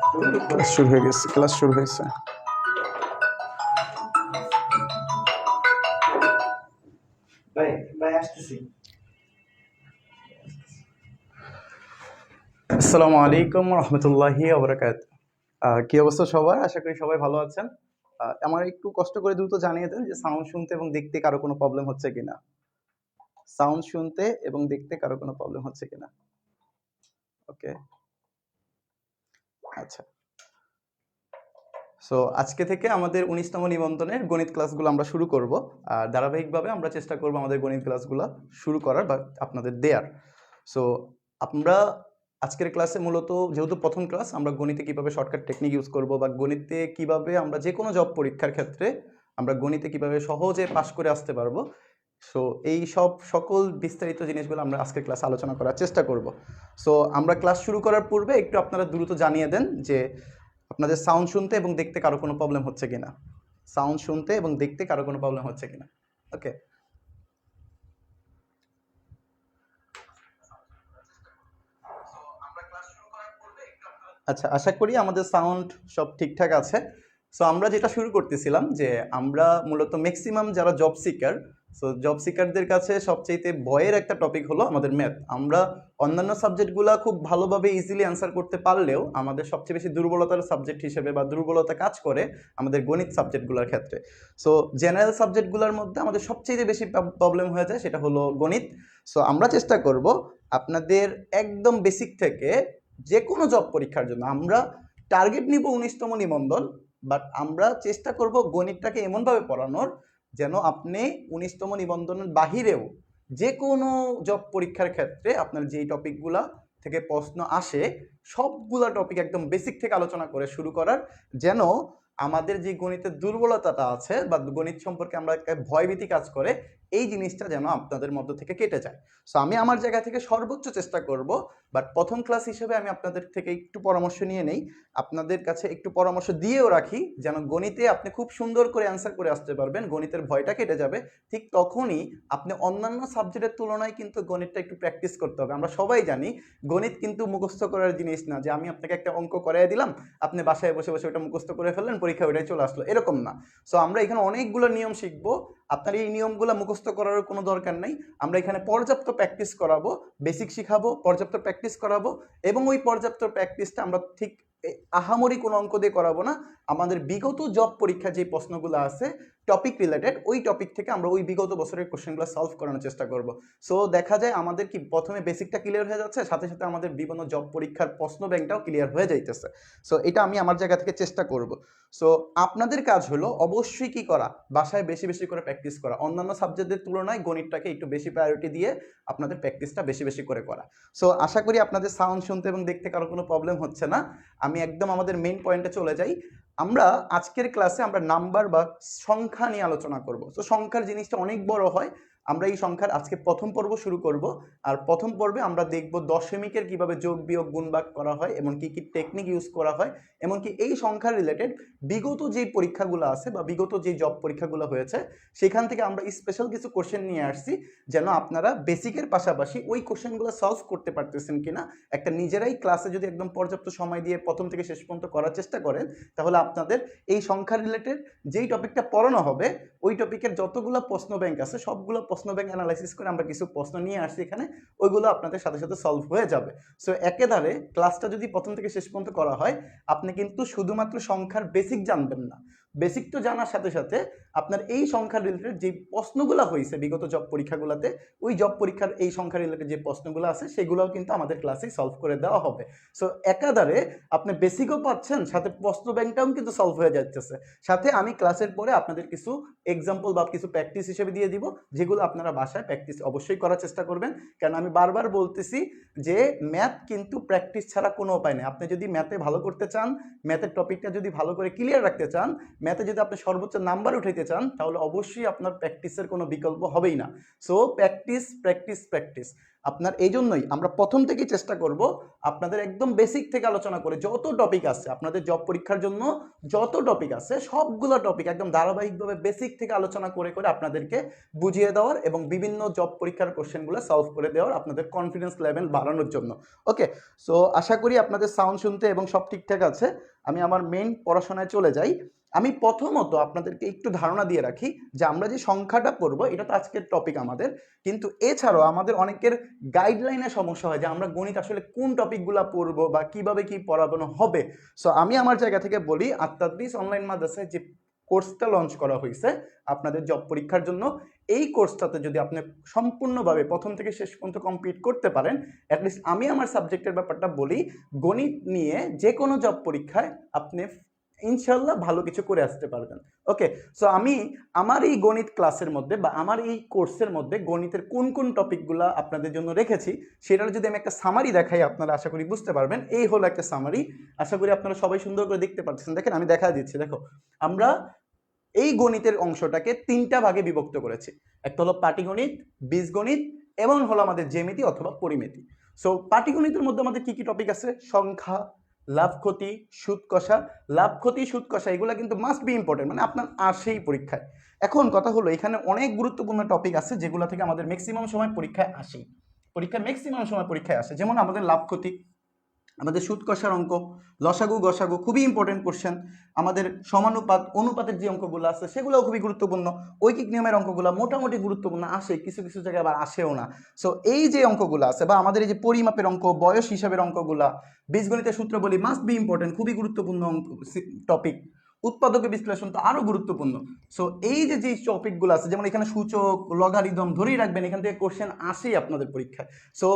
Class শুরু হয়ে গেছে, ক্লাস শুরু হয়েছে। আসসালামু আলাইকুম রহমতুল্লাহি ওয়া বারাকাতুহু। কি অবস্থা সবার? আশা করি সবাই ভালো আছেন। আমার একটু কষ্ট করে দ্রুত জানিয়ে দেন যে সাউন্ড শুনতে এবং দেখতে কারো কোনো প্রবলেম হচ্ছে কিনা। সাউন্ড শুনতে এবং দেখতে কারো কোনো প্রবলেম হচ্ছে কিনা। ওকে, আচ্ছা। সো আজকে থেকে আমাদের 19তম নিবন্ধনের গণিত ক্লাসগুলো আমরা শুরু করব। আর ধারাবাহিকভাবে আমরা চেষ্টা করব আমাদের গণিত ক্লাসগুলো শুরু করার বা আপনাদের দেয়ার। সো আমরা আজকের ক্লাসে মূলত যেহেতু প্রথম ক্লাস, আমরা গণিতে কিভাবে শর্টকাট টেকনিক ইউজ করব বা গণিতে কিভাবে আমরা যে কোনো জব পরীক্ষার ক্ষেত্রে আমরা গণিতে কিভাবে সহজে পাশ করে আসতে পারবো, সো এই সকল বিস্তারিত জিনিসগুলো আমরা আজকের ক্লাসে আলোচনা করার চেষ্টা করব। সো আমরা ক্লাস শুরু করার পূর্বে একটু আপনারা দ্রুত জানিয়ে দেন যে আপনাদের সাউন্ড শুনতে এবং দেখতে কারো কোনো প্রবলেম হচ্ছে কিনা। সাউন্ড শুনতে এবং দেখতে কারো কোনো প্রবলেম হচ্ছে কিনা। ওকে, আচ্ছা, আশা করি আমাদের সাউন্ড সব ঠিকঠাক আছে। সো আমরা যেটা শুরু করতেছিলাম যে আমরা মূলত ম্যাক্সিমাম যারা জব সিকার, সো জব সিকারদের কাছে সবচেয়ে ভয়ের একটা টপিক হলো আমাদের ম্যাথ। আমরা অন্যান্য সাবজেক্টগুলো খুব ভালোভাবে ইজিলি অ্যান্সার করতে পারলেও আমাদের সবচেয়ে বেশি দুর্বলতার সাবজেক্ট হিসেবে বা দুর্বলতা কাজ করে আমাদের গণিত সাবজেক্টগুলোর ক্ষেত্রে। সো জেনারেল সাবজেক্টগুলোর মধ্যে আমাদের সবচেয়ে বেশি প্রবলেম হয়ে যায় সেটা হলো গণিত। সো আমরা চেষ্টা করব আপনাদের একদম বেসিক থেকে যে কোনো জব পরীক্ষার জন্য আমরা টার্গেট নিব 19তম নিবন্ধন, বাট আমরা চেষ্টা করব গণিতটাকে এমনভাবে পড়ানোর যেন আপনি 19তম নিবন্ধনের বাহিরেও যে কোনো জব পরীক্ষার ক্ষেত্রে আপনার যেই টপিকগুলা থেকে প্রশ্ন আসে সবগুলা টপিক একদম বেসিক থেকে আলোচনা করে শুরু করার, যেন আমাদের যে গণিতের দুর্বলতাটা আছে বা গণিত সম্পর্কে আমরা একটা ভয়ভীতি কাজ করে এই জিনিসটা যেন আপনাদের মধ্য থেকে কেটে যায়। সো আমি আমার জায়গা থেকে সর্বোচ্চ চেষ্টা করব, বাট প্রথম ক্লাস হিসেবে আমি আপনাদের থেকে একটু পরামর্শ নিয়ে নেই, আপনাদের কাছে একটু পরামর্শ দিয়েও রাখি যেন গণিতে আপনি খুব সুন্দর করে অ্যান্সার করে আসতে পারবেন, গণিতের ভয়টা কেটে যাবে। ঠিক তখনই আপনি অন্যান্য সাবজেক্টের তুলনায় কিন্তু গণিতটা একটু প্র্যাকটিস করতে হবে। আমরা সবাই জানি গণিত কিন্তু মুখস্থ করার জিনিস না, যে আমি আপনাকে একটা অঙ্ক করাই দিলাম, আপনি বাসায় বসে বসে ওটা মুখস্থ করে ফেললেন, পরীক্ষা ওইটাই চলে আসলো, এরকম না। সো আমরা এখানে অনেকগুলো নিয়ম শিখবো। আপনার এই নিয়মগুলো মুখস্থ করারও কোনো দরকার নেই। আমরা এখানে পর্যাপ্ত প্র্যাকটিস করাবো, বেসিক শিখাবো, পর্যাপ্ত প্র্যাকটিস করাবো, এবং ওই পর্যাপ্ত প্র্যাকটিসটা আমরা ঠিক আহামরি কোনো অঙ্ক দিয়ে করাবো না। আমাদের বিগত জব পরীক্ষা যে প্রশ্নগুলো আছে টপিক রিলেটেড, ওই টপিক থেকে আমরা ওই বিগত বছরের কোশ্চেনগুলো সলভ করানোর চেষ্টা করব। সো দেখা যায় আমাদের কি প্রথমে বেসিকটা ক্লিয়ার হয়ে যাচ্ছে, সাথে সাথে আমাদের বিভিন্ন জব পরীক্ষার প্রশ্ন ব্যাংকটাও ক্লিয়ার হয়ে যাইতেছে। সো এটা আমি আমার জায়গা থেকে চেষ্টা করব। সো আপনাদের কাজ হলো অবশ্যই কি করা, বাসায় বেশি বেশি করে প্র্যাকটিস করা, অন্যান্য সাবজেক্টের তুলনায় গণিতটাকে একটু বেশি প্রায়োরিটি দিয়ে আপনাদের প্র্যাকটিসটা বেশি বেশি করে করা। সো আশা করি আপনাদের সাউন্ড শুনতে এবং দেখতে কারো কোনো প্রবলেম হচ্ছে না। আমি একদম আমাদের মেইন পয়েন্টে চলে যাই। আমরা আজকের ক্লাসে আমরা নাম্বার বা সংখ্যা নিয়ে আলোচনা করব। তো সংখ্যার জিনিসটা অনেক বড় হয়। আমরা এই সংখ্যার আজকে প্রথম পর্ব শুরু করব। আর প্রথম পর্বে আমরা দেখব দশমিকের কিভাবে যোগ বিয়োগ গুণ ভাগ করা হয়, এমন কি কি টেকনিক ইউজ করা হয়, এমনকি এই সংখ্যার রিলেটেড বিগত যে পরীক্ষাগুলো আছে বা বিগত যে জব পরীক্ষাগুলো হয়েছে সেখান থেকে আমরা স্পেশাল কিছু কোশ্চেন নিয়ে আসছি, যেন আপনারা বেসিকের পাশাপাশি ওই কোশ্চেনগুলো সলভ করতে পারতেছেন কিনা একটা নিজেরাই ক্লাসে যদি একদম পর্যাপ্ত সময় দিয়ে প্রথম থেকে শেষ পর্যন্ত করার চেষ্টা করেন, তাহলে আপনাদের এই সংখ্যা রিলেটেড যেই টপিকটা পড়ানো হবে ওই টপিকের যতগুলো প্রশ্ন ব্যাংক আছে সবগুলো প্রশ্ন ব্যাংক অ্যানালাইসিস করে আমরা কিছু প্রশ্ন নিয়ে আসছি এখানে, ওইগুলো আপনাদের সাথে সাথে সলভ হয়ে যাবে। সো একেবারে ক্লাসটা যদি প্রথম থেকে শেষ পর্যন্ত করা হয়, আপনি কিন্তু শুধুমাত্র সংখ্যার বেসিক জানবেন না, বেসিক তো জানার সাথে সাথে আপনার এই সংখ্যা রিলেটেড যে প্রশ্নগুলো হয়েছে বিগত জব পরীক্ষাগুলোতে, ওই জব পরীক্ষার এই সংখ্যা রিলেটেড যে প্রশ্নগুলো আছে সেগুলোও কিন্তু আমাদের ক্লাসেই সলভ করে দেওয়া হবে। সো একাধারে আপনি বেসিকও পাচ্ছেন, সাথে প্রশ্ন ব্যাংকটাও কিন্তু সলভ হয়ে যাচ্ছে। সাথে আমি ক্লাসের পরে আপনাদের কিছু এক্সাম্পল বা কিছু প্র্যাকটিস হিসেবে দিয়ে দিব, যেগুলো আপনারা বাসায় প্র্যাকটিস অবশ্যই করার চেষ্টা করবেন। কারণ আমি বারবার বলতেছি যে ম্যাথ কিন্তু প্র্যাকটিস ছাড়া কোনো উপায় নেই। আপনি যদি ম্যাথে ভালো করতে চান, ম্যাথের টপিকটা যদি ভালো করে ক্লিয়ার রাখতে চান, ম্যাথে যদি আপনি সর্বোচ্চ নাম্বার উঠাইতে চান তাহলে অবশ্যই আপনার প্র্যাকটিসের কোনো বিকল্প হবেই না। So practice practice practice. আপনার এই জন্যই আমরা প্রথম থেকেই চেষ্টা করব আপনাদের একদম বেসিক থেকে আলোচনা করে যত টপিক আছে আপনাদের জব পরীক্ষার জন্য, যত টপিক আছে সবগুলো টপিক একদম ধারাবাহিকভাবে বেসিক থেকে আলোচনা করে করে আপনাদেরকে বুঝিয়ে দেওয়ার এবং বিভিন্ন জব পরীক্ষার কোশ্চেনগুলো সলভ করে দেওয়ার আপনাদের কনফিডেন্স লেভেল বাড়ানোর জন্য। ওকে, সো আশা করি আপনাদের সাউন্ড শুনতে এবং সব ঠিকঠাক আছে। আমি আমার মেইন পড়াশোনায় চলে যাই। আমি প্রথমত আপনাদেরকে একটু ধারণা দিয়ে রাখি যে আমরা যে সংখ্যাটা পড়বো এটা তো আজকের টপিক আমাদের, কিন্তু এছাড়াও আমাদের অনেকের গাইডলাইনে সমস্যা হয় যে আমরা গণিত আসলে কোন টপিকগুলো পড়বো বা কিভাবে কি পড়ানো হবে। সো আমি আমার জায়গা থেকে বলি, আত্মাদ্রিস অনলাইন মাদ্রাসায় যে কোর্সটা লঞ্চ করা হয়েছে আপনাদের জব পরীক্ষার জন্য, এই কোর্সটাতে যদি আপনি সম্পূর্ণভাবে প্রথম থেকে শেষ পর্যন্ত কমপ্লিট করতে পারেন, অ্যাটলিস্ট আমি আমার সাবজেক্টের ব্যাপারটা বলি, গণিত নিয়ে যে কোনো জব পরীক্ষায় আপনি ইনশাল্লাহ ভালো কিছু করে আসতে পারবেন। ওকে, সো আমি আমার এই গণিত ক্লাসের মধ্যে বা আমার এই কোর্সের মধ্যে গণিতের কোন কোন টপিকগুলো আপনাদের জন্য রেখেছি সেটার যদি আমি একটা সামারি দেখাই আপনারা আশা করি বুঝতে পারবেন। এই হলো একটা সামারি, আশা করি আপনারা সবাই সুন্দর করে দেখতে পাচ্ছেন। দেখেন আমি দেখা দিচ্ছি, দেখো আমরা এই গণিতের অংশটাকে তিনটা ভাগে বিভক্ত করেছি। একটা হলো পাটিগণিত, বীজগণিত এবং হলো আমাদের জ্যামিতি অথবা পরিমিতি। সো পাটিগণিতের মধ্যে আমাদের কি কি টপিক আছে? সংখ্যা, লাভ ক্ষতি, সুদ কষা। লাভ ক্ষতি, সুদ কষা এগুলো কিন্তু মাস্ট বি ইম্পর্টেন্ট, মানে আপনার আসেই পরীক্ষায়। এখন কথা হলো এখানে অনেক গুরুত্বপূর্ণ টপিক আছে যেগুলো থেকে আমাদের ম্যাক্সিমাম সময় পরীক্ষায় আসে, ম্যাক্সিমাম সময় পরীক্ষায় আসে। যেমন আমাদের লাভ ক্ষতি, আমাদের সুদ কষার অঙ্ক, লসাগু গসাগু খুবই ইম্পর্টেন্ট কোশ্চেন, আমাদের সমানুপাত অনুপাতের যে অঙ্কগুলো আছে সেগুলোও খুবই গুরুত্বপূর্ণ, ঐকিক নিয়মের অঙ্কগুলো মোটামুটি গুরুত্বপূর্ণ, আসে কিছু কিছু জায়গায় আবার আসেও না। সো এই যে অঙ্কগুলো আছে বা আমাদের এই যে পরিমাপের অঙ্ক, বয়স হিসাবের অঙ্কগুলা, বীজগণিতের সূত্র বলি মাস্ট বি ইম্পর্টেন্ট, খুবই গুরুত্বপূর্ণ টপিক। উৎপাদকের বিশ্লেষণ তো আরো গুরুত্বপূর্ণ। সো এই যে যে টপিকগুলো আছে, যেমন এখানে সূচক, লগারিদম ধরেই রাখবেন, এখান থেকে কোশ্চেন আসেই আপনাদের পরীক্ষায়। সো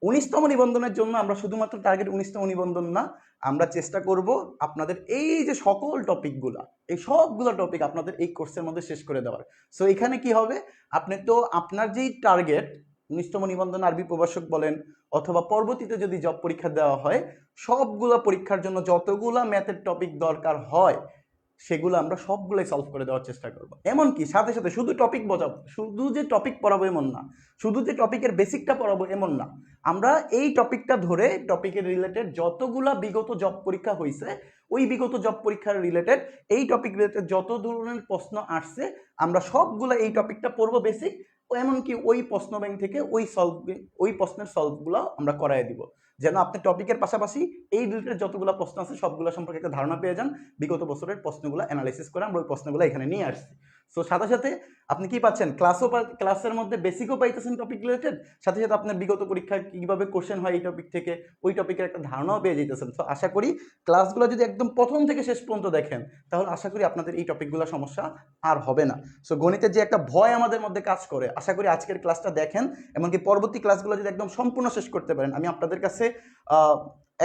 19তম নিবন্ধনের জন্য আমরা শুধুমাত্র টার্গেট 19তম নিবন্ধন না, আমরা চেষ্টা করব আপনাদের এই যে সকল টপিকগুলা, এই সবগুলো টপিক আপনাদের এই কোর্সের মধ্যে শেষ করে দেওয়ার। সো এখানে কি হবে, আপনি তো আপনার যেই টার্গেট 19তম নিবন্ধন আরবি প্রভাষক বলেন অথবা পরবর্তীতে যদি জব পরীক্ষা দেওয়া হয়, সবগুলা পরীক্ষার জন্য যতগুলা ম্যাথের টপিক দরকার হয় সেগুলো আমরা সবগুলোই সলভ করে দেওয়ার চেষ্টা করব। এমনকি সাথে সাথে শুধু টপিক বোঝাবো, শুধু যে টপিক পড়াবো এমন না, শুধু যে টপিকের বেসিকটা পড়াবো এমন না, আমরা এই টপিকটা ধরে টপিকের রিলেটেড যতগুলা বিগত জব পরীক্ষা হয়েছে ওই বিগত জব পরীক্ষার রিলেটেড এই টপিক রিলেটেড যত ধরনের প্রশ্ন আসছে আমরা সবগুলো এই টপিকটা পড়বো বেসিক, এমনকি ওই প্রশ্ন ব্যাংক থেকে ওই প্রশ্নের সলভগুলো আমরা করাই দিব, যেন আপনি টপিকের পাশাপাশি এই রিলেটেড যতগুলো প্রশ্ন আছে সবগুলো সম্পর্কে একটা ধারণা পেয়ে যান। বিগত বছরের প্রশ্নগুলো অ্যানালাইসিস করে আমরা ওই প্রশ্নগুলো এখানে নিয়ে আসছি। সো সাথে সাথে আপনি কি পাচ্ছেন, ক্লাসের মধ্যে বেসিকও পাইতেছেন টপিক রিলেটেড, সাথে সাথে আপনার বিগত পরীক্ষায় কীভাবে কোশ্চেন হয় এই টপিক থেকে ওই টপিকের একটা ধারণাও পেয়ে যেতেছেন। তো আশা করি ক্লাসগুলো যদি একদম প্রথম থেকে শেষ পর্যন্ত দেখেন তাহলে আশা করি আপনাদের এই টপিকগুলো সমস্যা আর হবে না। সো গণিতের যে একটা ভয় আমাদের মধ্যে কাজ করে, আশা করি আজকের ক্লাসটা দেখেন, এমনকি পরবর্তী ক্লাসগুলো যদি একদম সম্পূর্ণ শেষ করতে পারেন, আমি আপনাদের কাছে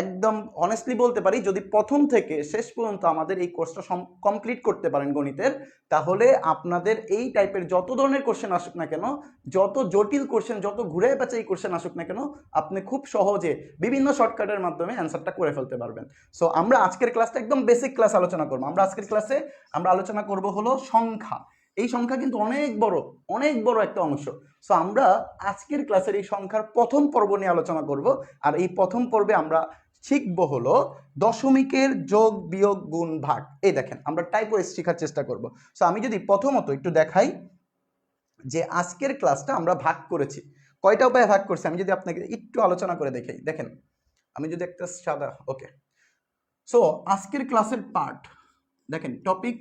একদম অনেস্টলি বলতে পারি যদি প্রথম থেকে শেষ পর্যন্ত আমাদের এই কোর্সটা কমপ্লিট করতে পারেন গণিতের, তাহলে আপনাদের এই টাইপের যত ধরনের কোশ্চেন আসুক না কেন, যত জটিল কোশ্চেন, যত ঘুরে পেঁচে এই কোশ্চেন আসুক না কেন, আপনি খুব সহজে বিভিন্ন শর্টকাটের মাধ্যমে অ্যান্সারটা করে ফেলতে পারবেন। সো আমরা আজকের ক্লাসটা একদম বেসিক ক্লাস আলোচনা করবো। আমরা আজকের ক্লাসে আমরা আলোচনা করব হলো সংখ্যা। এই সংখ্যা কিন্তু অনেক বড় একটা অংশ। সো আমরা আজকের ক্লাসের এই সংখ্যার প্রথম পর্ব নিয়ে আলোচনা করব। আর এই প্রথম পর্বে আমরা শিখব হলো দশমিকের যোগ বিয়োগ গুণ ভাগ। এই দেখেন আমরা টাইপ ওয়াইজ শেখার চেষ্টা করব। সো আমি যদি প্রথমত একটু দেখাই যে আজকের ক্লাসটা আমরা ভাগ করেছি, কয়টা উপায়ে ভাগ করছি আমি যদি আপনাকে একটু আলোচনা করে দেখাই। দেখেন আমি যদি একটা সাদা, ওকে, সো আজকের ক্লাসের পার্ট দেখেন টপিক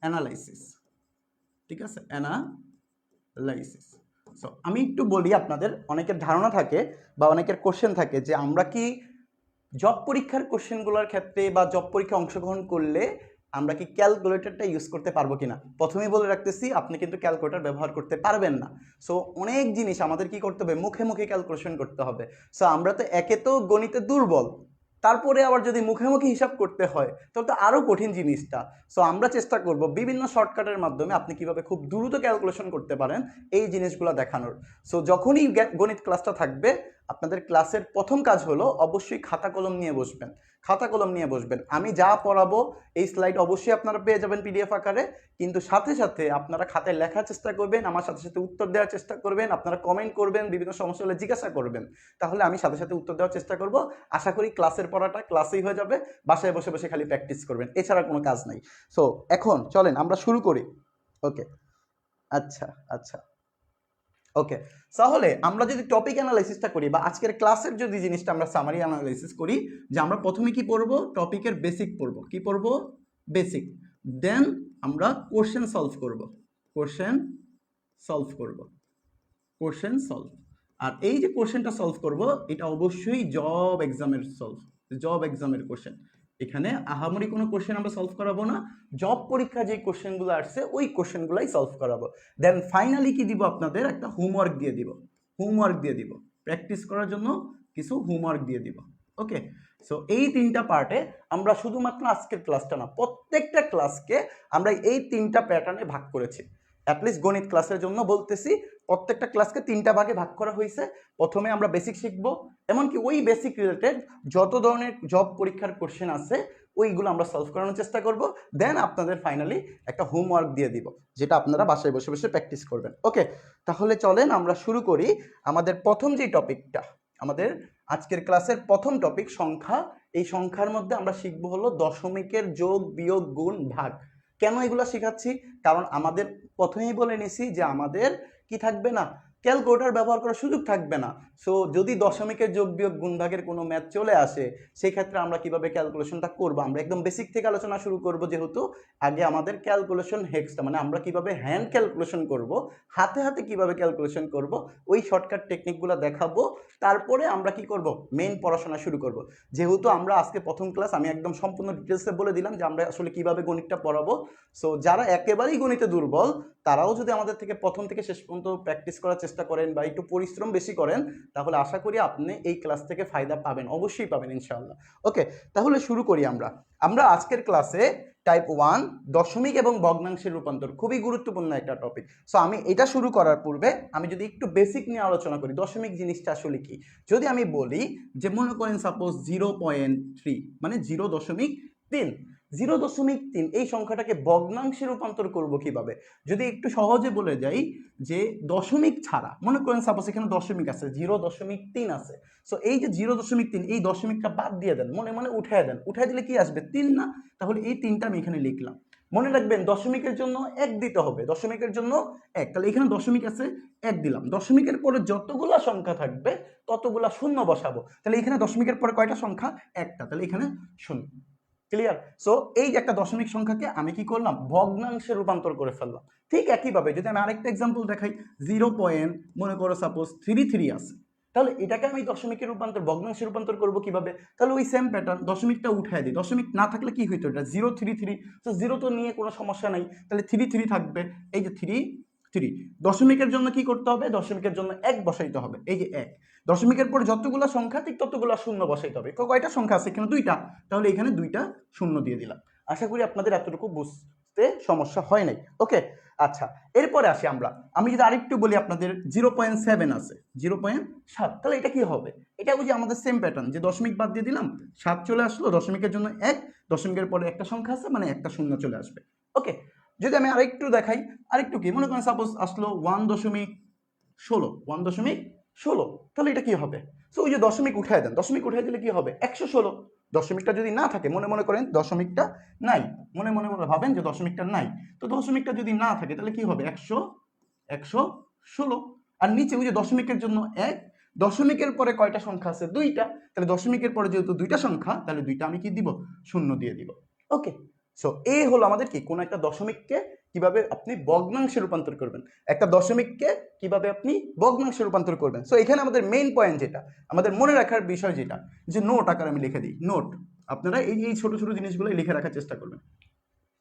অ্যানালাইসিস, ঠিক আছে, অ্যানালাইসিস। সো আমি একটু বলি, আপনাদের অনেকের ধারণা থাকে বা অনেকের কোশ্চেন থাকে যে আমরা কি জব পরীক্ষার কোশ্চেনগুলোর ক্ষেত্রে বা জব পরীক্ষায় অংশগ্রহণ করলে আমরা কি ক্যালকুলেটরটা ইউজ করতে পারবো কিনা। প্রথমেই বলে রাখতেছি আপনি কিন্তু ক্যালকুলেটর ব্যবহার করতে পারবেন না। সো অনেক জিনিস আমাদের কি করতে হবে, মুখে মুখে ক্যালকুলেশন করতে হবে। সো আমরা তো একে তো গণিতে দুর্বল, তারপরে আবার যদি মুখে মুখে হিসাব করতে হয় তাহলে তো আরও কঠিন জিনিসটা। সো আমরা চেষ্টা করব বিভিন্ন শর্টকাটের মাধ্যমে আপনি কিভাবে খুব দ্রুত ক্যালকুলেশন করতে পারেন এই জিনিসগুলো দেখানোর। সো যখনই গণিত ক্লাসটা থাকবে আপনাদের ক্লাসের প্রথম কাজ হলো অবশ্যই খাতা কলম নিয়ে বসবেন, খাতা কলম নিয়ে বসবেন। আমি যা পড়াবো এই স্লাইড অবশ্যই আপনারা পেয়ে যাবেন পিডিএফ আকারে, কিন্তু সাথে সাথে আপনারা খাতায় লেখার চেষ্টা করবেন, আমার সাথে সাথে উত্তর দেওয়ার চেষ্টা করবেন, আপনারা কমেন্ট করবেন, বিভিন্ন সমস্যা হলে জিজ্ঞাসা করবেন, তাহলে আমি সাথে সাথে উত্তর দেওয়ার চেষ্টা করব। আশা করি ক্লাসের পড়াটা ক্লাসেই হয়ে যাবে, বাসায় বসে বসে খালি প্র্যাকটিস করবেন, এছাড়া কোনো কাজ নাই। সো এখন চলেন আমরা শুরু করি। ওকে, আচ্ছা আচ্ছা, ওকে। তাহলে আমরা যদি টপিক অ্যানালাইসিসটা করি বা আজকের ক্লাসের যদি জিনিসটা আমরা সামারি অ্যানালাইসিস করি, যে আমরা প্রথমে কি পড়ব, টপিকের বেসিক পড়ব। কি পড়ব? বেসিক। দেন আমরা কোশ্চেন সলভ করব, কোশ্চেন সলভ করব, কোশ্চেন সলভ। আর এই যে কোশ্চেনটা সলভ করব এটা অবশ্যই জব এক্সামের সলভ, জব এক্সামের কোশ্চেন। এখানে আহামরি কোনো কোশ্চেন আমরা সলভ করাবো না, জব পরীক্ষা যে কোশ্চেনগুলো আসছে ওই কোশ্চেনগুলাই সলভ করাবো। দেন ফাইনালি কি দিব, আপনাদের একটা হোমওয়ার্ক দিয়ে দিব, হোমওয়ার্ক দিয়ে দিব প্র্যাকটিস করার জন্য, কিছু হোমওয়ার্ক দিয়ে দিব। ওকে, সো এই তিনটা পার্টে আমরা শুধুমাত্র আজকের ক্লাসটা না, প্রত্যেকটা ক্লাসকে আমরা এই তিনটা প্যাটার্নে ভাগ করেছি। অ্যাটলিস্ট গণিত ক্লাসের জন্য বলতেছি, প্রত্যেকটা ক্লাসকে তিনটা ভাগে ভাগ করা হয়েছে। প্রথমে আমরা বেসিক শিখবো, এমনকি ওই বেসিক রিলেটেড যত ধরনের জব পরীক্ষার কোশ্চেন আছে ওইগুলো আমরা সলভ করানোর চেষ্টা করব। দেন আপনাদের ফাইনালি একটা হোমওয়ার্ক দিয়ে দিব, যেটা আপনারা বাসায় বসে বসে প্র্যাকটিস করবেন। ওকে, তাহলে চলেন আমরা শুরু করি। আমাদের প্রথম যে টপিকটা, আমাদের আজকের ক্লাসের প্রথম টপিক সংখ্যা। এই সংখ্যার মধ্যে আমরা শিখবো হলো দশমিকের যোগ বিয়োগ গুণ ভাগ। কেন এগুলো শেখাচ্ছি? কারণ আমাদের প্রথমেই বলে নিছি যে আমাদের কি থাকবে না, ক্যালকুলেটর ব্যবহার করার সুযোগ থাকবে না। সো যদি দশমিকের যোগ বিয়োগ গুণ ভাগের কোনো ম্যাথ চলে আসে, সেই ক্ষেত্রে আমরা কিভাবে ক্যালকুলেশনটা করব, আমরা একদম বেসিক থেকে আলোচনা শুরু করব। যেহেতু আগে আমাদের ক্যালকুলেশন হেক্সটা, মানে আমরা কিভাবে হ্যান্ড ক্যালকুলেশন করব, হাতে হাতে কিভাবে ক্যালকুলেশন করব, ওই শর্টকাট টেকনিকগুলো দেখাবো। তারপরে আমরা কি করব, মেইন পড়াশোনা শুরু করব। যেহেতু আমরা আজকে প্রথম ক্লাস, আমি একদম সম্পূর্ণ ডিটেলসে বলে দিলাম যে আমরা আসলে কিভাবে গণিতটা পড়াবো। সো যারা একেবারেই গণিতে দুর্বল, তারাও যদি আমাদের থেকে প্রথম থেকে শেষ পর্যন্ত প্র্যাকটিস করার চেষ্টা করেন বা একটু পরিশ্রম বেশি করেন, তাহলে আশা করি আপনি এই ক্লাস থেকে ফায়দা পাবেন, অবশ্যই পাবেন ইনশাআল্লাহ। ওকে, তাহলে শুরু করি আমরা। আমরা আজকের ক্লাসে টাইপ 1 দশমিক এবং ভগ্নাংশের রূপান্তর, খুবই গুরুত্বপূর্ণ একটা টপিক। সো আমি এটা শুরু করার পূর্বে আমি যদি একটু বেসিক নিয়ে আলোচনা করি, দশমিক জিনিসটা আসলে কি। যদি আমি বলি যে মনে করেন সাপোজ 0.3 মানে 0.3, 0.3 এই সংখ্যাটাকে ভগ্নাংশে রূপান্তর করব কিভাবে? যদি একটু সহজে বলে যাই যে দশমিক ছাড়া, মনে করেন সাপোজ এখানে দশমিক আছে, 0.3 আছে। সো এই যে 0.3, এই দশমিকটা বাদ দিয়ে দেন, মনে মনে উঠায় দেন, উঠায় দিলে কি আসবে? 3 না? তাহলে এই 3টা আমি এখানে লিখলাম। মনে রাখবেন দশমিকের জন্য 1 দিতে হবে, দশমিকের জন্য 1। তাহলে এখানে দশমিক আছে, 1 দিলাম। দশমিকের পরে যতগুলা সংখ্যা থাকবে ততগুলা শূন্য বসাবো। তাহলে এখানে দশমিকের পরে কয়টা সংখ্যা? একটা, তাহলে এখানে শূন্য। ক্লিয়ার? সো এই একটা দশমিক সংখ্যাকে আমি কি করলাম, ভগ্নাংশে রূপান্তর করে ফেললাম। ঠিক একইভাবে যদি আমি আরেকটা এক্সাম্পল দেখাই, 0. মনে করো সাপোজ 33 আছে, তাহলে এটাকে আমি দশমিকের রূপান্তর, ভগ্নাংশে রূপান্তর করব কিভাবে? তাহলে ওই সেম প্যাটার্ন, দশমিকটা উঠায় দিই। দশমিক না থাকলে কি হইতো, এটা 033। তো 0 তো নিয়ে কোনো সমস্যা নাই, তাহলে 33 থাকবে। এই যে 3 দশমিকের জন্য কি করতে হবে, দশমিকের জন্য 1 বসাইতে হবে। এই যে 1, দশমিকের পরে যতগুলো সংখ্যা ঠিক ততগুলো শূন্য বসাইতে হবে। কয়টা সংখ্যা আছে এখানে? 2টা, তাহলে এখানে 2টা শূন্য দিয়ে দিলাম। আশা করি আপনাদের এতটুকু বুঝতে সমস্যা হয় নাই। ওকে, আচ্ছা, এরপরে আসি আমরা। আমি যদি আরেকটু বলি আপনাদের, 0.7 আছে, 0.7, তাহলে এটা কি হবে? এটা বুঝি আমাদের সেম প্যাটার্ন, যে দশমিক বাদ দিয়ে দিলাম, 7 চলে আসলো, দশমিকের জন্য 1, দশমিকের পরে একটা সংখ্যা আছে মানে একটা শূন্য চলে আসবে। ওকে, যদি আমি আরেকটু দেখাই, আরেকটু কি, মনে করেন সাপোজ আসলো 1.16, 1.16, তাহলে এটা কি হবে? সো ওই যে দশমিক উঠায় দেন, দশমিক উঠাই দিলে কি হবে? 116। দশমিকটা যদি না থাকে, মনে মনে করেন দশমিকটা নাই, মনে মনে ভাবেন যে দশমিকটা নাই, তো দশমিকটা যদি না থাকে তাহলে কি হবে? 116। আর নিচে ওই যে দশমিকের জন্য 1, দশমিকের পরে কয়টা সংখ্যা আছে? 2টা, তাহলে দশমিকের পরে যেহেতু 2টা সংখ্যা, তাহলে 2টা আমি কি দিব? শূন্য দিয়ে দিব। ওকে, সো এই হলো আমাদের কি, কোন একটা দশমিককে কিভাবে আপনি ভগ্নাংশে রূপান্তর করবেন, একটা দশমিককে কিভাবে আপনি ভগ্নাংশে রূপান্তর করবেন। সো এখানে আমাদের মেইন পয়েন্ট যেটা আমাদের মনে রাখার বিষয়, যেটা যে নোট আকারে আমি লিখে দিই, নোট। আপনারা এই ছোট ছোট জিনিসগুলো লিখে রাখার চেষ্টা করবেন।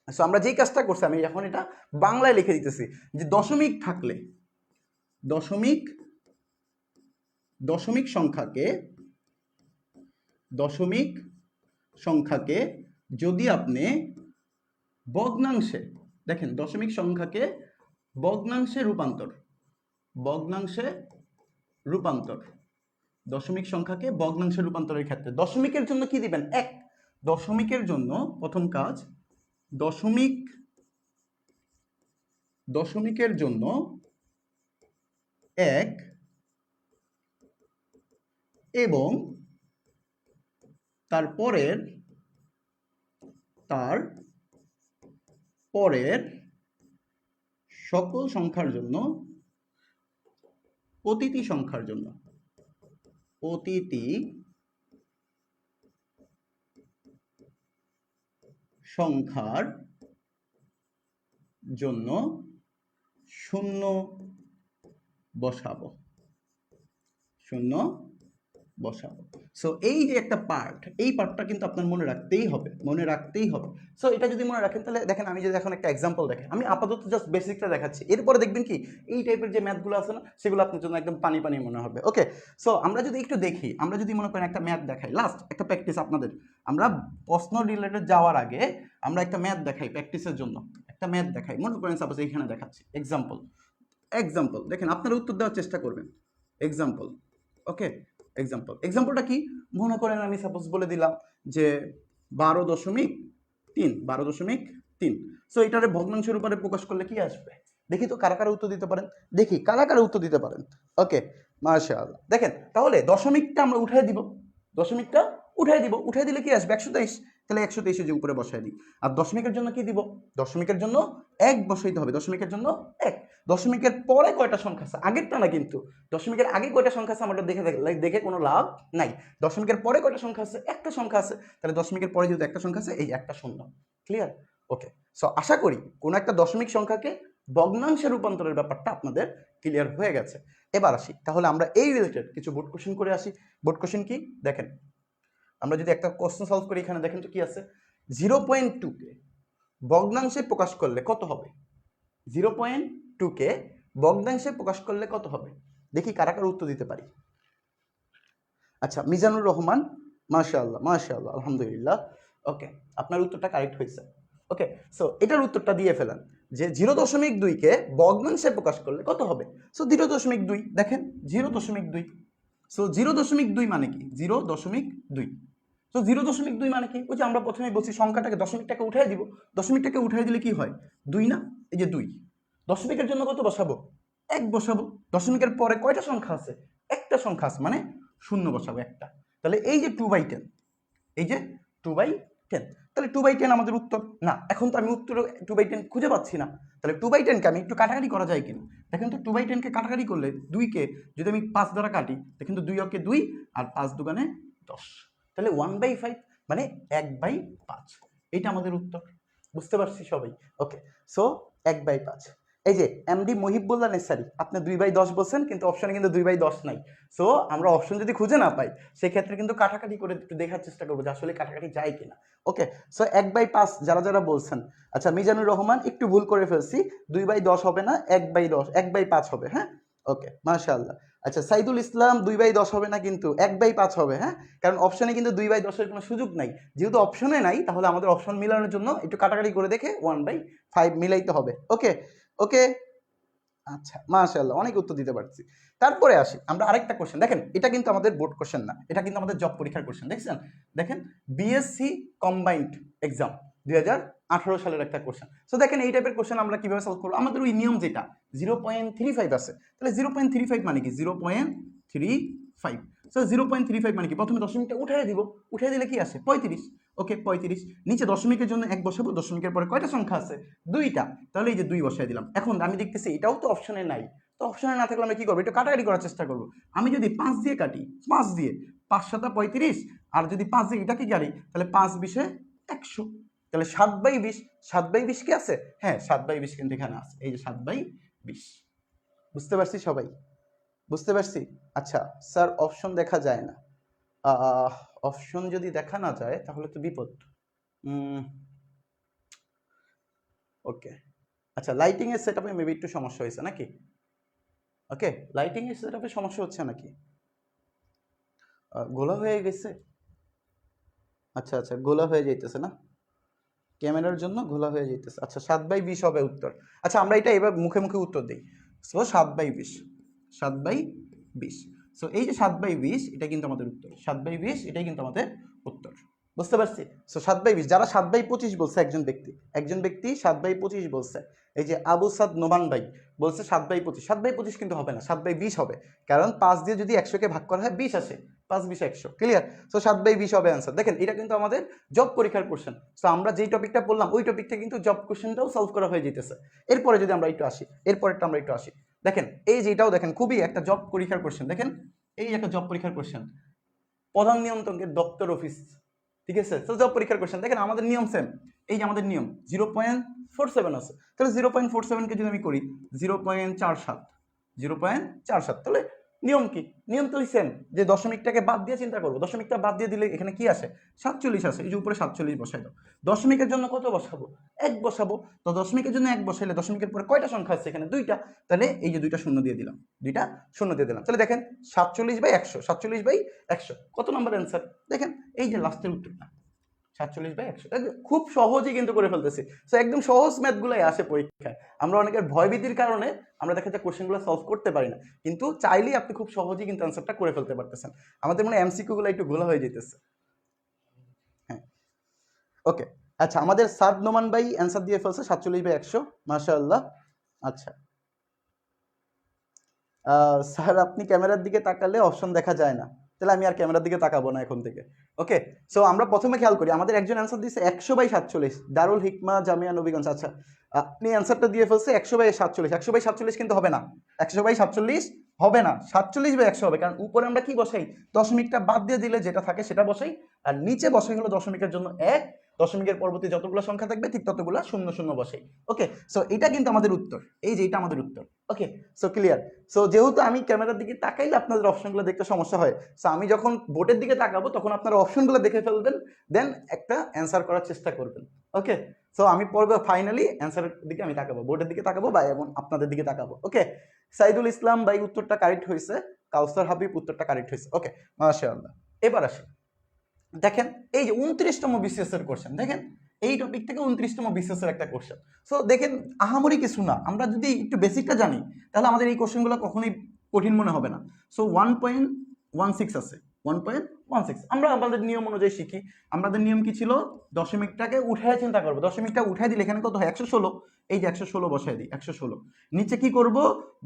সো আমরা যেই কাজটা করছি, আমি এখন এটা বাংলায় লিখে দিতেছি, যে দশমিক থাকলে, দশমিক সংখ্যাকে যদি আপনি ভগ্নাংশে, দেখেন দশমিক সংখ্যাকে ভগ্নাংশে রূপান্তর, দশমিক সংখ্যাকে ভগ্নাংশে রূপান্তরের ক্ষেত্রে দশমিকের জন্য কি দিবেন? 1। দশমিকের জন্য প্রথম কাজ, দশমিকের জন্য 1 এবং তার পরের সকল সংখ্যার জন্য, প্রতিটি সংখ্যার জন্য শূন্য বসাবো। সো এই যে একটা পার্ট, এই পার্টটা কিন্তু আপনার মনে রাখতেই হবে। সো এটা যদি মনে রাখেন তাহলে দেখেন, আমি যদি এখন একটা এক্সাম্পল দেখেন, আমি আপাতত জাস্ট বেসিকটা দেখাচ্ছি, এরপরে দেখবেন কি এই টাইপের যে ম্যাথগুলো আছে না, সেগুলো আপনার জন্য একদম পানি পানি মনে হবে। ওকে, সো আমরা যদি একটু দেখি, আমরা যদি মনে করেন একটা ম্যাথ দেখাই, লাস্ট একটা প্র্যাকটিস আপনাদের, আমরা প্রশ্ন রিলেটেড যাওয়ার আগে আমরা একটা ম্যাথ দেখাই প্র্যাকটিসের জন্য। একটা ম্যাথ দেখাই, মনে করেন সাপোজ এইখানে দেখাচ্ছি এক্সাম্পল দেখেন, আপনারা উত্তর দেওয়ার চেষ্টা করবেন। এক্সাম্পল, ওকে, এক্সাম্পলটা কি, মনে করেন আমি সাপোজ বলে দিলাম যে 12.3। সো এটারে ভগ্নাংশের উপরে প্রকাশ করলে কি আসবে, দেখি তো কারা কারা উত্তর দিতে পারেন। ওকে, মাশাআল্লাহ। দেখেন তাহলে দশমিকটা আমরা উঠাই দিব, উঠাই দিলে কি আসবে, 123। তাহলে 123 যে উপরে বসাই দিই। আর দশমিকের জন্য কি দিব, দশমিকের জন্য 1 বসাইতে হবে, দশমিকের জন্য 1। দশমিকের পরে কয়টা সংখ্যা আছে, আগেরটা না কিন্তু, দশমিকের আগে কয়টা সংখ্যা আছে আমরা দেখে কোনো লাভ নাই। দশমিকের পরে কয়টা সংখ্যা আছে, একটা সংখ্যা আছে, তাহলে দশমিকের পরে যেহেতু একটা সংখ্যা আছে, এই একটা শূন্য। ক্লিয়ার? ওকে, সো আশা করি কোনো একটা দশমিক সংখ্যাকে ভগ্নাংশে রূপান্তরের ব্যাপারটা আপনাদের ক্লিয়ার হয়ে গেছে। এবার আসি, তাহলে আমরা এই রিলেটেড কিছু বোর্ড কোশ্চেন করে আসি। বোর্ড কোশ্চেন কি দেখেন, আমরা যদি একটা কোশ্চেন সলভ করি, এখানে দেখেন তো কি আছে, 0.2 কে ভগ্নাংশে প্রকাশ করলে কত হবে, 0.2 কে ভগ্নাংশে প্রকাশ করলে কত হবে, দেখি কারা কারা উত্তর দিতে পারি। আচ্ছা, মিজানুর রহমান, মাশাআল্লাহ, আলহামদুলিল্লাহ। ওকে, আপনার উত্তরটা কারেক্ট হয়েছে। ওকে, সো এটার উত্তরটা দিয়ে ফেলেন যে 0.2 কে ভগ্নাংশে প্রকাশ করলে কত হবে। সো 0.2 দেখেন, 0.2। সো 0.2 মানে কি, 0.2। তো 0.2 মানে কি, ওই যে আমরা প্রথমে বলছি সংখ্যাটাকে, দশমিকটাকে উঠাই দিব, দশমিকটাকে উঠাই দিলে কি হয়, 2 না, এই যে 2। দশমিকের জন্য কত বসাবো, 1 বসাবো। দশমিকের পরে কয়টা সংখ্যা আছে, একটা সংখ্যা আছে, মানে শূন্য বসাবো একটা। তাহলে এই যে 2/10, এই যে 2/10, তাহলে 2/10 আমাদের উত্তর না। এখন তো আমি উত্তর 2/10 খুঁজে পাচ্ছি না, তাহলে 2/10 কে আমি একটু কাটাকাটি করা যায় কিনা দেখেন তো। 2/10 কে কাটাকাটি করলে, 2 কে যদি আমি 5 দ্বারা কাটি, দেখেন তো 2 অকে 2 আর 5 দুগুণে 10, তাহলে 1/5 মানে 1/5। এটা আমাদের উত্তর, বুঝতে পারছি সবাই? ওকে, সো 1/5। এই যে এমডি মহিবুল্লাহ নেসারি, আপনি 2/10 বলছেন, কিন্তু অপশনে কিন্তু 2/10 নাই। সো আমরা অপশন যদি খুঁজে না পাই, সেক্ষেত্রে কিন্তু কাটাকাটি করে একটু দেখার চেষ্টা করবো যে আসলে কাটাকাটি যায় কিনা। ওকে, সো 1/5 যারা বলছেন। আচ্ছা, মিজানুর রহমান একটু ভুল করে ফেলছি, 2/10 হবে না, 1/10, 1/5 হবে। হ্যাঁ, ওকে, মাশাআল্লাহ। আচ্ছা, সাইদুল ইসলাম 2/10 হবে না, কিন্তু 1/5 হবে। হ্যাঁ, কারণ অপশনে কিন্তু 2/10 এর কোনো সুযোগ নাই। যেহেতু অপশনে নাই, তাহলে আমাদের অপশন মিলানোর জন্য একটু কাটাকাটি করে দেখে 1/5 মিলাইতে হবে। ওকে, আচ্ছা, মাশাআল্লাহ, অনেক উত্তর দিতে পারছি। তারপরে আসি আমরা আরেকটা কোশ্চেন, দেখেন এটা কিন্তু আমাদের বোর্ড কোশ্চেন না, এটা কিন্তু আমাদের জব পরীক্ষার কোশ্চেন। দেখেন বিএসসি কম্বাইন্ড এক্সাম 2018 সালের একটা কোশ্চেন। সো দেখেন এই টাইপের কোশ্চেন আমরা কিভাবে সলভ করবো, আমাদের ওই নিয়ম যেটা 0.35 আছে, তাহলে 0.35 মানে কি, 0.35। সো 0.35 মানে কি, প্রথমে দশমিকটা উঠাই দিব, উঠাই দিলে কি আসে, 35। ওকে, 35। নিচে দশমিকের জন্য 1 বসাবো, দশমিকের পরে কয়টা সংখ্যা আছে, 2টা, তাহলে এই যে 2 বসাই দিলাম। এখন আমি দেখতেছি এটাও তো অপশনে নাই, তো অপশনে না থাকলে আমরা কি করবো, একটু কাটাকাটি করার চেষ্টা করবো। আমি যদি 5 দিয়ে কাটি, 5 দিয়ে 5 7 35, আর যদি 5 দিয়ে এটাকে কাটি, তাহলে 5 20 100, তাহলে 7/20। 7/20 কি আছে, হ্যাঁ 7/20 কিন্তু এখানে আছে, এই যে 7/20। বুঝতে পারছি সবাই, বুঝতে পারছি। আচ্ছা স্যার, অপশন দেখা যায় না, অপশন যদি দেখা না যায় তাহলে তো বিপদ। ওকে, আচ্ছা, লাইটিং এর সেটআপে মেবি একটু সমস্যা হয়েছে নাকি? ওকে, লাইটিং এর সেটআপে সমস্যা হচ্ছে নাকি, গোলা হয়ে গেছে? আচ্ছা, গোলা হয়ে যাইতেছে না, ক্যামেরার জন্য ঘোলা হয়ে যাইতেছে। আচ্ছা, 7/20 হবে উত্তর। আচ্ছা, আমরা এটা এবার মুখে মুখে উত্তর দিই। সো 7/20, 7/20। সো এই যে 7/20, এটা কিন্তু আমাদের উত্তর, 7/20 এটাই কিন্তু আমাদের উত্তর। বুঝতে পারছি? সো 7/20, যারা 7/25 বলছে একজন ব্যক্তি 7/25 বলছে। এই যে আবু সাদ নোমান ভাই বলছে 7/25, 7/25 কিন্তু হবে না, 7/20 হবে, কারণ 5 দিয়ে যদি 100-কে ভাগ করা হয় 20 আসে, 5-20 100, ক্লিয়ার? সো 7/20 হবে অ্যান্সার। দেখেন এটা কিন্তু আমাদের জব পরীক্ষার কোশ্চেন। সো আমরা যেই টপিকটা বললাম ওই টপিকটা কিন্তু জব কোশ্চেনটাও সলভ করা হয়ে যেতেছে। এরপরে যদি আমরা একটু আসি, এরপরেরটা আমরা একটু আসি, দেখেন এই যে এটাও দেখেন খুবই একটা জব পরীক্ষার কোশ্চেন। দেখেন এই একটা জব পরীক্ষার কোশ্চেন, প্রধান নিয়ন্ত্রকের দপ্তর অফিস, ঠিক আছে? তো জব পরীক্ষার কোশ্চেন, দেখেন আমাদের নিয়ম সেম, এই যে আমাদের নিয়ম 0.47 আছে, তাহলে 0.47কে যদি আমি করি 0.47, 0.47, তাহলে নিয়ম কি? নিয়ম তো সেম, যে দশমিকটাকে বাদ দিয়ে চিন্তা করবো, দশমিকটা বাদ দিয়ে দিলে এখানে কি আসে? 47 আসে, এই যে উপরে 47 বসাই দাও। দশমিকের জন্য কত বসাবো? 1 বসাবো। তো দশমিকের জন্য 1 বসাইলে দশমিকের পরে কয়টা সংখ্যা আছে এখানে? 2টা, তাহলে এই যে 2টা শূন্য দিয়ে দিলাম, 2টা শূন্য দিয়ে দিলাম। তাহলে দেখেন 47/100, 47/100 কত নম্বর অ্যান্সার? দেখেন এই যে লাস্টের উত্তরটা 47/100, খুব সহজেই কিন্তু করে ফেলতেছি। সো একদম সহজ ম্যাথগুলাই আসে পরীক্ষায়। আমরা অনেকের ভয়ভীতির কারণে আমরা দেখা যায় কোশ্চেনগুলো সলভ করতে পারি না, কিন্তু চাইলেই আপনি খুব সহজেই কিন্তু অ্যান্সারটা করে ফেলতে পারতেছেন। আমাদের মনে এমসিকিউ গুলো একটু ঘোলা হয়ে যেতেছে। হ্যাঁ, ওকে, আচ্ছা আমাদের সাদ নোমান ভাই অ্যান্সার দিয়ে ফেলছে 47/100, মাশাআল্লাহ। আচ্ছা স্যার আপনি ক্যামেরার দিকে তাকালে অপশন দেখা যায় না, তাহলে আমি আর ক্যামেরার দিকে তাকাবো না এখন থেকে। ওকে, সো আমরা প্রথমে খেয়াল করি, আমাদের একজন অ্যান্সার দিয়েছে 100/47, দারুল হিকমা জামিয়া নবীগঞ্জ। আচ্ছা আপনি অ্যান্সারটা দিয়ে ফেলছে 100/47, 100/47 কিন্তু হবে না, 100/47 হবে না, 47/100 হবে, কারণ উপরে আমরা কি বসাই? দশমিকটা বাদ দিয়ে দিলে যেটা থাকে সেটা বসাই, আর নিচে বসাই হলো দশমিকের জন্য 1, দশমিকের পরবর্তী যতগুলো সংখ্যা থাকবে ঠিক ততগুলো শূন্য শূন্য বসাই। ওকে, সো এটা কিন্তু আমাদের উত্তর, এই যে এটা আমাদের উত্তর। ওকে, সো ক্লিয়ার? সো যেহেতু আমি ক্যামেরার দিকে তাকাইলে আপনাদের অপশনগুলো দেখতে সমস্যা হয়, সো আমি যখন বোর্ডের দিকে তাকাবো তখন আপনারা অপশনগুলো দেখে ফেলবেন, দেন একটা অ্যান্সার করার চেষ্টা করবেন। ওকে, সো আমি পড়বো ফাইনালি অ্যান্সারের দিকে আমি তাকাবো, বোর্ডের দিকে তাকাবো বা এবং আপনাদের দিকে তাকাবো। ওকে, সাইদুল ইসলাম ভাই উত্তরটা কারেক্ট হয়েছে, কাউসার হাবিব উত্তরটা কারেক্ট হয়েছে। ওকে, মাশাআল্লাহ। এবার আসি, দেখেন এই যে 29তম বিসিএস এর কোশ্চেন, দেখেন এই টপিক থেকে 29তম বিসিএস এর একটা কোশ্চেন। সো দেখেন আহামরি কিছু না, আমরা যদি একটু বেসিকটা জানি তাহলে আমাদের এই কোশ্চেনগুলো কখনোই কঠিন মনে হবে না। সো 1.16 আছে, 1.16 আমরা আমাদের নিয়ম অনুযায়ী শিখি। আমাদের নিয়ম কি ছিল? দশমিকটাকে উঠায় চিন্তা করবো, দশমিকটা উঠায় দিলে এখানে কত হয়? 116, এই যে 116 বসায় দিই, 116। নিচে কি করব?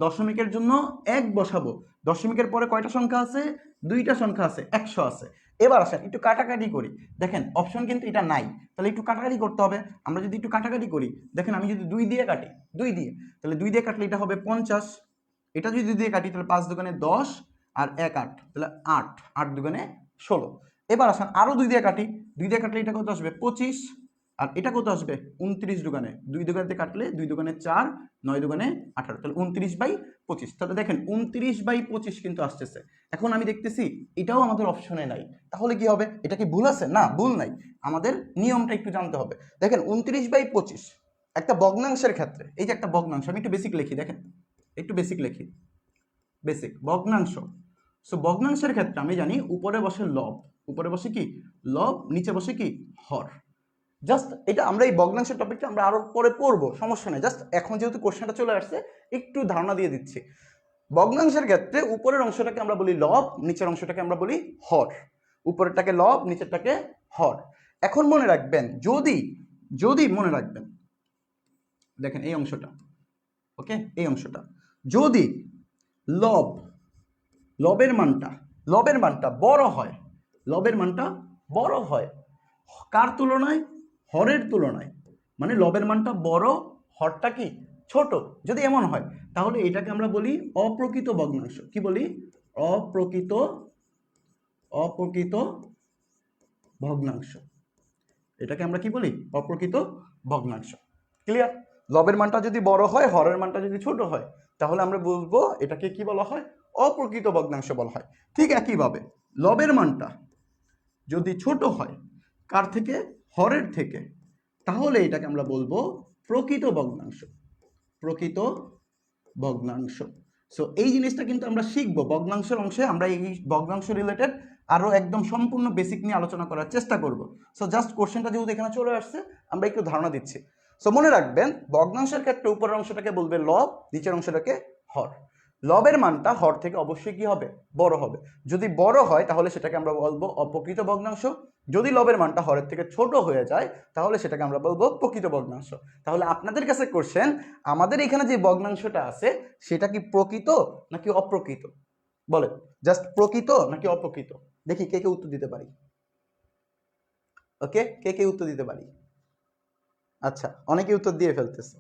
দশমিকের জন্য 1 বসাবো, দশমিকের পরে কয়টা সংখ্যা আছে? 2টা সংখ্যা আছে, 100 আছে। এবার আসেন একটু কাটাকাটি করি, দেখেন অপশন কিন্তু এটা নাই, তাহলে একটু কাটাকাটি করতে হবে। আমরা যদি একটু কাটাকাটি করি, দেখেন আমি যদি 2 দিয়ে কাটি, 2 দিয়ে, তাহলে 2 দিয়ে কাটলে এটা হবে 50, এটা যদি 2 দিয়ে কাটি তাহলে 5 দুগুণে 10 আর 1 8, তাহলে 8, 8 দুগুণে 16। এবার আসেন আরো 2 দিয়ে কাটি, 2 দিয়ে কাটলে এটা কত আসবে? 25, আর এটা কত আসবে? 29 দুগুণে, 2 দুগুণে কাটলে 2 দুগুণে 4, 9 দুগুণে 18, তাহলে 29/25। তাহলে দেখেন 29/25 কিন্তু আসতেছে। এখন আমি দেখতেছি এটাও আমাদের অপশনে নাই, তাহলে কি হবে? এটা কি ভুল আছে? না, ভুল নাই, আমাদের নিয়মটা একটু জানতে হবে। দেখেন 29/25 একটা ভগ্নাংশের ক্ষেত্রে, এই যে একটা ভগ্নাংশ, আমি একটু বেসিক লিখি, দেখেন একটু বেসিক লিখি, বেসিক ভগ্নাংশ। সো ভগ্নাংশের ক্ষেত্রে আমি জানি উপরে বসে লব, উপরে বসে কি? লব, নিচে বসে কি? হর। জাস্ট এটা আমরা এই ভগ্নাংশের টপিকটা আমরা আরো পরে পড়বো, সমস্যা নেই, জাস্ট এখন যেহেতু কোশ্চেনটা চলে আসছে একটু ধারণা দিয়ে দিচ্ছি। ভগ্নাংশের ক্ষেত্রে উপরের অংশটাকে আমরা বলি লব, নিচের অংশটাকে আমরা বলি হর, উপরেরটাকে লব, নিচেরটাকে হর। এখন মনে রাখবেন, যদি যদি মনে রাখবেন, দেখেন এই অংশটা, ওকে, এই অংশটা যদি লব, লবের মানটা, লবের মানটা বড় হয়, লবের মানটা বড় হয় কার তুলনায়? হরের তুলনায়, মানে লবের মানটা বড়, হরটা কি ছোট, যদি এমন হয় তাহলে এটাকে আমরা বলি অপ্রকৃত ভগ্নাংশ। কি বলি? অপ্রকৃত, অপ্রকৃত ভগ্নাংশ। এটাকে আমরা কি বলি? অপ্রকৃত ভগ্নাংশ। ক্লিয়ার? লবের মানটা যদি বড় হয়, হরের মানটা যদি ছোট হয়, তাহলে আমরা বলবো এটাকে কি বলা হয়? অপ্রকৃত ভগ্নাংশ বলা হয়। ঠিক একইভাবে লবের মানটা যদি ছোট হয় কার থেকে? হরের থেকে, তাহলে এটাকে আমরা বলবো প্রকৃত ভগ্নাংশ, প্রকৃত ভগ্নাংশ। সো এই জিনিসটা কিন্তু আমরা শিখবো ভগ্নাংশের অংশে, আমরা এই ভগ্নাংশ রিলেটেড আরো একদম সম্পূর্ণ বেসিক নিয়ে আলোচনা করার চেষ্টা করব। সো জাস্ট কোশ্চেনটা যেহেতু এখানে চলে আসছে আমরা একটু ধারণা দিচ্ছি। সো মনে রাখবেন ভগ্নাংশের ক্ষেত্রে উপরের অংশটাকে বলবে লব, নিচের অংশটাকে হর। লবের মানটা হর থেকে অবশ্যই কি হবে, বড় হবে। যদি বড় হয় তাহলে সেটাকে আমরা বলবো অপ্রকৃত ভগ্নাংশ, যদি লবের মানটা হরের থেকে ছোট হয়ে যায় তাহলে সেটাকে আমরা বলবো প্রকৃত ভগ্নাংশ। তাহলে আপনাদের কাছে কোশ্চেন, আমাদের এখানে যে ভগ্নাংশটা আছে সেটা কি প্রকৃত নাকি অপ্রকৃত, বলেন, জাস্ট প্রকৃত নাকি অপ্রকৃত? দেখি কে কে উত্তর দিতে পারি। ওকে, কে কে উত্তর দিতে পারি? আচ্ছা, অনেকে উত্তর দিয়ে ফেলতেছে।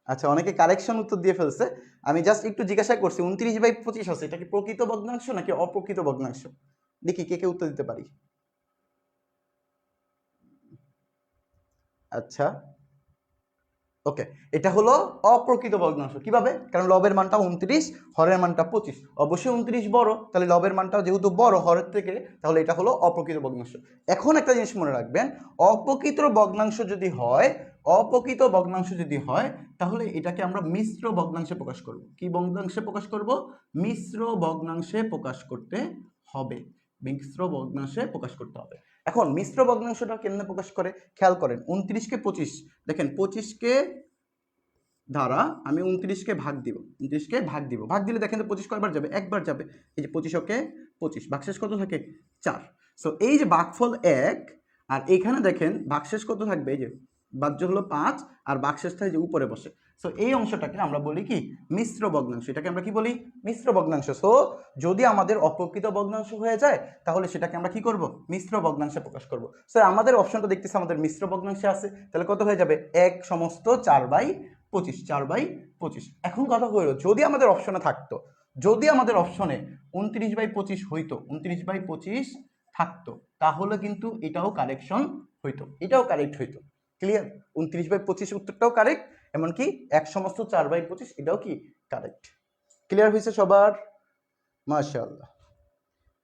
আচ্ছা, অনেকে কারেকশন উত্তর দিয়ে ফেলছে। আমি জাস্ট একটু জিজ্ঞাসা করছি 29/25 আছে, এটা কি প্রকৃত ভগ্নাংশ নাকি অপ্রকৃত ভগ্নাংশ? দেখি কে কে উত্তর দিতে পারি। আচ্ছা, ওকে, এটা হলো অপ্রকৃত ভগ্নাংশ। কিভাবে? কারণ লবের মানটা 29, হরের মানটা 25, অবশ্যই 29 বড়, তাহলে লবের মানটা যেহেতু বড় হরের থেকে, তাহলে এটা হলো অপ্রকৃত ভগ্নাংশ। এখন একটা জিনিস মনে রাখবেন, অপ্রকৃত ভগ্নাংশ যদি হয়, অপ্রকৃত ভগ্নাংশ যদি হয় তাহলে এটাকে আমরা মিশ্র ভগ্নাংশে প্রকাশ করব। কি ভগ্নাংশে প্রকাশ করব? মিশ্র ভগ্নাংশে প্রকাশ করতে হবে, মিশ্র ভগ্নাংশে প্রকাশ করতে হবে। এখন মিশ্র ভগ্নাংশটা কেমনে প্রকাশ করে খেয়াল করেন। 29কে 25, দেখেন 25কে দ্বারা আমি 29কে ভাগ দিব, 29কে ভাগ দিব, ভাগ দিলে দেখেন তো 25 কয়বার যাবে? একবার যাবে। এই যে 25 ওকে 25, ভাগশেষ কত থাকে? 4। সো এই যে ভাগফল 1, আর এখানে দেখেন ভাগশেষ কত থাকবে? এই যে বাহ্য হলো 5 আর ভাগশেষটা এই যে উপরে বসে। সো এই অংশটাকে আমরা বলি কি? মিশ্র ভগ্নাংশ। এটাকে আমরা কি বলি? মিশ্র ভগ্নাংশ। সো যদি আমাদের অপ্রকৃত ভগ্নাংশ হয়ে যায় তাহলে সেটাকে আমরা কি করব? মিশ্র ভগ্নাংশে প্রকাশ করব। সো আমাদের অপশনটা দেখতেছি আমাদের মিশ্র ভগ্নাংশে আছে, তাহলে কত হয়ে যাবে? 1 সমস্ত 4/25, 4/25। এখন কথা হলো, যদি আমাদের অপশনে থাকতো, যদি আমাদের অপশনে 29/25 হইতো, 29/25 থাকতো, তাহলে কিন্তু এটাও কারেকশন হইতো, এটাও কারেক্ট হইতো। ক্লিয়ার? 29/25 উত্তরটাও কারেক্ট, এমনকি 1 সমস্ত 4/25 এটাও কি কারেক্ট। ক্লিয়ার হয়েছে সবার? মাশাআল্লাহ,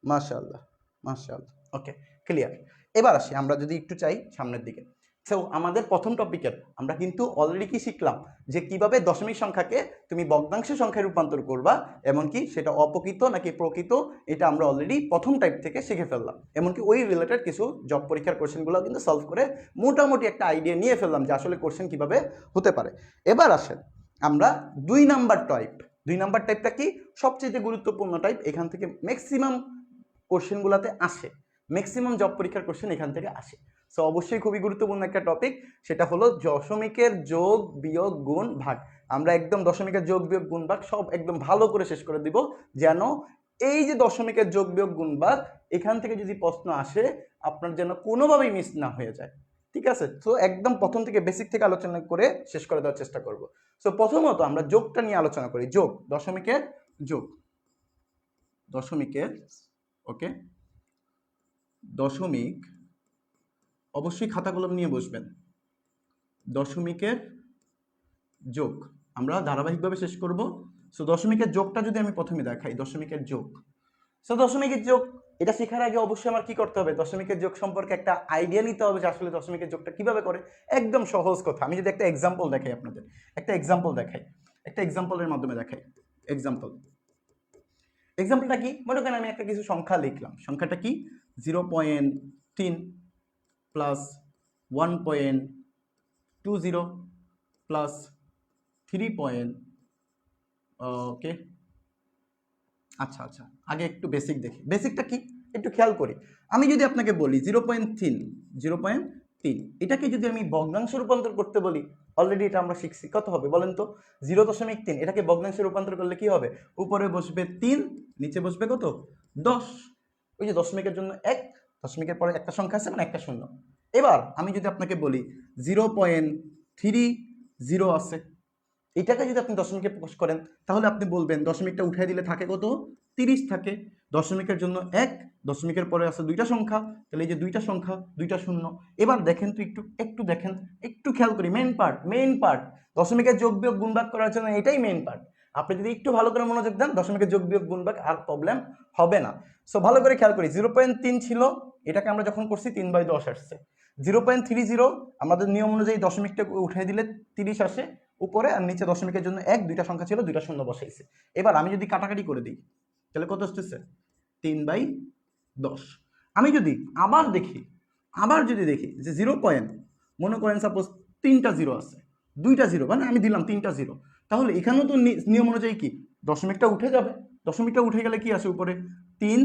মাশাআল্লাহ, মাশাআল্লাহ। ওকে, ক্লিয়ার। এবার আসি আমরা যদি একটু চাই সামনের দিকে। সো আমাদের প্রথম টপিকের আমরা কিন্তু অলরেডি কি শিখলাম, যে কিভাবে দশমিক সংখ্যাকে তুমি ভগ্নাংশ সংখ্যায় রূপান্তর করবা, এমনকি সেটা অপ্রকৃত নাকি প্রকৃত, এটা আমরা অলরেডি প্রথম টাইপ থেকে শিখে ফেললাম। এমনকি ওই রিলেটেড কিছু জব পরীক্ষার কোশ্চেনগুলো কিন্তু সলভ করে মোটামুটি একটা আইডিয়া নিয়ে ফেললাম যে আসলে কোশ্চেন কিভাবে হতে পারে। এবার আসেন আমরা 2 নাম্বার টাইপ। 2 নাম্বার টাইপটা কি? সবচেয়ে গুরুত্বপূর্ণ টাইপ, এখান থেকে ম্যাক্সিমাম কোশ্চেনগুলোতে আসে, ম্যাক্সিমাম জব পরীক্ষার কোশ্চেন এখান থেকে আসে। সো অবশ্যই খুবই গুরুত্বপূর্ণ একটা টপিক, সেটা হলো দশমিকের যোগ বিয়োগ গুণ ভাগ। আমরা একদম দশমিকের যোগ বিয়োগ গুণ ভাগ সব একদম ভালো করে শেষ করে দিব, যেন এই যে দশমিকের যোগ বিয়োগ গুণ ভাগ, এখান থেকে যদি প্রশ্ন আসে আপনার যেন কোনোভাবেই মিস না হয়ে যায়। ঠিক আছে? তো একদম প্রথম থেকে বেসিক থেকে আলোচনা করে শেষ করে দেওয়ার চেষ্টা করব। সো প্রথমত আমরা যোগটা নিয়ে আলোচনা করি। যোগ, দশমিকের যোগ, দশমিকের, ওকে, দশমিক, অবশ্যই খাতা কলম নিয়ে বসবেন। দশমিকের যোগ আমরা ধারাবাহিকভাবে শেষ করব। সো দশমিকের যোগটা যদি আমি প্রথমে দেখাই, দশমিকের যোগ। সো দশমিকের যোগ এটা শেখার আগে অবশ্যই আমার কি করতে হবে? দশমিকের যোগ সম্পর্কে একটা আইডিয়া নিতে হবে যে আসলে দশমিকের যোগটা কিভাবে করে। একদম সহজ কথা, আমি যদি একটা এক্সাম্পল দেখাই আপনাদের, একটা এক্সাম্পল দেখাই, একটা এক্সাম্পলের মাধ্যমে দেখাই। এক্সাম্পল, এক্সাম্পলটা কি? মনে করেন আমি একটা কিছু সংখ্যা লিখলাম, সংখ্যাটা কি? 0.3 প্লাস 1.20 প্লাস 3. ওকে, আচ্ছা আচ্ছা, আগে একটু বেসিক দেখি। বেসিকটা কি একটু খেয়াল করি। আমি যদি আপনাকে বলি 0.3, 0.3 এটাকে যদি আমি ভগ্নাংশে রূপান্তর করতে বলি, অলরেডি এটা আমরা শিখছি, কত হবে বলেন তো? 0.3 এটাকে ভগ্নাংশে রূপান্তর করলে কি হবে? উপরে বসবে 3, নিচে বসবে কত? 10। ওই যে দশমিকের জন্য 1, দশমিকের পরে একটা সংখ্যা আছে মানে একটা শূন্য। এবার আমি যদি আপনাকে বলি 0.30 আছে, এটাকে যদি আপনি দশমিকে প্রকাশ করেন তাহলে আপনি বলবেন দশমিকটা উঠিয়ে দিলে থাকে কত? 30 থাকে। দশমিকের জন্য 1, দশমিকের পরে আছে দুইটা সংখ্যা, তাহলে এই যে দুইটা সংখ্যা, দুইটা শূন্য। এবার দেখেন তো একটু, একটু দেখেন, একটু খেয়াল করি, মেইন পার্ট, মেইন পার্ট, দশমিকের যোগ বিয়োগ গুণ ভাগ করার জন্য এটাই মেইন পার্ট। আপনি যদি একটু ভালো করে মনোযোগ দেন দশমিকের যোগ বিয়োগ গুণ ভাগ আর প্রবলেম হবে না। সো ভালো করে খেয়াল করি, 0.3 ছিল, এটাকে আমরা যখন করছি 3/10 আসছে। 0.30 আমাদের নিয়ম অনুযায়ী দশমিকটা উঠিয়ে দিলে 30 আসে উপরে, আর নিচে দশমিকের জন্য 1, দুইটা সংখ্যা ছিল, দুইটা শূন্য বসাইছে। এবার আমি যদি কাটাকাটি করে দিই তাহলে কত আসতেছে? 3/10। আমি যদি আবার দেখি, আবার যদি দেখি যে 0 পয়েন্ট, মনে করেন সাপোজ 3টা জিরো আছে, 2টা জিরো, মানে আমি দিলাম 3টা জিরো, তাহলে এখানেও তো নিয়ম অনুযায়ী কি দশমিকটা উঠে যাবে, দশমিকটা উঠে গেলে কি আসে উপরে 3,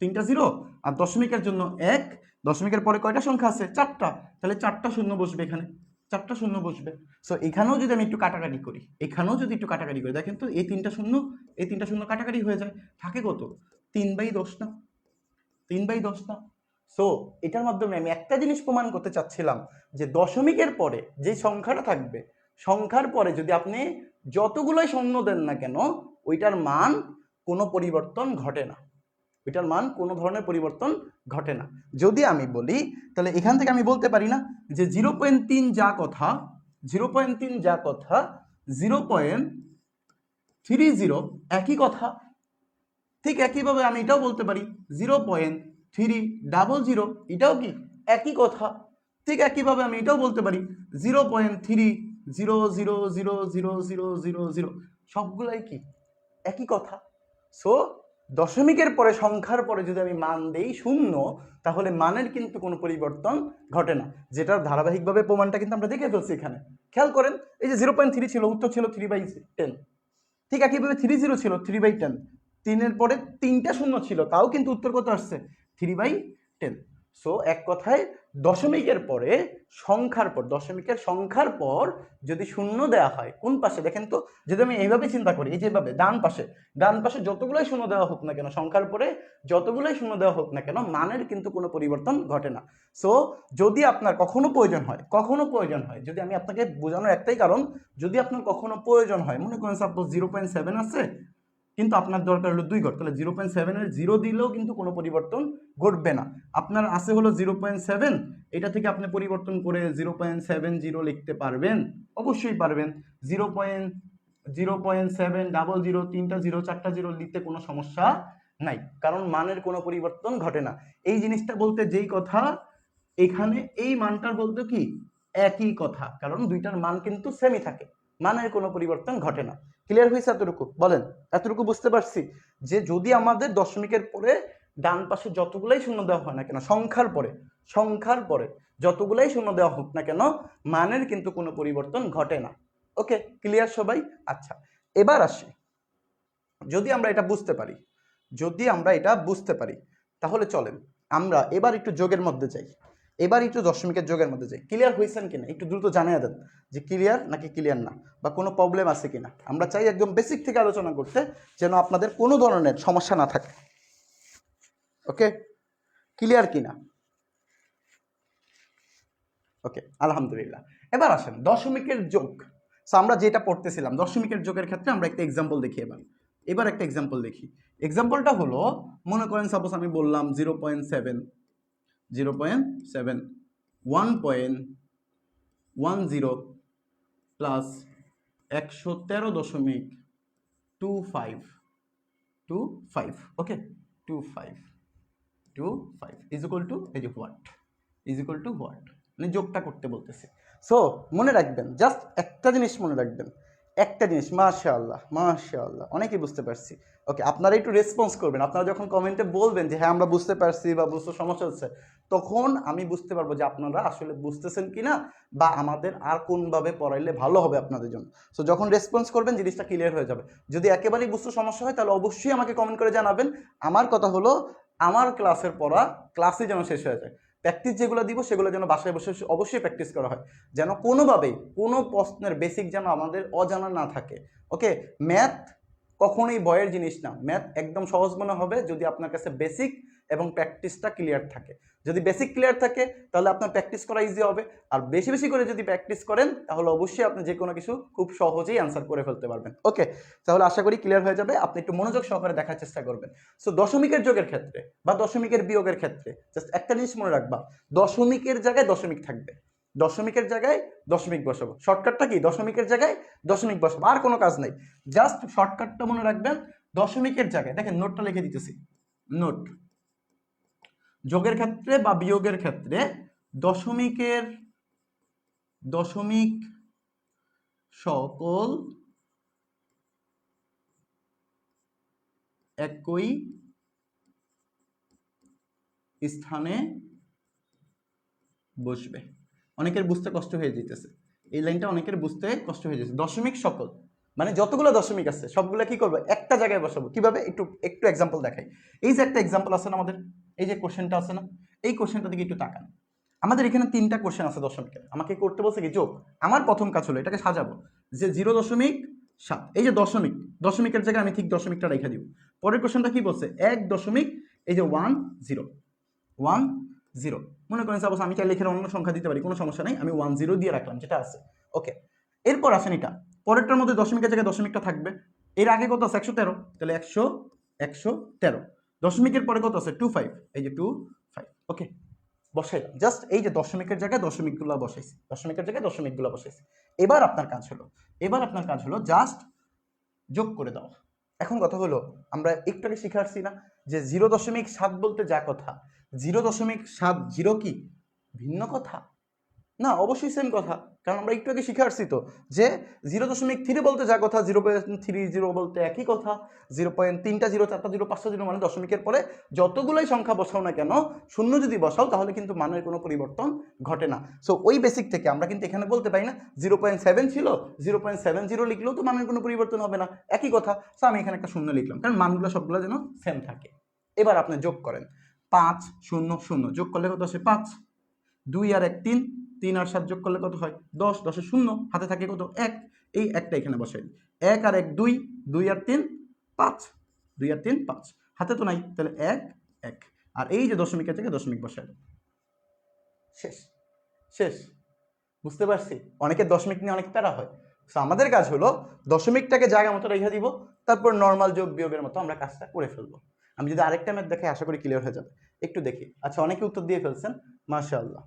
3টা 0, আর দশমিকের জন্য 1, দশমিকের পরে কয়টা সংখ্যা আছে 4টা, তাহলে 4টা শূন্য বসবে এখানে, 4টা শূন্য বসবে। সো এখানেও যদি আমি একটু কাটাকাটি করি, এখানেও যদি একটু কাটাকাটি করি, দেখেন তো এই 3টা শূন্য, এই 3টা শূন্য কাটাকাটি হয়ে যায়, থাকে কত 3/10 না, 3/10 না। সো এটার মাধ্যমে আমি একটা জিনিস প্রমাণ করতে চাচ্ছিলাম যে দশমিকের পরে যে সংখ্যাটা থাকবে, সংখ্যার পরে যদি আপনি যতগুলোই শূন্য দেন না কেন, ওইটার মান কোনো পরিবর্তন ঘটে না, ওইটার মান কোনো ধরনের পরিবর্তন ঘটে না। যদি আমি বলি তাহলে এখান থেকে আমি বলতে পারি না যে 0.3 যা কথা, 0.3 যা কথা 0.30 একই কথা। ঠিক একইভাবে আমি এটাও বলতে পারি 0.300 এটাও কি একই কথা। ঠিক একইভাবে আমি এটাও বলতে পারি 0.30000000, সবগুলাই কি একই কথা। সো দশমিকের পরে সংখ্যার পরে যদি আমি মান দেই শূন্য, তাহলে মানের কিন্তু কোনো পরিবর্তন ঘটে না, যেটার ধারাবাহিকভাবে প্রমাণটা কিন্তু আমরা দেখে ফেলছি এখানে। খেয়াল করেন, এই যে 0.3 ছিল, উত্তর ছিল 3/10। ঠিক একইভাবে 30 ছিল 3/10, 3-এর পরে 3টা শূন্য ছিল, তাও কিন্তু উত্তর কত আসছে 3/10। সো এক কথায় দশমিকের পরে সংখ্যার পর, দশমিকের সংখ্যার পর যদি শূন্য দেওয়া হয় কোন পাশে দেখেন তো, যদি আমি এইভাবে চিন্তা করি, এই যেভাবে ডান পাশে, ডান পাশে যতগুলোই শূন্য দেওয়া হোক না কেন, সংখ্যার পরে যতগুলোই শূন্য দেওয়া হোক না কেন, মানের কিন্তু কোনো পরিবর্তন ঘটে না। সো যদি আপনার কখনো প্রয়োজন হয়, কখনো প্রয়োজন হয়, যদি আমি আপনাকে বোঝানোর একটাই কারণ, যদি আপনার কখনো প্রয়োজন হয়, মনে করেন সাপোজ 0.7 আছে কিন্তু আপনার দরকার হলো 2 ঘর, তাহলে 0.7-এর 0 দিলেও কিন্তু কোনো পরিবর্তন ঘটবে না। আপনার আছে হলো 0.7, এটা থেকে আপনি পরিবর্তন করে 0.70 লিখতে পারবেন, অবশ্যই পারবেন। 0.700, 3টা 0, 4টা 0 লিখতে কোনো সমস্যা নাই, কারণ মানের কোনো পরিবর্তন ঘটে না। এই জিনিসটা বলতে যেই কথা, এখানে এই মানটার বলতে কি একই কথা, কারণ দুইটার মান কিন্তু সেমই থাকে, মানের কোনো পরিবর্তন ঘটে না। ক্লিয়ার হয়েছে এতটুকু? বলেন, এতটুকু বুঝতে পারছি যে যদি আমাদের দশমিকের পরে ডান পাশে যতগুলাই শূন্য দেওয়া হয় না কেন, সংখ্যার পরে, সংখ্যার পরে যতগুলাই শূন্য দেওয়া হোক না কেন, মানের কিন্তু কোনো পরিবর্তন ঘটে না। ওকে, ক্লিয়ার সবাই? আচ্ছা, এবার আসি, যদি আমরা এটা বুঝতে পারি, যদি আমরা এটা বুঝতে পারি, তাহলে চলেন আমরা এবার একটু যোগের মধ্যে যাই, এবার একটু দশমিকের যোগের মধ্যে যাই। ক্লিয়ার হয়েছেন কিনা একটু দ্রুত জানিয়ে দেন যে ক্লিয়ার নাকি ক্লিয়ার না, বা কোনো প্রবলেম আছে কিনা। আমরা চাই একদম বেসিক থেকে আলোচনা করতে, যেন আপনাদের কোনো ধরনের সমস্যা না থাকে। ওকে, ক্লিয়ার কিনা? ওকে, আলহামদুলিল্লাহ। এবার আসেন দশমিকের যোগ। আমরা যেটা পড়তেছিলাম দশমিকের যোগের ক্ষেত্রে আমরা একটা এক্সাম্পল দেখি। এবার একটা এক্সাম্পল দেখি। এক্সাম্পলটা হলো, মনে করেন সাপোজ আমি বললাম 0.7, 1.10 plus 113.25, okay, 25 is equal to এই যে what, is equal to what, মানে যোগটা করতে বলতেছে। সো মনে রাখবেন, জাস্ট একটা জিনিস মনে রাখবেন, একটা জিনিস, মাশাআল্লাহ মাশাআল্লাহ, অনেকেই বুঝতে পারছি। ওকে, আপনারা একটু রেসপন্স করবেন, আপনারা যখন কমেন্টে বলবেন যে হ্যাঁ আমরা বুঝতে পারছি বা বুঝতে সমস্যা হচ্ছে, তখন আমি বুঝতে পারবো যে আপনারা আসলে বুঝতেছেন কিনা, বা আমাদের আর কোনভাবে পড়াইলে ভালো হবে আপনাদের জন্য। সো যখন রেসপন্স করবেন জিনিসটা ক্লিয়ার হয়ে যাবে। যদি একেবারেই বুঝতে সমস্যা হয় তাহলে অবশ্যই আমাকে কমেন্ট করে জানাবেন। আমার কথা হলো, আমার ক্লাসের পড়া ক্লাসে যেন শেষ হয়ে যায়, প্র্যাকটিস যেগুলো দিব সেগুলো যেন বাসায় বসে অবশ্যই প্র্যাকটিস করা হয়, যেন কোনোভাবেই কোনো প্রশ্নের বেসিক যেন আমাদের অজানা না থাকে। ওকে, ম্যাথ কখনোই ভয়ের জিনিস না, ম্যাথ একদম সহজ মনে হবে যদি আপনার কাছে বেসিক এবং প্র্যাকটিসটা ক্লিয়ার থাকে। যদি বেসিক ক্লিয়ার থাকে তাহলে আপনার প্র্যাকটিস করা ইজি হবে, আর বেশি বেশি করে যদি প্র্যাকটিস করেন তাহলে অবশ্যই আপনি যে কোনো কিছু খুব সহজেই অ্যান্সার করে ফেলতে পারবেন। ওকে, তাহলে আশা করি ক্লিয়ার হয়ে যাবে, আপনি একটু মনোযোগ সহকারে দেখার চেষ্টা করবেন। সো দশমিকের যোগের ক্ষেত্রে বা দশমিকের বিয়োগের ক্ষেত্রে জাস্ট একটা জিনিস মনে রাখবা, দশমিকের জায়গায় দশমিক থাকবে, দশমিকের জায়গায় দশমিক বসাবো। শর্টকাটটা কি? দশমিকের জায়গায় দশমিক বসাবো, আর কোনো কাজ নেই। জাস্ট শর্টকাটটা মনে রাখবেন, দশমিকের জায়গায় দেখেন নোটটা লিখে দিতেছি, নোট, যোগের ক্ষেত্রে বা বিয়োগের ক্ষেত্রে দশমিক সকল একই স্থানে বসবে। অনেকের বুঝতে কষ্ট হয়ে যেতেছে, এই লাইনটা অনেকের বুঝতে কষ্ট হয়ে যাচ্ছে। দশমিক সকল, মানে যতগুলো দশমিক আছে সবগুলো কি করবো, একটা জায়গায় বসাবো। কিভাবে, একটু একটু এক্সাম্পল দেখাই। এই যে একটা এক্সাম্পল আছে না আমাদের, এই যে কোশ্চেনটা আছে না, এই কোশ্চেনটা দিকে একটু তাকান। আমাদের এখানে 3টা কোশ্চেন আছে দশমিকের, আমাকে করতে বলছে কি যোগ। আমার প্রথম কাজ হলো এটাকে সাজাবো, যে 0.7, এই যে দশমিক, দশমিকের জায়গায় আমি ঠিক দশমিকটা রেখে দিব। পরের কোশ্চেনটা কি বলছে, 1 এই যে 1 0 মনে করেন সাপোজ আমি চাইলে এখানে অন্য সংখ্যা দিতে পারি, কোনো সমস্যা নেই, আমি 10 দিয়ে রাখলাম যেটা আছে। ওকে, এরপর আসেন এটা, পরেরটার মধ্যে দশমিকের জায়গায় দশমিকটা থাকবে। এর আগে কত আছে, 113, তাহলে 113। দশমিকের পরে কত আছে, 25, এই যে 25। ওকে, বসাইলাম। জাস্ট এই যে দশমিকের জায়গায় দশমিকগুলো বসাইছি, দশমিকের জায়গায় দশমিকগুলো বসাইছি। এবার আপনার কাজ হলো জাস্ট যোগ করে দাও। এখন কথা হলো, আমরা একটু আগে শিখে আসছি না যে 0.7 বলতে যা কথা, 0.7 কি ভিন্ন কথা না? অবশ্যই সেম কথা, কারণ আমরা একটু আগে শিখে আসছি তো যে 0.3 বলতে যা কথা, 0.30 বলতে একই কথা, 0.3টা 0, 4টা 0, 5টা 0, মানে দশমিকের পরে যতগুলোই সংখ্যা বসাও না কেন, শূন্য যদি বসাও তাহলে কিন্তু মানের কোনো পরিবর্তন ঘটে না। সো ওই বেসিক থেকে আমরা কিন্তু এখানে বলতে পারি না 0.7 ছিল, 0.70 লিখলেও তো মানের কোনো পরিবর্তন হবে না, একই কথা। সো আমি এখানে একটা শূন্য লিখলাম, কারণ মানগুলো সবগুলো যেন সেম থাকে। এবার আপনি যোগ করেন, 5 0 0 যোগ করলে কত আসে, 5। 2 আর 1 3, 3 আর 7 যোগ করলে কত হয়, 10, 10 0, হাতে থাকে কত, 1। এই একটা এখানে বসাই, 1 আর 1 2, 2 আর 3 5, 2 আর 3 5, হাতে তো নাই, তাহলে 1 1। আর এই যে দশমিকের থেকে দশমিক বসাই, শেষ শেষ। বুঝতে পারছি, অনেকের দশমিক নিয়ে অনেক প্যারা হয়। সো আমাদের কাজ হলো দশমিকটাকে জায়গা মতো রেখে দিব, তারপর নর্মাল যোগ বিয়োগের মতো আমরা কাজটা করে ফেলবো। আমি যদি আরেকটা ম্যাথ দেখাই আশা করি ক্লিয়ার হয়ে যাবে। একটু দেখি। আচ্ছা, অনেকে উত্তর দিয়ে ফেলছেন, মাশাআল্লাহ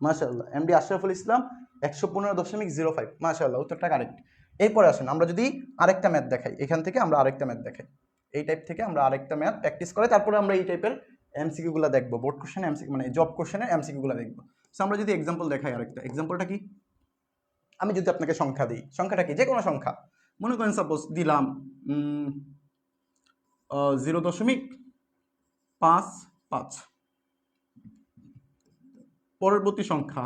মাশাআল্লাহ। এমডি আশরাফুল ইসলাম 115.05, মাশাআল্লাহ, উত্তরটা কারেক্ট। এরপরে আসেন আমরা যদি আরেকটা ম্যাথ দেখাই, এখান থেকে আমরা আরেকটা ম্যাথ দেখাই, এই টাইপ থেকে আমরা আরেকটা ম্যাথ প্র্যাকটিস করে তারপরে আমরা এই টাইপের এমসিকিউ গুলো দেখবো, বোর্ড কোশ্চেন এমসিকিউ মানে জব কোশ্চেনের এমসিকিউ গুলো দেখবো। সো আমরা যদি এক্সাম্পল দেখাই, আরেকটা এক্সাম্পলটা কি, আমি যদি আপনাকে সংখ্যা দিই, সংখ্যাটা কি, যে কোনো সংখ্যা মনে করেন, সাপোজ দিলাম 0.55। পরবর্তী সংখ্যা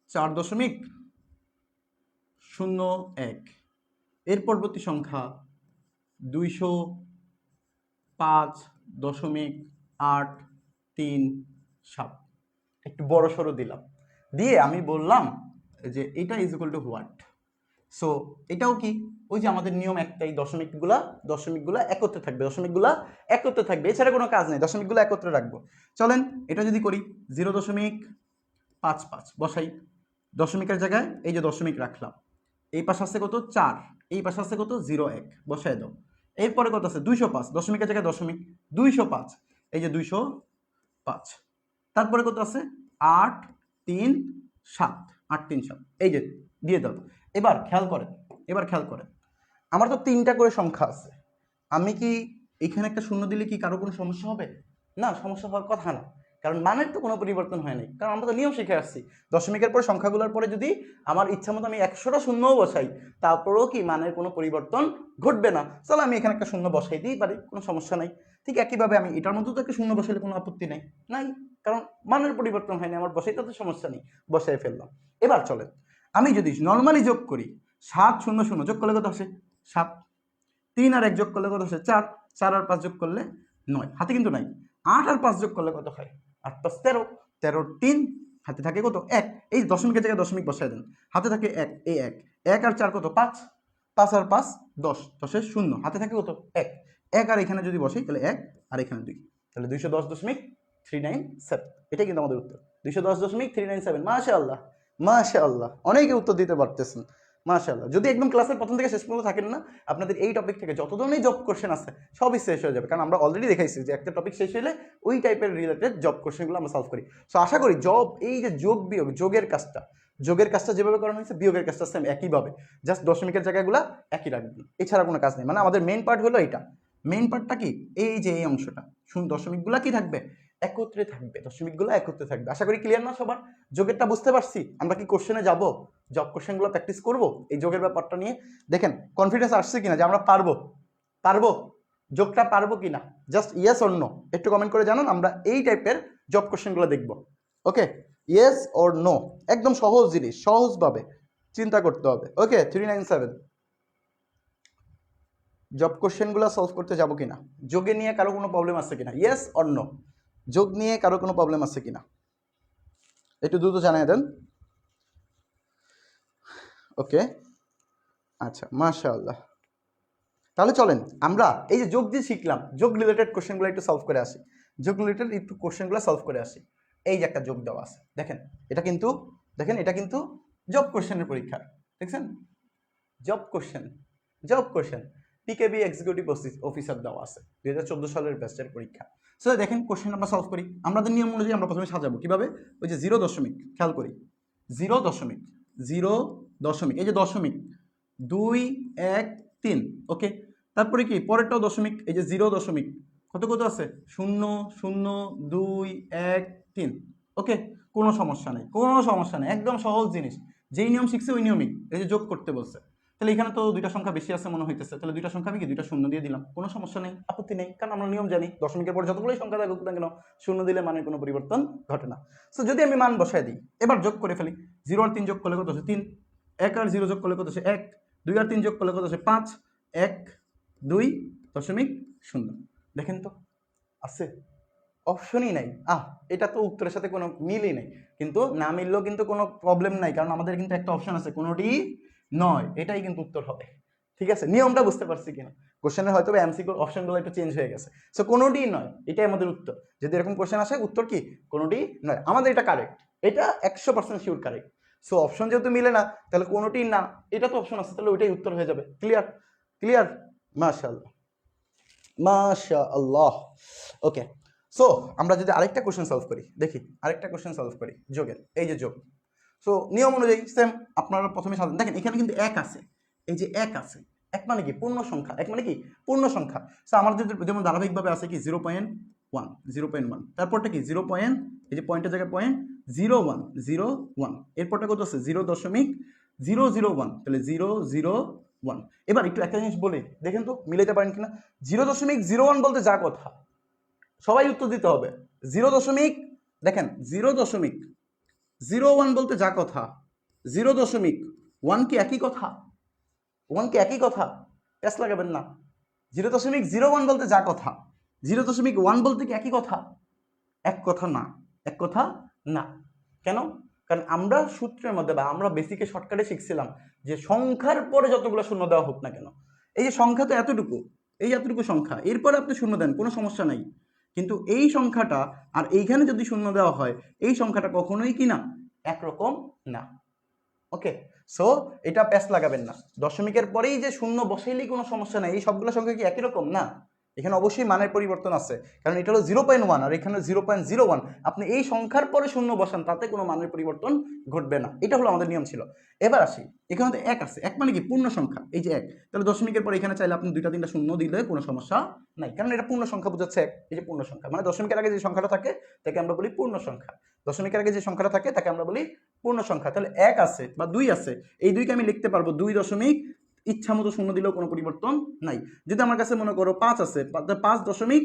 4.01। এর পরবর্তী সংখ্যা 205.837। একটু বড় সড়ো দিলাম, দিয়ে আমি বললাম যে এটা is equal to what. So এটাও কি, ওই যে আমাদের নিয়ম একটাই, দশমিকগুলা একত্রে থাকবে, এছাড়া কোনো কাজ নেই, দশমিকগুলো একত্রে রাখবো। চলেন এটা যদি করি, 0.55 বসাই, দশমিকের জায়গায় এই যে দশমিক রাখলাম, এই পাশে আছে কত 4, এই পাশে আছে কত 0.1, বসাই দাও। এরপরে কত আছে 205, দশমিকের জায়গায় দশমিক 205, এই যে 205। তারপরে কত আছে 837, এই যে দিয়ে দাও। এবার খেয়াল করেন, আমার তো 3টা করে সংখ্যা আছে, আমি কি এখানে একটা শূন্য দিলে কি কারো কোনো সমস্যা হবে? না, সমস্যা হওয়ার কথা না, কারণ মানের তো কোনো পরিবর্তন হয় নাই, কারণ আমরা তো নিয়ম শিখে আসছি দশমিকের পর সংখ্যাগুলোর পরে যদি আমার ইচ্ছা মতো আমি 100টা শূন্যও বসাই, তারপরেও কি মানের কোনো পরিবর্তন ঘটবে না। চলো আমি এখানে একটা শূন্য বসাই দিই পারি, কোনো সমস্যা নাই। ঠিক একইভাবে আমি এটার মধ্যেও তো একটা শূন্য বসাইলে কোনো আপত্তি নাই, কারণ মানের পরিবর্তন হয়নি, আমার বসাইতে তো সমস্যা নেই, বসাই ফেললাম। এবার চলে আমি যদি নর্মালি যোগ করি, 7 0 0 যোগ করলে কত আসে 7, 3 আর 1 যোগ করলে কত আসে 4, 4 আর 5 যোগ করলে 9, হাতে কিন্তু নাই। 8 আর 5 যোগ করলে কত হয়, 8 5 13, 13 3, হাতে থাকে কত 1, এই দশমিকের জায়গায় দশমিক বসায় দেন, হাতে থাকে 1, এই 1, 1 আর 4 কত 5, 5 আর 5 10, 10 0, হাতে থাকে কত 1, 1 আর এখানে যদি বসাই তাহলে 1 আর এখানে 2, তাহলে 210.397। এটাই কিন্তু আমাদের উত্তর, 210.397। মাশাআল্লাহ, অনেকে উত্তর দিতে পারতেছেন, মাশাআল্লাহ। যদি একদম ক্লাসের প্রথম থেকে শেষ পর্যন্ত থাকেন না, আপনাদের এই টপিক থেকে যত ধরনের জব কোশ্চেন আছে সবই শেষ হয়ে যাবে, কারণ আমরা অলরেডি দেখাইছি যে একটা টপিক শেষ হলে ওই টাইপের রিলেটেড জব কোশ্চেনগুলো আমরা সলভ করি। সো আশা করি এই যে যোগ বিয়োগ, যোগের কাজটা যেভাবে করানো হয়েছে, বিয়োগের কাজটা সেম একইভাবে, জাস্ট দশমিকের জায়গাগুলো একই রাখবেন, এছাড়া কোনো কাজ নেই। মানে আমাদের মেইন পার্ট হলো এটা, মেইন পার্টটা কি, এই যে এই অংশটা, দশমিকগুলো কি থাকবে, একত্রে থাকবে, দশমিকগুলো একত্রে থাকবে। আশা করি ক্লিয়ার না সবার? যোগেরটা বুঝতে পারছি, আমরা কি কোশ্চেনে যাব, জব কোশ্চেনগুলো প্র্যাকটিস করব এই যোগের ব্যাপারটা নিয়ে। দেখেন কনফিডেন্স আসছে কিনা যে আমরা পারবো যোগটা পারবো কিনা, জাস্ট ইয়েস অর নো একটু কমেন্ট করে জানান, আমরা এই টাইপের জব কোশ্চেনগুলো দেখব। ওকে, ইয়েস অর নো, একদম সহজ জিনিস, সহজভাবে চিন্তা করতে হবে। ওকে, 397 জব কোশ্চেনগুলো সলভ করতে যাব কিনা, যোগে নিয়ে কারো কোনো প্রবলেম আছে কিনা, ইয়েস অর নো, যোগ নিয়ে কারো কোনো প্রবলেম আছে কিনা একটু দ্রুত জানিয়ে দেন। ওকে, আচ্ছা মাশাআল্লাহ। তাহলে চলেন আমরা এই যে যোগ দিয়ে শিখলাম, যোগ রিলেটেড কোশ্চেনগুলো একটু সলভ করে আসি, যোগ রিলেটেড একটু কোশ্চেনগুলো সলভ করে আসি। এই যে একটা যোগ দেওয়া আছে, দেখেন এটা কিন্তু, দেখেন এটা কিন্তু জব কোশ্চেনের পরীক্ষা, দেখছেন job question, job question pKb executive officer দেওয়া আছে 2014 সালের ব্যাচের পরীক্ষা। সো দেখেন কোশ্চেন আমরা সলভ করি, আমাদের নিয়ম অনুযায়ী আমরা প্রথমে সাজাবো কিভাবে, ওই যে 0 দশমিক, খেয়াল করি 0 দশমিক, 0 দশমিক, এই যে দশমিক 2 1 3, ওকে, তারপরে কি পরেরটাও দশমিক, এই যে 0 দশমিক, কত কত আছে 0 0 2 1 3, ওকে, কোনো সমস্যা নেই, কোনো সমস্যা নেই, একদম সহজ জিনিস, যেই নিয়ম শিখছে ওই নিয়মই, এই যে যোগ করতে বলছে। তাহলে এখানে তো দুইটা সংখ্যা বেশি আছে মনে হইতেছে, তাহলে দুইটা সংখ্যা আমি কি দুইটা শূন্য দিয়ে দিলাম, কোনো সমস্যা নেই, আপত্তি নেই, কারণ আমরা নিয়ম জানি দশমিকের পর যতগুলোই সংখ্যা থাকুক না কেন শূন্য দিলে মানের কোনো পরিবর্তন ঘটে না। সো যদি আমি মান বসায় দিই, এবার যোগ করে ফেলি, 0 আর 3 যোগ করলে কত হচ্ছে 3, 1 আর 0 যোগ করলে কত হচ্ছে 1, 2 আর 3 যোগ করলে কত হচ্ছে 5, 1 2 দশমিক 0, দেখেন তো আছে, অপশনই নাই, এটা তো উত্তরের সাথে কোনো মিলই নেই, কিন্তু না মিললেও কিন্তু কোনো প্রবলেম নাই, কারণ আমাদের কিন্তু একটা অপশন আছে কোনোটি নয়, এটাই কিন্তু উত্তর হবে, ঠিক আছে, নিয়মটা বুঝতে পারছি কিনা, কোশ্চেনের হয়তো এমসিকিউ অপশনগুলো একটু চেঞ্জ হয়ে গেছে, সো কোনোটি নয়, এটাই আমাদের উত্তর, যদি এরকম কোশ্চেন আসে উত্তর কি কোনোটি নয়, আমাদের এটা কারেক্ট, এটা 100% শিওর কারেক্ট, সো অপশন যেহেতু মিলে না তাহলে কোনোটি না, এটা তো অপশন আছে, তাহলে ওইটাই উত্তর হয়ে যাবে, ক্লিয়ার, ক্লিয়ার, মাশাআল্লাহ মাশাআল্লাহ। ওকে, সো আমরা যদি আরেকটা কোশ্চেন সলভ করি, দেখি আরেকটা কোশ্চেন সলভ করি যোগের, এই যে যোগ, সো নিয়ম অনুযায়ী সেম আপনারা প্রথমে সাজান, দেখেন এখানে কিন্তু এক আছে, এই যে এক আছে, এক মানে কি পূর্ণ সংখ্যা, এক মানে কি পূর্ণ সংখ্যা, সো আমাদের যেমন ধারাবাহিকভাবে আছে কি 0.1 0.1, তারপরটা কি 0. এই যে পয়েন্টের জায়গায় পয়েন্ট 0.1 0.1, এরপরটা কত আছে 0.001, তাহলে 0.0.1, এবার একটু একটা জিনিস বলি দেখেন তো মিলাইতে পারেন কিনা, 0.0.1 বলতে যা কথা সবাই উত্তর দিতে হবে, 0 দশমিক, দেখেন 0.01 বলতে যা কথা, 0.1 কি একই কথা, 1 কি একই কথা, প্যাস লাগাবেন না, 0.01 বলতে যা কথা, 0.1 বলতে কি একই কথা, এক কথা না, এক কথা না, কেন, কারণ আমরা সূত্রের মধ্যে বা আমরা বেসিকে শর্টকাটে শিখছিলাম যে সংখ্যার পরে যতগুলো শূন্য দেওয়া হোক না কেন, এই যে সংখ্যা তো এতটুকু, এই এতটুকু সংখ্যা, এরপরে আপনি শূন্য দেন কোনো সমস্যা নাই, কিন্তু এই সংখ্যাটা আর এইখানে যদি শূন্য দেওয়া হয়, এই সংখ্যাটা কখনোই কি না একরকম না, ওকে, সো এটা প্যাস লাগাবেন না, দশমিকের পরেই যে শূন্য বসাইলেই কোনো সমস্যা নাই, এই সবগুলো সংখ্যা কি একই রকম না, এখানে অবশ্যই মানের পরিবর্তন আছে, কারণ এটা হলো 0.1 আর এখানে 0.01, আপনি এই সংখ্যার পরে শূন্য বসান তাতে কোনো মানের পরিবর্তন ঘটবে না, এটা হলো আমাদের নিয়ম ছিল। এবার আসি, এখানে তো এক আছে, এক মানে কি পূর্ণ সংখ্যা, এই যে এক, তাহলে দশমিকের পরে এখানে চাইলে আপনি দুইটা তিনটা শূন্য দিলে কোনো সমস্যা নাই, কারণ এটা পূর্ণ সংখ্যা বোঝাচ্ছে এক, এই যে পূর্ণ সংখ্যা মানে দশমিকের আগে যে সংখ্যাটা থাকে তাকে আমরা বলি পূর্ণ সংখ্যা, দশমিকের আগে যে সংখ্যাটা থাকে তাকে আমরা বলি পূর্ণ সংখ্যা, তাহলে এক আছে বা দুই আছে, এই দুইকে আমি লিখতে পারবো 2 দশমিক, ইচ্ছা মতো শূন্য দিলেও কোনো পরিবর্তন নাই, যদি আমার কাছে মনে করো 5 আছে, 5 দশমিক,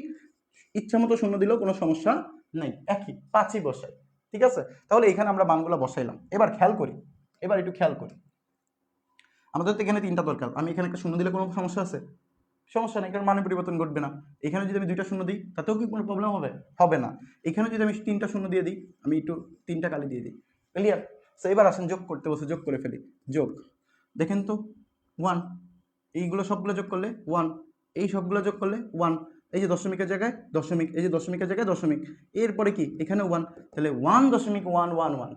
ইচ্ছা মতো শূন্য দিলেও কোনো সমস্যা নাই, একই 5ই বসাই, ঠিক আছে, তাহলে এখানে আমরা মানগুলো বসাইলাম, এবার খেয়াল করি, এবার একটু খেয়াল করি, আমাদের তো এখানে 3টা দরকার, আমি এখানে একটা শূন্য দিলে কোনো সমস্যা আছে, সমস্যা নেই, কারণ মানের পরিবর্তন ঘটবে না, এখানে যদি আমি 2টা শূন্য দিই তাতেও কি কোনো প্রবলেম হবে, হবে না, এখানে যদি আমি 3টা শূন্য দিয়ে দিই, আমি একটু 3টা কালি দিয়ে দিই, ক্লিয়ার, সো এবার আসেন যোগ করতে বসে, যোগ করে ফেলি, যোগ, দেখেন তো 1, এইগুলো সবগুলো যোগ করলে 1, এই সবগুলো যোগ করলে 1, এই যে দশমিকের জায়গায় দশমিক, এই যে দশমিকের জায়গায় দশমিক, এরপরে কি এখানে 1, তাহলে 1.111,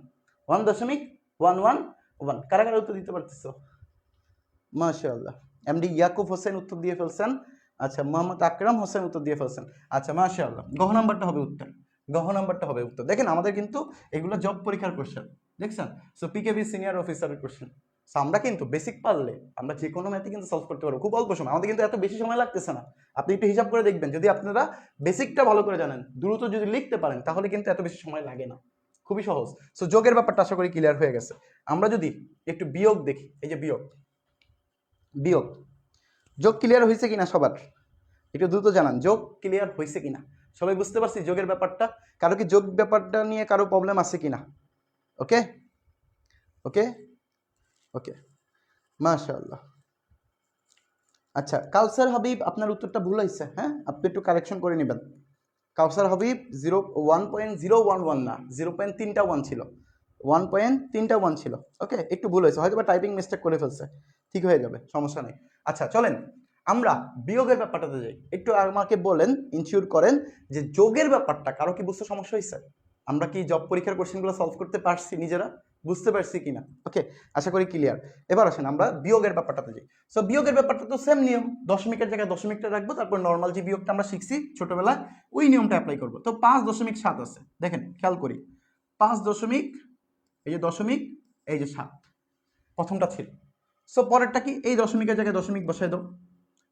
1.111, কারা কারা উত্তর দিতে পারতেছো, মাশাআল্লাহ, এমডি ইয়াকুব হোসেন উত্তর দিয়ে ফেলছেন, আচ্ছা মোহাম্মদ আকরাম হোসেন উত্তর দিয়ে ফেলছেন, আচ্ছা মাশাআল্লাহ, গহ নাম্বারটা হবে উত্তর, গহ নাম্বারটা হবে উত্তর, দেখেন আমাদের কিন্তু এগুলো জব পরীক্ষার কোশ্চেন, দেখছেন, সো পিকেবি সিনিয়র অফিসারের কোশ্চেন, সো আমরা কিন্তু বেসিক পারলে আমরা যে কোনো ম্যাথই কিন্তু সলভ করতে পারবো খুব অল্প সময়, আমাদের কিন্তু এত বেশি সময় লাগতেছে না, আপনি একটু হিসাব করে দেখবেন, যদি আপনারা বেসিকটা ভালো করে জানেন, দ্রুত যদি লিখতে পারেন তাহলে কিন্তু এত বেশি সময় লাগে না, খুবই সহজ। সো যোগের ব্যাপারটা আশা করি ক্লিয়ার হয়ে গেছে, আমরা যদি একটু বিয়োগ দেখি, এই যে বিয়োগ, বিয়োগ, যোগ ক্লিয়ার হয়েছে কিনা সবার, একটু দ্রুত জানান যোগ ক্লিয়ার হয়েছে কিনা, সবাই বুঝতে পারছি যোগের ব্যাপারটা, কারো কি যোগ ব্যাপারটা নিয়ে কারো প্রবলেম আছে কিনা, ওকে ওকে ওকে, মাশাআল্লাহ, আচ্ছা, কাউসার হাবিব আপনার উত্তরটা ভুল হয়েছে, হ্যাঁ আপনি একটু কারেকশন করে নেবেন। কাউসার হাবিব 1.011 না, 0.3টা 1 ছিল, 1.3টা 1 ছিল। ওকে, একটু ভুল হয়েছে, হয়তো বা টাইপিং মিস্টেক করে ফেলছে, ঠিক হয়ে যাবে, সমস্যা নেই। আচ্ছা চলেন আমরা বিয়োগের ব্যাপারটাতে যাই। একটু আমাকে বলেন, ইনশিওর করেন যে যোগের ব্যাপারটা কারো কি বুঝতে সমস্যা হয়েছে? আমরা কি জব পরীক্ষার কোশ্চেনগুলো সলভ করতে পারছি, নিজেরা বুঝতে পারছি কিনা? ওকে, আশা করি ক্লিয়ার। এবার আসেন আমরা বিয়োগের ব্যাপারটাতে যাই। সো বিয়োগের ব্যাপারটা তো সেম নিয়ম, দশমিকের জায়গায় দশমিকটা রাখবো, তারপর নর্মাল যে বিয়োগটা আমরা শিখছি ছোটবেলায় ওই নিয়মটা অ্যাপ্লাই করবো। তো 5.7 আছে, দেখেন খেয়াল করি, 5 দশমিক, এই যে দশমিক, এই যে 7, প্রথমটা ছিল। সো পরেরটা কি, এই দশমিকের জায়গায় দশমিক বসাই দাও,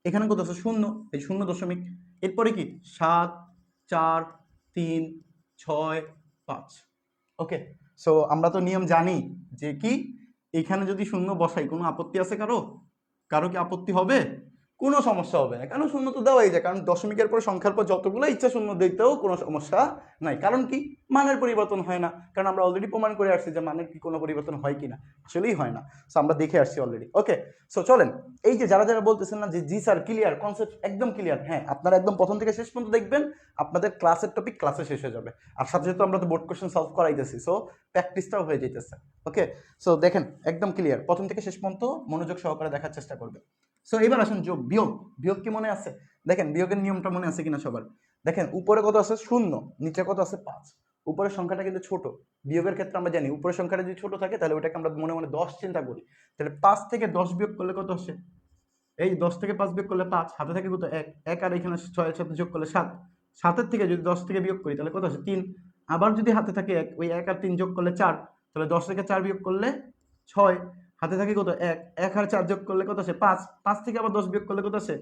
এখানে কত আছে 0, এই 0 দশমিক, এরপরে কি 7, 4, 3, 6, 5। ওকে, সো আমরা তো নিয়ম জানি যে কি এখানে যদি 0 বসাই কোনো আপত্তি আছে কারো? কারো কি আপত্তি হবে? কোনো সমস্যা হবে না, কারণ 0 তো দেওয়াই যায়, কারণ দশমিকের পর সংখ্যার পর যতগুলো ইচ্ছা 0 দিতেও কোনো সমস্যা নাই। কারণ কি, মানের পরিবর্তন হয় না, কারণ আমরা অলরেডি প্রমাণ করে আসছি যে মানের কি কোনো পরিবর্তন হয় কিনা, আসলেই হয় না। সো আমরা দেখে আসছি অলরেডি। ওকে, সো চলেন এই যে যারা যারা বলতেছেন না যে জি স্যার ক্লিয়ার, কনসেপ্ট একদম ক্লিয়ার, হ্যাঁ আপনারা একদম প্রথম থেকে শেষ পর্যন্ত দেখবেন, আপনাদের ক্লাসের টপিক ক্লাসে শেষ হয়ে যাবে। আর সাথে সাথে আমরা তো বোর্ড কোশ্চেন সলভ করাইতেছি, সো প্র্যাকটিসটাও হয়ে যেতেছে। ওকে, সো দেখেন একদম ক্লিয়ার, প্রথম থেকে শেষ পর্যন্ত মনোযোগ সহকারে দেখার চেষ্টা করবেন। সো এবার আসেন যোগ বিয়োগ। বিয়োগ কি মনে আছে? দেখেন বিয়োগের নিয়মটা মনে আছে কিনা সবার? দেখেন উপরে কত আছে 0, নিচে কত আছে 5। উপরের সংখ্যাটা কিন্তু ছোট, বিয়োগের ক্ষেত্রে আমরা জানি উপরের সংখ্যাটা যদি ছোট থাকে তাহলে ওটাকে আমরা মনে মনে 10 চিন্তা করি। তাহলে 5 থেকে 10 বিয়োগ করলে কত আসে? এই 10 থেকে 5 বিয়োগ করলে 5, হাতে থাকে কত 1, 1 আর এখানে 6 এর সাথে যোগ করলে 7, 7 থেকে যদি 10 থেকে বিয়োগ করি তাহলে কত আসে 3, আবার যদি হাতে থাকে 1, ওই 1 আর 3 যোগ করলে 4, তাহলে 10 থেকে 4 বিয়োগ করলে 6, হাতে থাকে কত 1, 1 আর 4 যোগ করলে কত আসে 5, 5 থেকে আবার 10 বিয়োগ করলে কত আসে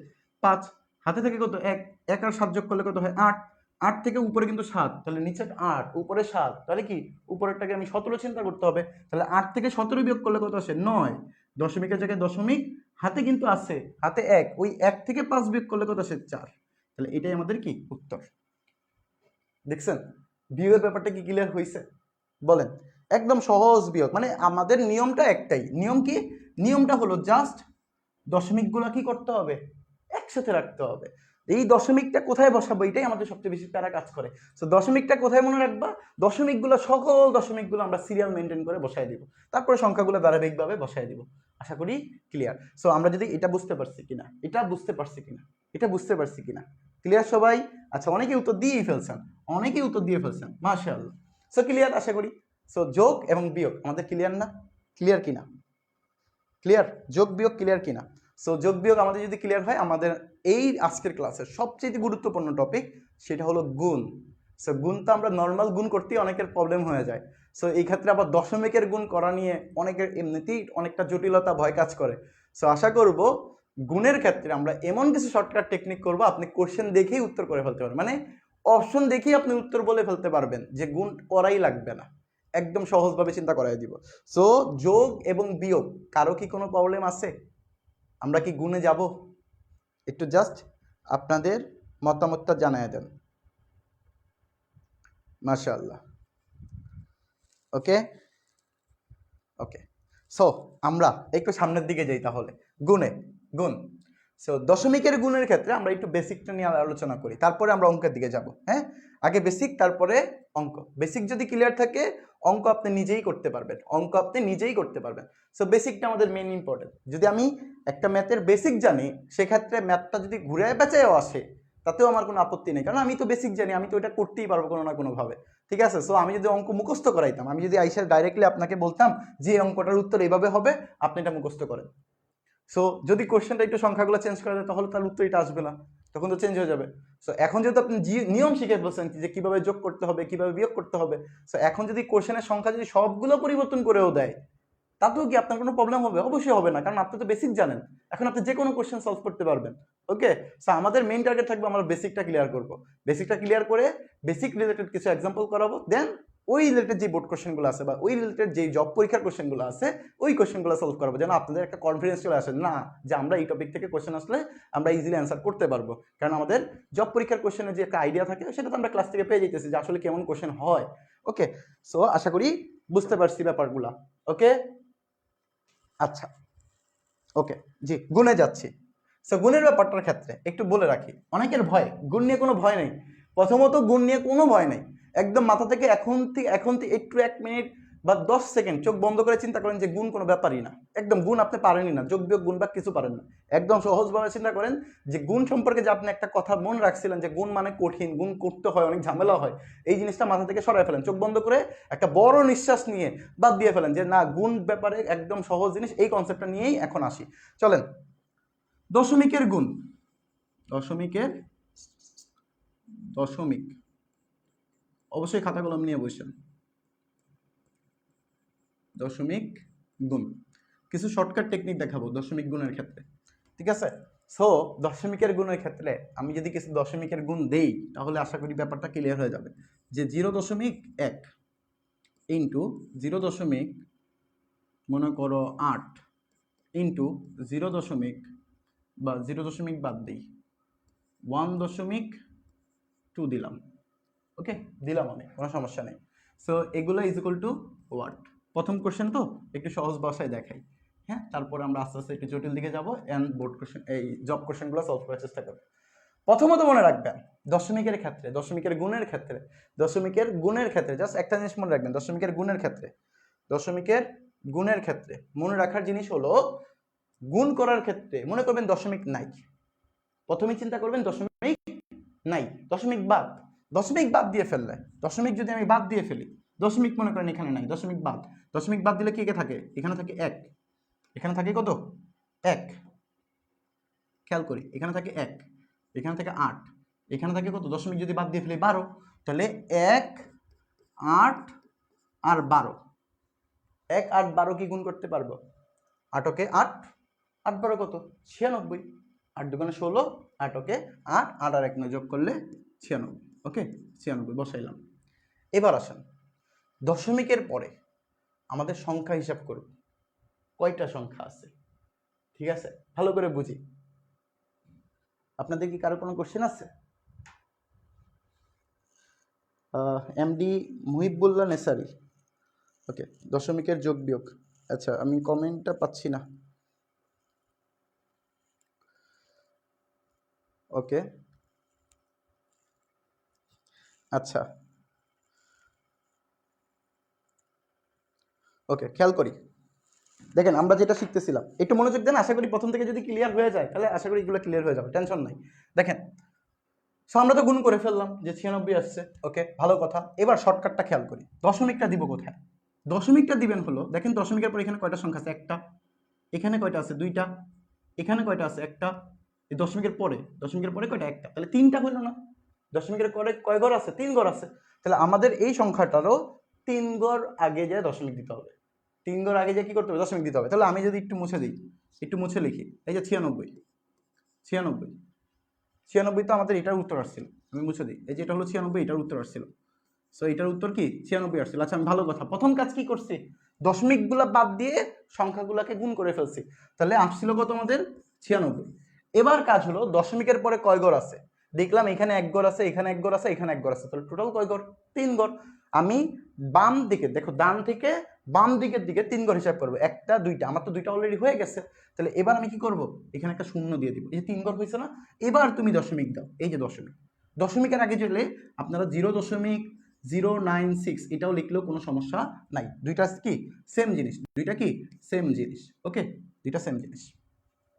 5, হাতে থাকে কত 1, 1 আর 7 যোগ করলে কত হয় 8, 8 থেকে উপরে কিন্তু 7, তাহলে নিচে 8 উপরে 7, তাহলে কি উপরেরটাকে আমি 17 চিন্তা করতে হবে। তাহলে 8 থেকে 17 বিয়োগ করলে কত আসে 9, দশমিকের জায়গায় দশমিক, হাতে কিন্তু আছে, হাতে 1, ওই 1 থেকে 5 বিয়োগ করলে কত আসে 4। তাহলে এটাই আমাদের কি উত্তর। দেখছেন বিয়োগের ব্যাপারটা কি ক্লিয়ার হয়েছে? বলেন, একদম সহজ বিয়োগ, মানে আমাদের নিয়মটা একটাই। নিয়ম কি? নিয়মটা হলো জাস্ট দশমিকগুলো কি করতে হবে, একসাথে রাখতে হবে। এই দশমিকটা কোথায় বসাবো এটাই আমাদের সবচেয়ে বেশি প্যারা কাজ করে। তো দশমিকটা কোথায় মনে রাখবা? দশমিকগুলো, সকল দশমিকগুলো আমরা সিরিয়াল মেনটেন করে বসায় দিব, তারপরে সংখ্যাগুলো ধারাবাহিকভাবে বসায় দিব। আশা করি ক্লিয়ার। সো আমরা যদি এটা বুঝতে পারছি কিনা, এটা বুঝতে পারছি কিনা, এটা বুঝতে পারছি কিনা, ক্লিয়ার সবাই? আচ্ছা, অনেকেই উত্তর দিয়েই ফেলছেন, অনেকেই উত্তর দিয়ে ফেলছেন, মাশাআল্লাহ। সো ক্লিয়ার আশা করি। সো যোগ এবং বিয়োগ আমাদের ক্লিয়ার না? ক্লিয়ার কিনা? ক্লিয়ার, যোগ বিয়োগ ক্লিয়ার কিনা? সো যোগ বিয়োগ আমাদের যদি ক্লিয়ার হয়, আমাদের এই আজকের ক্লাসের সবচেয়ে গুরুত্বপূর্ণ টপিক সেটা হলো গুণ। সো গুণটা আমরা নর্মাল গুণ করতেই অনেকের প্রবলেম হয়ে যায়। সো এই ক্ষেত্রে আবার দশমিকের গুণ করা নিয়ে অনেকের এমনিতেই অনেকটা জটিলতা ভয় কাজ করে। সো আশা করব গুণের ক্ষেত্রে আমরা এমন কিছু শর্টকাট টেকনিক করব, আপনি কোশ্চেন দেখেই উত্তর করে ফেলতে পারবেন, মানে অপশন দেখেই আপনি উত্তর বলে ফেলতে পারবেন, যে গুণ করাই লাগবে না, একদম সহজভাবে চিন্তা করাই দিব। সো যোগ এবং বিয়োগ কারো কি কোনো প্রবলেম আছে? আমরা কি গুণে যাব? একটু জাস্ট আপনাদের মতামতটা জানায় দেন। মাশাআল্লাহ। ওকে ওকে, সো আমরা একটু সামনের দিকে যাই তাহলে। গুণে, গুণ। সো দশমিকের গুণের ক্ষেত্রে আমরা একটু বেসিকটা নিয়ে আলোচনা করি, তারপরে আমরা অঙ্কের দিকে যাব। হ্যাঁ, আগে বেসিক তারপরে অঙ্ক। বেসিক যদি ক্লিয়ার থাকে অঙ্ক আপনি নিজেই করতে পারবেন, অঙ্ক আপনি নিজেই করতে পারবেন। সো বেসিকটা আমাদের মেইন ইম্পর্টেন্ট। যদি আমি একটা ম্যাথের বেসিক জানি, সেক্ষেত্রে ম্যাথটা যদি ঘুরে বেঁচেও আসে তাতেও আমার কোনো আপত্তি নেই, কারণ আমি তো বেসিক জানি, আমি তো এটা করতেই পারবো কোনো না কোনোভাবে। ঠিক আছে, সো আমি যদি অঙ্ক মুখস্থ করাইতাম, আমি যদি আইসা ডাইরেক্টলি আপনাকে বলতাম যে অঙ্কটার উত্তর এইভাবে হবে, আপনি এটা মুখস্থ করেন। সো যদি কোশ্চেনটা একটু সংখ্যাগুলো চেঞ্জ করা যায় তাহলে তার উত্তর এটা আসবে না, তখন তো চেঞ্জ হয়ে যাবে। সো এখন যেহেতু আপনি নিয়ম শিখে বলছেন যে কিভাবে যোগ করতে হবে, কিভাবে বিয়োগ করতে হবে, সো এখন যদি কোশ্চেনের সংখ্যা যদি সবগুলো পরিবর্তন করেও দেয়, তাতেও কি আপনার কোনো প্রবলেম হবে? অবশ্যই হবে না, কারণ আপনি তো বেসিক জানেন, এখন আপনি যে কোনো কোশ্চেন সলভ করতে পারবেন। ওকে, সো আমাদের মেইন টার্গেট থাকবে আমরা বেসিকটা ক্লিয়ার করব। বেসিকটা ক্লিয়ার করে বেসিক রিলেটেড কিছু এক্সাম্পল করাবো, দেন ওই রিলেটেড যে বোর্ড কোশ্চেনগুলো আছে বা ওই রিলেটেড যে জব পরীক্ষার কোশ্চেনগুলো আছে ওই কোশ্চেনগুলো সলভ করাবো, যেন আপনাদের একটা কনফিডেন্স চলে আসে না যে আমরা এই টপিক থেকে কোশ্চেন আসলে আমরা ইজিলি অ্যান্সার করতে পারবো। কারণ আমাদের জব পরীক্ষার কোশ্চেনের যে একটা আইডিয়া থাকে সেটা তো আমরা ক্লাস থেকে পেয়ে যেতেছি যে আসলে কেমন কোশ্চেন হয়। ওকে, সো আশা করি বুঝতে পারছি ব্যাপারগুলা। ওকে, আচ্ছা ওকে, জি গুণে যাচ্ছি। সো গুণের ব্যাপারটার ক্ষেত্রে একটু বলে রাখি, অনেকের ভয়, গুণ নিয়ে কোনো ভয় নেই। প্রথমত গুণ নিয়ে কোনো ভয় নেই, একদম মাথা থেকে এখন থেকে একটু 1 মিনিট বা 10 সেকেন্ড চোখ বন্ধ করে চিন্তা করেন যে গুণ কোনো ব্যাপারই না, একদম গুণ আপনি পারেনই না, যোগ বিয়োগ গুণ বা কিছু পারেন না। একদম সহজভাবে চিন্তা করেন যে গুণ সম্পর্কে যে আপনি একটা কথা মনে রাখছিলেন যে গুণ মানে কঠিন, গুণ করতে হয়, অনেক ঝামেলা হয়, এই জিনিসটা মাথা থেকে সরাই ফেলেন, চোখ বন্ধ করে একটা বড় নিঃশ্বাস নিয়ে বাদ দিয়ে ফেলেন যে না, গুণ ব্যাপারে একদম সহজ জিনিস, এই কনসেপ্টটা নিয়েই এখন আসি। চলেন, দশমিকের গুণ, দশমিক অবশ্যই খাতা কলম নিয়ে বসেন। দশমিক গুণ, কিছু শর্টকাট টেকনিক দেখাবো দশমিক গুণের ক্ষেত্রে, ঠিক আছে? সো দশমিকের গুণের ক্ষেত্রে আমি যদি কিছু দশমিকের গুণ দেই তাহলে আশা করি ব্যাপারটা ক্লিয়ার হয়ে যাবে। যে 0.1 ইন্টু 0. মনে করো 8 ইন্টু 0. বা 0. বাদ দিই 1.2 দিলাম, ওকে দিলাম, আমি কোনো সমস্যা নেই। সো এগুলো ইজ ইকুয়াল টু হোয়াট? প্রথম কোশ্চেন তো একটু সহজ ভাষায় দেখাই, হ্যাঁ, তারপরে আমরা আস্তে আস্তে একটু জটিল দিকে যাবো এন্ড বোর্ড কোশ্চেন, এই জব কোশ্চেনগুলো সলভ করার চেষ্টা করব। প্রথমত মনে রাখবেন দশমিকের ক্ষেত্রে, দশমিকের গুণের ক্ষেত্রে জাস্ট একটা জিনিস মনে রাখবেন, দশমিকের গুণের ক্ষেত্রে মনে রাখার জিনিস হলো, গুণ করার ক্ষেত্রে মনে করবেন দশমিক নাই, প্রথমে চিন্তা করবেন দশমিক নাই, দশমিক বাদ দিয়ে ফেললে, দশমিক যদি আমি বাদ দিয়ে ফেলি, দশমিক মনে করেন এখানে নাই, দশমিক বাদ দিলে কি থাকে? এখানে থাকে 1, এখানে থাকে কত? 1, খেয়াল করি, এখানে থাকে 1, এখানে থাকে 8, এখানে থাকে কত? দশমিক যদি বাদ দিয়ে ফেলি 12, তাহলে 1, 8 আর 12, 1, 8, 12 কি গুণ করতে পারবো? 8 ওকে 8, 8 12 কত? 96, 8 দুগুণে 16, 8 ওকে 8, 8 আর 1 যোগ করলে 96, ওকে 96 বসাইলাম। এবার আসেন দশমিকের পরে আমাদের সংখ্যা হিসাব করব, কয়টা সংখ্যা আছে, ঠিক আছে? ভালো করে বুঝি, আপনাদের কি কারো কোনো কোশ্চেন আছে? এমডি মুহিবুল্লাহ নেসারি, ওকে, দশমিকের যোগ বিয়োগ, আচ্ছা আমি কমেন্টটা পাচ্ছি না, ওকে আচ্ছা, ওকে খেয়াল করি, দেখেন আমরা যেটা শিখতেছিলাম একটু মনোযোগ দেন, আশা করি প্রথম থেকে যদি ক্লিয়ার হয়ে যায় তাহলে আশা করি এগুলো ক্লিয়ার হয়ে যাবে, টেনশন নাই। দেখেন সো আমরা তো গুণ করে ফেললাম যে 96 আসছে, ওকে ভালো কথা। এবার শর্টকাটটা খেয়াল করি, দশমিকটা দিব কোথায়? দশমিকটা দিবেন হলো, দেখেন দশমিকের পর এখানে কয়টা সংখ্যা আছে? একটা, এখানে কয়টা আছে? দুইটা, এখানে কয়টা আছে? একটা, এই দশমিকের পরে কয়টা? একটা, তাহলে তিনটা হলো না? দশমিকের পরে কয় ঘর আছে? 3 ঘর আছে, তাহলে আমাদের এই সংখ্যাটারও 3 ঘর আগে যায় দশমিক দিতে হবে, 3 ঘর আগে যায় কি করতে হবে? দশমিক দিতে হবে। তাহলে আমি যদি একটু মুছে দিই, একটু মুছে লিখি, এই যে 96 তো আমাদের এটার উত্তর আসছিল, আমি মুছে দিই, এই যে এটা হলো 96, এটার উত্তর আসছিল। সো এটার উত্তর কি? 96 আসছিল। আচ্ছা আমি ভালো কথা, প্রথম কাজ কি করছি? দশমিকগুলা বাদ দিয়ে সংখ্যাগুলাকে গুণ করে ফেলছি, তাহলে আসছিল কত আমাদের? 96। এবার কাজ হলো দশমিকের পরে কয় ঘর আছে দেখলাম, এখানে 1 ঘর আছে, এখানে 1 ঘর আছে, এখানে 1 ঘর আছে, তাহলে টোটাল কয় ঘর? 3 ঘর। আমি বাম দিকে দেখো, ডান থেকে বাম দিকের দিকে 3 ঘর হিসাব করবো, একটা দুইটা, আমার তো দুইটা অলরেডি হয়ে গেছে, তাহলে এবার আমি কি করব? এখানে একটা শূন্য দিয়ে দিব, এই যে 3 ঘর হয়েছে না? এবার তুমি দশমিক দাও, এই যে দশমিকের আগে চলে আপনারা 0.096 এটাও লিখলেও কোনো সমস্যা নাই, দুইটা কি সেম জিনিস, ওকে, দুইটা সেম জিনিস।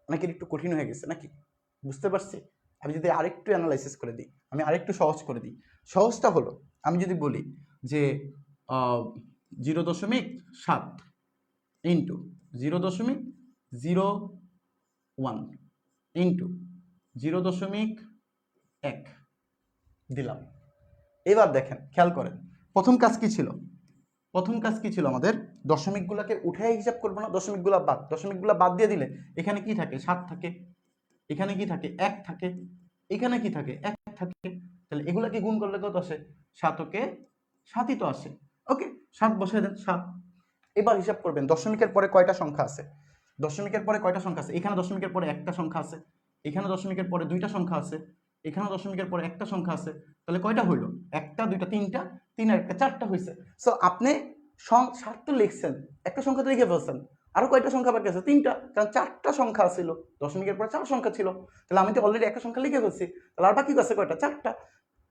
অনেকের একটু কঠিন হয়ে গেছে নাকি? বুঝতে পারছি। আমি যদি আরেকটু অ্যানালাইসিস করে দিই, আমি আরেকটু সহজ করে দিই, সহজটা হলো আমি যদি বলি যে 0.7 ইন্টু 0.01 ইন্টু 0.1 দিলাম। এবার দেখেন, খেয়াল করেন, প্রথম কাজ কি ছিল? আমাদের দশমিকগুলোকে উঠে হিসাব করবো না, দশমিকগুলা বাদ দিয়ে দিলে এখানে কি থাকে? 7 থাকে, এখানে কি থাকে? 1 থাকে, এখানে কি থাকে? 1 থাকে, তাহলে এগুলাকে গুণ করলে কত আসে? 7 ওকে 7ই তো আসে, ওকে 7 বসায় দেন 7। এবার হিসাব করবেন দশমিকের পরে কয়টা সংখ্যা আছে, এখানে দশমিকের পরে একটা সংখ্যা আছে, এখানে দশমিকের পরে দুইটা সংখ্যা আছে, এখানে দশমিকের পরে একটা সংখ্যা আছে, তাহলে কয়টা হইলো? একটা, দুইটা, তিনটা, 3 আর একটা 4টা হয়েছে। সো আপনি 7 তো লিখছেন, একটা সংখ্যা তো লিখে ফেলছেন, আরো কয়টা সংখ্যা বাকি আছে? 3টা, কারণ 4টা সংখ্যা ছিল, দশমিকের পরে 4 সংখ্যা ছিল। তাহলে আমি তো অলরেডি একটা সংখ্যা লিখে ফেলছি, তাহলে আর বাকি আছে কয়টা? 4টা।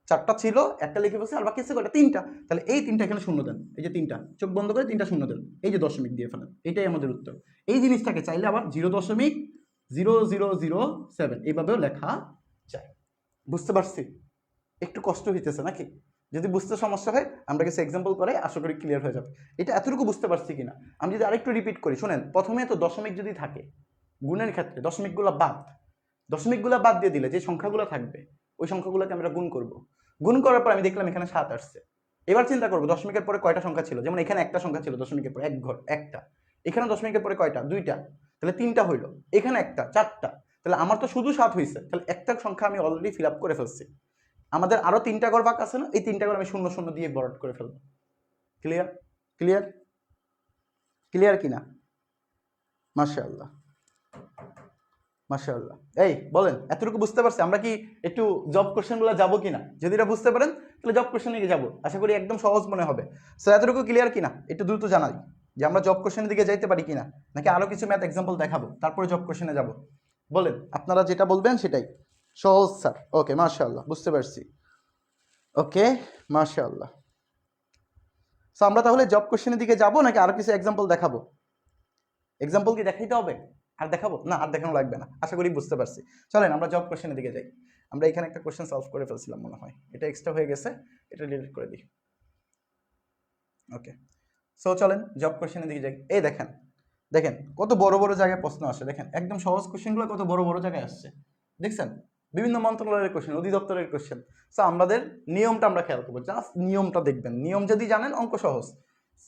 4টা ছিল, একটা লিখে ফেলছি, আর বাকি আছে কয়টা? 3টা। তাহলে এই 3টা এখানে শূন্য দেন, এই যে 3টা, চোখ বন্ধ করে 3টা শূন্য দেন, এই যে দশমিক দিয়ে ফেলেন, এটাই আমাদের উত্তর। এই জিনিসটাকে চাইলে আবার 0.0007 এইভাবেও লেখা যায়। বুঝতে পারছি? একটু কষ্ট হইতেছে নাকি? যদি বুঝতে সমস্যা হয় আমরা কিছু এক্সাম্পল করে আশা করি ক্লিয়ার হয়ে যাবে। এটা এতটুকু বুঝতে পারছি কিনা আমি যদি আরেকটু রিপিট করি, শুনেন। প্রথমে তো দশমিক যদি থাকে গুণের ক্ষেত্রে, দশমিকগুলো বাদ দিয়ে দিলে যে সংখ্যাগুলো থাকবে ওই সংখ্যাগুলোকে আমরা গুণ করব। গুণ করার পর আমি দেখলাম এখানে 7 আসছে। এবার চিন্তা করবো দশমিকের পরে কয়টা সংখ্যা ছিল। যেমন এখানে একটা সংখ্যা ছিল দশমিকের পরে, এক ঘর, একটা। এখানে দশমিকের পরে কয়টা? 2টা, তাহলে 3টা হইলো। এখানে একটা, 4টা, তাহলে আমার তো শুধু 7 হয়েছে। তাহলে একটা সংখ্যা আমি অলরেডি ফিল আপ করে ফেলছি। আমাদের আরো 3টা ঘর বাকি আছে না? এই 3টা ঘর আমি 0 0 দিয়ে বরাদ করে ফেলবো। ক্লিয়ার? ক্লিয়ার? ক্লিয়ার কিনা? মাশাআল্লাহ, মাশাআল্লাহ। এই বলেন, এতটুকু বুঝতে পারছি? আমরা কি একটু জব কোশ্চেনগুলো যাবো কিনা? যদি এটা বুঝতে পারেন তাহলে জব কোশ্চেনে দিকে যাবো, আশা করি একদম সহজ মনে হবে। সো এতটুকু ক্লিয়ার কিনা একটু দ্রুত জানাই, যে আমরা জব কোশ্চেনের দিকে যাইতে পারি কিনা, নাকি আরো কিছু ম্যাথ এক্সাম্পল দেখাবো তারপরে জব কোশ্চেনে যাব? বলেন, আপনারা যেটা বলবেন সেটাই সহজ স্যার। ওকে, মাশাআল্লাহ, বুঝতে পারছি। ওকে, মাশাআল্লাহ। সো আমরা তাহলে জব কোশ্চেনের দিকে যাব নাকি আরো কিছু এক্সাম্পল দেখাবো? এক্সাম্পল কি দেখাইতে হবে? আর দেখাবো না? আর দেখানো লাগবে না, আশা করি বুঝতে পারছি। চলেন আমরা জব কোশ্চেনের দিকে যাই। আমরা এখানে একটা কোশ্চেন সলভ করে ফেলছিলাম মনে হয়, এটা এক্সট্রা হয়ে গেছে, এটা ডিলিট করে দিই। ওকে, সো চলেন জব কোশ্চেনের দিকে যাই। এই দেখেন, দেখেন কত বড় বড় জায়গায় প্রশ্ন আসে। দেখেন একদম সহজ কোশ্চেনগুলো কত বড় বড় জায়গায় আসছে, দেখছেন? বিভিন্ন মন্ত্রণালয়ের কোশ্চেন, অধিদপ্তরের কোশ্চেন। সো আমাদের নিয়মটা আমরা খেয়াল করবো, জাস্ট নিয়মটা দেখবেন। নিয়ম যদি জানেন অঙ্ক সহজ।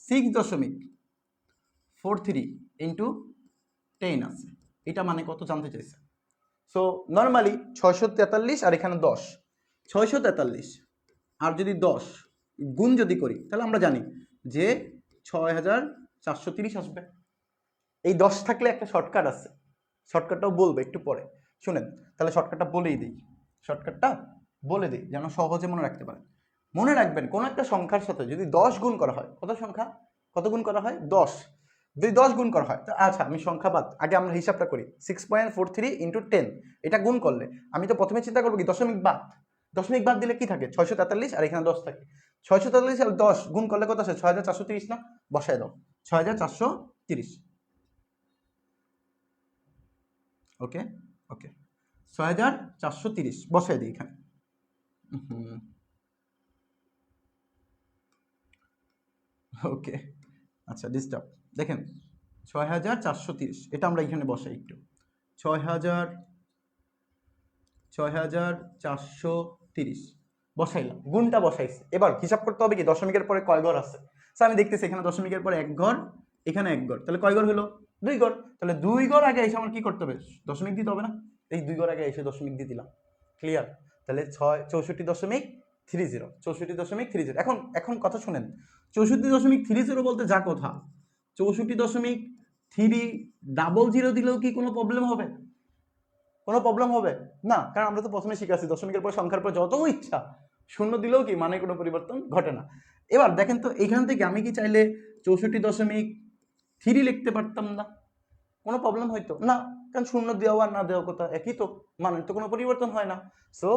6.43 ইন্টু 10 আছে, এটা মানে কত জানতে চাইছে। সো নর্মালি 643 আর এখানে 10, 643 আর যদি 10 গুণ যদি করি তাহলে আমরা জানি যে 6430 আসবে। এই 10 থাকলে একটা শর্টকাট আছে, শর্টকাটটাও বলবো একটু পরে, শুনেন। তাহলে শর্টকাটটা বলেই দিই, শর্টকাটটা বলে দিই যেন সহজে মনে রাখতে পারেন। মনে রাখবেন কোন একটা সংখ্যার সাথে যদি 10 গুণ করা হয়, কত সংখ্যা, কত গুণ করা হয়? 10। যদি 10 গুণ করা হয়, আচ্ছা আমি সংখ্যা বাদ, আগে আমরা হিসাবটা করি। 6.43 ইন্টু 10, এটা গুণ করলে আমি তো প্রথমে চিন্তা করবো কি দশমিক বাদ। দশমিক বাদ দিলে কি থাকে? 643 আর এখানে 10 থাকে। 643 আর 10 গুণ করলে কত আসে? 6430 না? বসায় দাও 6430। ওকে, ওকে, 6430 বসায় দিই এখানে। ওকে, আচ্ছা ডিস্টার্ব। দেখেন 6430, এটা আমরা এখানে বসাই একটু। 6430 বসাইলাম, গুণটা বসাইছি। এবার হিসাব করতে হবে কি দশমিকের পরে কয় ঘর আছে। আমি দেখতেছি এখানে দশমিকের পরে 1 ঘর, এখানে 1 ঘর, তাহলে কয় ঘর হলো? 2 ঘর। তাহলে 2 ঘর আগে এসে আমার কি করতে হবে? দশমিক দিতে হবে না? এই 2 ঘর আগে এসে দশমিক দিয়ে দিলাম। ক্লিয়ার? তাহলে 64.30, 64.30। এখন এখন কথা শুনেন, 64.30 বলতে যা কথা, 64.30 দিলেও কি কোনো প্রবলেম হবে? কোনো প্রবলেম হবে না, কারণ আমরা তো প্রথমে শিখেছি দশমিকের পর সংখ্যার পর যত ইচ্ছা শূন্য দিলেও কি মানে কোনো পরিবর্তন ঘটে না। এবার দেখেন তো এখান থেকে আমি কি চাইলে 64.3 লিখতে পারতাম না? কোনো প্রবলেম হইতো না, কারণ শূন্য দেওয়া আর না দেওয়া কথা একই তো, মানে তো কোনো পরিবর্তন হয় না। সো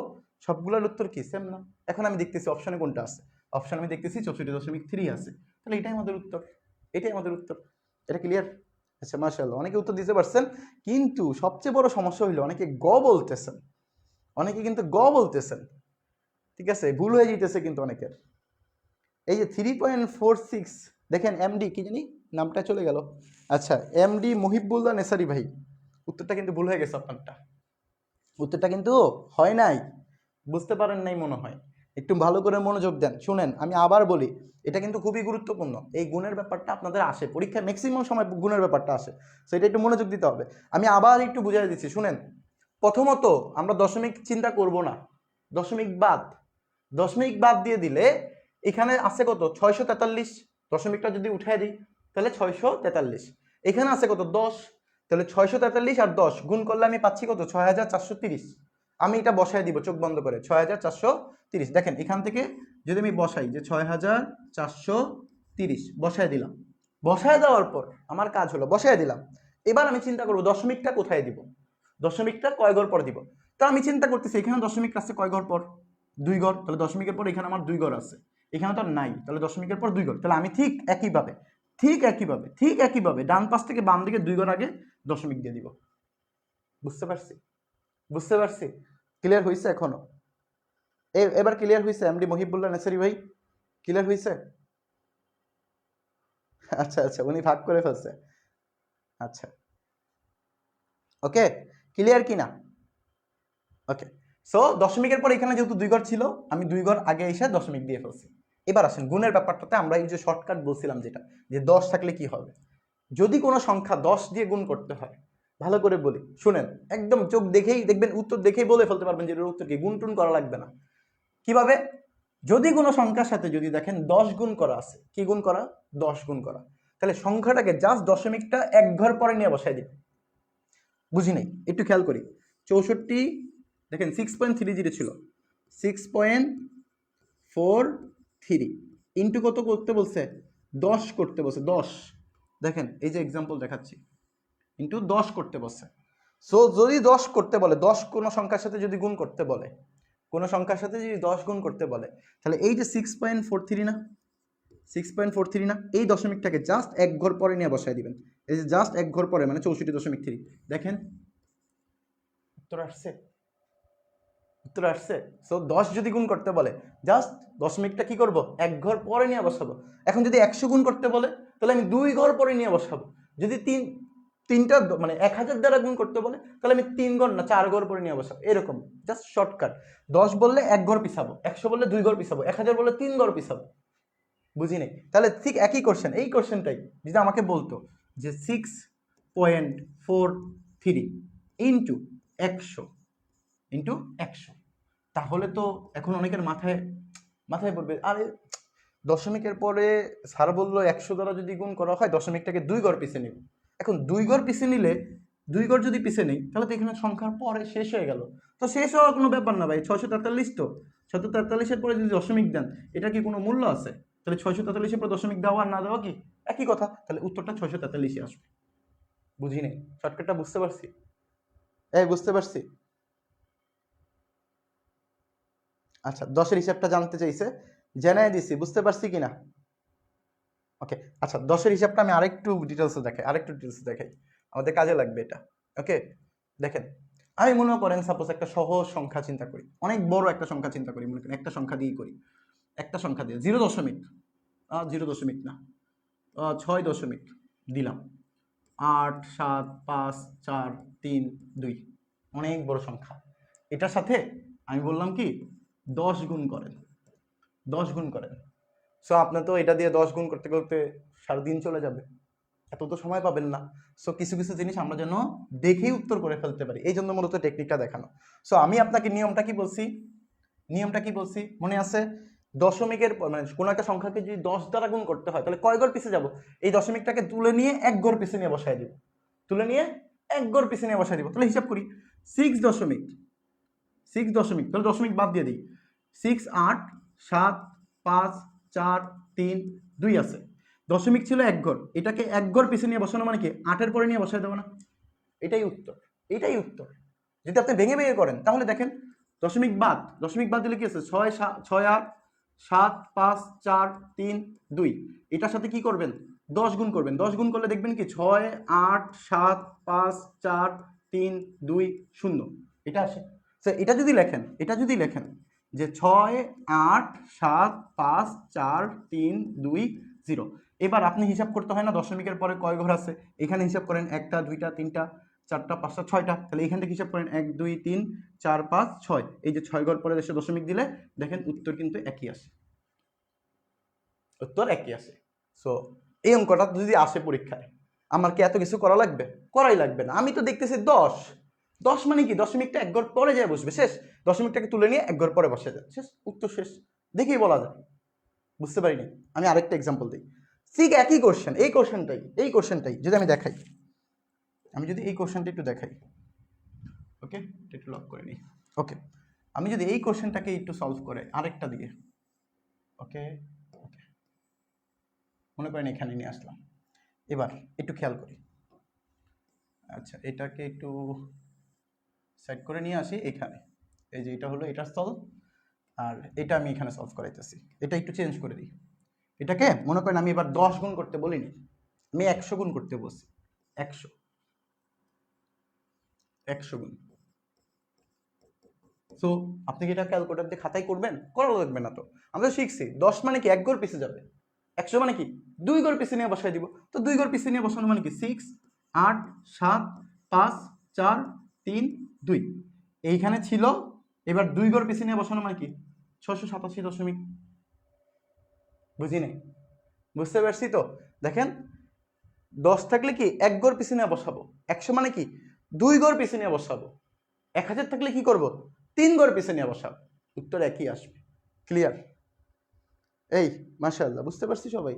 সবগুলোর উত্তর কি সেম না? এখন আমি দেখতেছি অপশনে কোনটা আছে, অপশন আমি দেখতেছি 64.3 আছে, তাহলে এটাই আমাদের উত্তর, এটাই আমাদের উত্তর। এটা ক্লিয়ার? আচ্ছা মাশাআল্লাহ, অনেকে উত্তর দিতে পারছেন, কিন্তু সবচেয়ে বড় সমস্যা হইলো অনেকে গ বলতেছেন, অনেকে কিন্তু গ বলতেছেন, ঠিক আছে, ভুল হয়ে যেতেছে কিন্তু অনেকের। এই যে 3.46 দেখেন, এমডি কি জানি নামটা চলে গেল, আচ্ছা এমডি মুহিবুল্লাহ নেসারি ভাই, উত্তরটা কিন্তু ভুল হয়ে গেছে আপনারটা, উত্তরটা কিন্তু হয় নাই, বুঝতে পারেন নাই মনে হয়। একটু ভালো করে মনোযোগ দেন, শুনেন আমি আবার বলি, এটা কিন্তু খুবই গুরুত্বপূর্ণ। এই গুণের ব্যাপারটা আপনাদের আসে পরীক্ষায়, ম্যাক্সিমাম সময় গুণের ব্যাপারটা আসে, সো এটা একটু মনোযোগ দিতে হবে। আমি আবার একটু বুঝাই দিচ্ছি, শুনেন। প্রথমত আমরা দশমিক চিন্তা করব না, দশমিক বাদ, দশমিক বাদ দিয়ে দিলে এখানে আছে কত? 643। দশমিকটা যদি উঠাই দিই তাহলে 643। এখানে আছে কত? 10। তাহলে 643 আর 10 গুণ করলে আমি পাচ্ছি কত? 6430। আমি এটা বসাই দিব চোখ বন্ধ করে, 6430। দেখেন এখান থেকে যদি আমি বসাই যে 6430 বসাই দিলাম, বসায় দেওয়ার পর আমার কাজ হলো বসায় দিলাম, এবার আমি চিন্তা করবো দশমিকটা কোথায় দিব, দশমিকটা কয় ঘর পর দিব। তা আমি চিন্তা করতেছি এখানে দশমিক আছে কয় ঘর পর, 2 ঘর, তাহলে দশমিকের পর এখানে আমার 2 ঘর আছে, এখানে তো নাই, তাহলে দশমিকের পর 2 ঘর, তাহলে আমি ঠিক একইভাবে ডান পাশ থেকে বাম দিকে 2 ঘর আগে দশমিক দিয়ে দিব। বুঝতে পারছি ক্লিয়ার হয়েছে এখনো? এবার ক্লিয়ার হয়েছে এমডি মহিবুল্লাহ নেসারি ভাই, ক্লিয়ার হয়েছে? আচ্ছা আচ্ছা, উনি ভাগ করে ফেলছে। আচ্ছা ওকে, ক্লিয়ার কি না? ওকে, সো দশমিকের পর এখানে যেহেতু 2 ঘর ছিল, আমি 2 ঘর আগে এসে দশমিক দিয়ে ফেলছি। এবার আসেন গুণের ব্যাপারটাতে, আমরা এই যে শর্টকাট বলছিলাম যেটা, যে 10 থাকলে কি হবে, যদি কোনো সংখ্যা 10 দিয়ে গুণ করতে হয়, ভালো করে বলি শুনেন, একদম চোখ দেখেই দেখবেন, উত্তর দেখেই বলে ফেলতে পারবেন যে এর উত্তর কি, গুণ টুন করা লাগবে না। কিভাবে? যদি কোনো সংখ্যার সাথে যদি দেখেন 10 গুণ করা আছে, কি গুণ করা, 10 গুণ করা, তাহলে সংখ্যাটাকে জাস্ট দশমিকটা 1 ঘর পরে নিয়ে বসাই দিন। বুঝি নাই, একটু খেয়াল করি। 64 দেখেন 6.30 ছিল, 6.43 ইন্টু কত করতে বলছে, 10 করতে বলছে, 10, দেখেন এই যে এক্সাম্পল দেখাচ্ছি, ইন্টু 10 করতে বলছে। সো যদি 10 করতে বলে, 10 কোনো সংখ্যার সাথে যদি গুণ করতে বলে, কোনো সংখ্যার সাথে যদি 10 গুণ করতে বলে, তাহলে এই যে 6.43 না, 6.43 না, এই দশমিকটাকে জাস্ট 1 ঘর পরে নিয়ে বসায় দিবেন। এই যে জাস্ট 1 ঘর পরে মানে 64.3, দেখেন উত্তর আসছে, উত্তর আসছে। সো 10 যদি গুণ করতে বলে, জাস্ট দশমিকটা কি করব, 1 ঘর পরে নিয়ে বসাবো। এখন যদি 100 গুণ করতে বলে, তাহলে আমি 2 ঘর পরে নিয়ে বসাবো। যদি তিনটা মানে 1000 দ্বারা গুণ করতে বলে, তাহলে আমি 3 ঘর না 4 ঘর পরে নিয়ে বসাবো। এরকম জাস্ট শর্টকাট। 10 বললে 1 ঘর পিছাবো, 100 বললে 2 ঘর পিছাবো, 1000 বললে 3 ঘর পিছাবো। বুঝি নাই? তাহলে ঠিক একই কোশ্চেন, এই কোশ্চেনটাই যদি আমাকে বলতো যে 6.43 ইন্টু 100 ইন্টু 100, তাহলে তো এখন অনেকের মাথায় মাথায় পড়বে, আরে দশমিকের পরে স্যার বললো 100 দ্বারা যদি গুণ করা হয় দশমিকটাকে 2 ঘর পিছে নিব। এখন 2 ঘর পিছে নিলে, 2 ঘর যদি পিছে নেই, তাহলে তো এখানে সংখ্যার পরে শেষ হয়ে গেল। তো শেষ হওয়ার কোনো ব্যাপার না ভাই, 643 তো, 643-এর পরে যদি দশমিক দেন, এটা কি কোনো মূল্য আছে? তাহলে 643-এর পরে দশমিক দেওয়া আর না দেওয়া কি একই কথা? তাহলে উত্তরটা 643-ই আসবে। বুঝি নেই, শর্টকাটটা বুঝতে পারছি? বুঝতে পারছি। আচ্ছা 10-এর হিসাবটা জানতে চাইছে, জানাই দিছি, বুঝতে পারছি কিনা? ওকে, আচ্ছা 10-এর হিসাবটা আমি আরেকটু ডিটেলসে দেখাই, আমাদের কাজে লাগবে এটা। ওকে, দেখেন আমি মনে করেন সাপোজ একটা সহজ সংখ্যা চিন্তা করি, অনেক বড় একটা সংখ্যা চিন্তা করি, মনে করেন একটা সংখ্যা দিয়ে করি, একটা সংখ্যা দিয়ে 0 দশমিক না 6 দশমিক দিলাম, 8 7 5 4 3 2, অনেক বড় সংখ্যা। এটার সাথে আমি বললাম কি 10 গুণ করেন, 10 গুণ করেন। সো আপনার তো এটা দিয়ে 10 গুণ করতে করতে সারাদিন চলে যাবে, এত তো সময় পাবেন না। সো কিছু কিছু জিনিস আমরা যেন দেখেই উত্তর করে ফেলতে পারি, এই জন্য মূলত টেকনিকটা দেখানো। সো আমি আপনাকে নিয়মটা কি বলছি মনে আছে? দশমিকের মানে কোনো একটা সংখ্যাকে যদি 10 দ্বারা গুণ করতে হয়, তাহলে কয় ঘর পিছে যাব, এই দশমিকটাকে তুলে নিয়ে 1 ঘর পিছে নিয়ে বসাই দিব, তাহলে হিসাব করি 6 দশমিক, তাহলে দশমিক বাদ দিয়ে দিই, 6 8 7 5 4 3 2 আছে, দশমিক ছিল 1 ঘর, এটাকে 1 ঘর পিছে নিয়ে বসানো মানে কি 8-এর পরে নিয়ে বসাই দেবো না? এটাই উত্তর। যদি আপনি ভেঙে ভেঙে করেন তাহলে দেখেন দশমিক বাদ দিলে কি আছে, 6 8 7 5 4 3 2, এটার সাথে কি করবেন, 10 গুণ করবেন, 10 গুণ করলে দেখবেন কি 6 8 7 5 4 3 2 0, এটা আসে। এটা যদি লেখেন যে 6 8 7 5 4 3 2 0, এবার আপনি হিসাব করতে হয় না দশমিকের পরে কয় ঘর আছে, এখানে হিসাব করেন 1টা 2টা 3টা 4টা 5টা 6টা, তাহলে এখান থেকে হিসাব করেন 1 2 3 4 5 6, এই যে 6 ঘর পরে এসে দশমিক দিলে দেখেন উত্তর কিন্তু একই আসে, সো এই অঙ্কটা যদি আসে পরীক্ষায়, আমার কি এত কিছু করা লাগবে? করাই লাগবে না, আমি তো দেখতেছি 10 মানে কি দশমিকটা 1 ঘর পরে যায় বসবে, শেষ, দশমিকটাকে তুলে নিয়ে 1 ঘর পরে বসে যায়, শেষ, উত্তর শেষ, দেখেই বলা যায়। বুঝতে পারিনি? আমি আরেকটা এক্সাম্পল দিই, ঠিক একই কোশ্চেন, এই কোশ্চেনটাই যদি আমি দেখাই, এই কোশ্চেনটা একটু দেখাই, ওকে একটু লক করে নিই। ওকে, আমি যদি এই কোশ্চেনটাকে একটু সলভ করে আরেকটা দিকে, ওকে মনে করেন এখানে নিয়ে আসলাম, এবার একটু খেয়াল করি। আচ্ছা, এটাকে একটু সাইড করে নিয়ে আসি এখানে। এই যে এটা হলো এটা সলভ, আর এটা আমি এখানে সলভ করাইতেছি। এটা একটু চেঞ্জ করে দিই। এটাকে মনে করেন আমি এবার 10 গুণ করতে বলিনি, আমি 100 গুণ করতে বলছি। 100 100 গুণ। সো আপনি কি এটা ক্যালকুলেটর দিয়ে খাতায় করবেন? করা লাগবে না তো, আমরা শিখছি 10 মানে কি 1 গড় পিছে যাবে, 100 মানে কি 2 গড় পিছে নিয়ে বসাই দিব। তো 2 গড় পিছে নিয়ে বসানো মানে কি 6 8 7 5 4 3 2 এইখানে ছিল। এবার 2 গড় পিছে নিয়ে বসানো মানে কি 687 দশমিক। বুঝি নাই? বুঝতে পারছি তো? দেখেন 10 থাকলে কি 1 গড় পিছে নিয়ে বসাবো, 100 মানে কি 2 গড় পিছে নিয়ে বসাবো, 1000 থাকলে কি করব 3 গড় পিছে নিয়ে বসাবো, উত্তর একই আসবে। ক্লিয়ার? এই মাশাআল্লাহ, বুঝতে পারছি সবাই?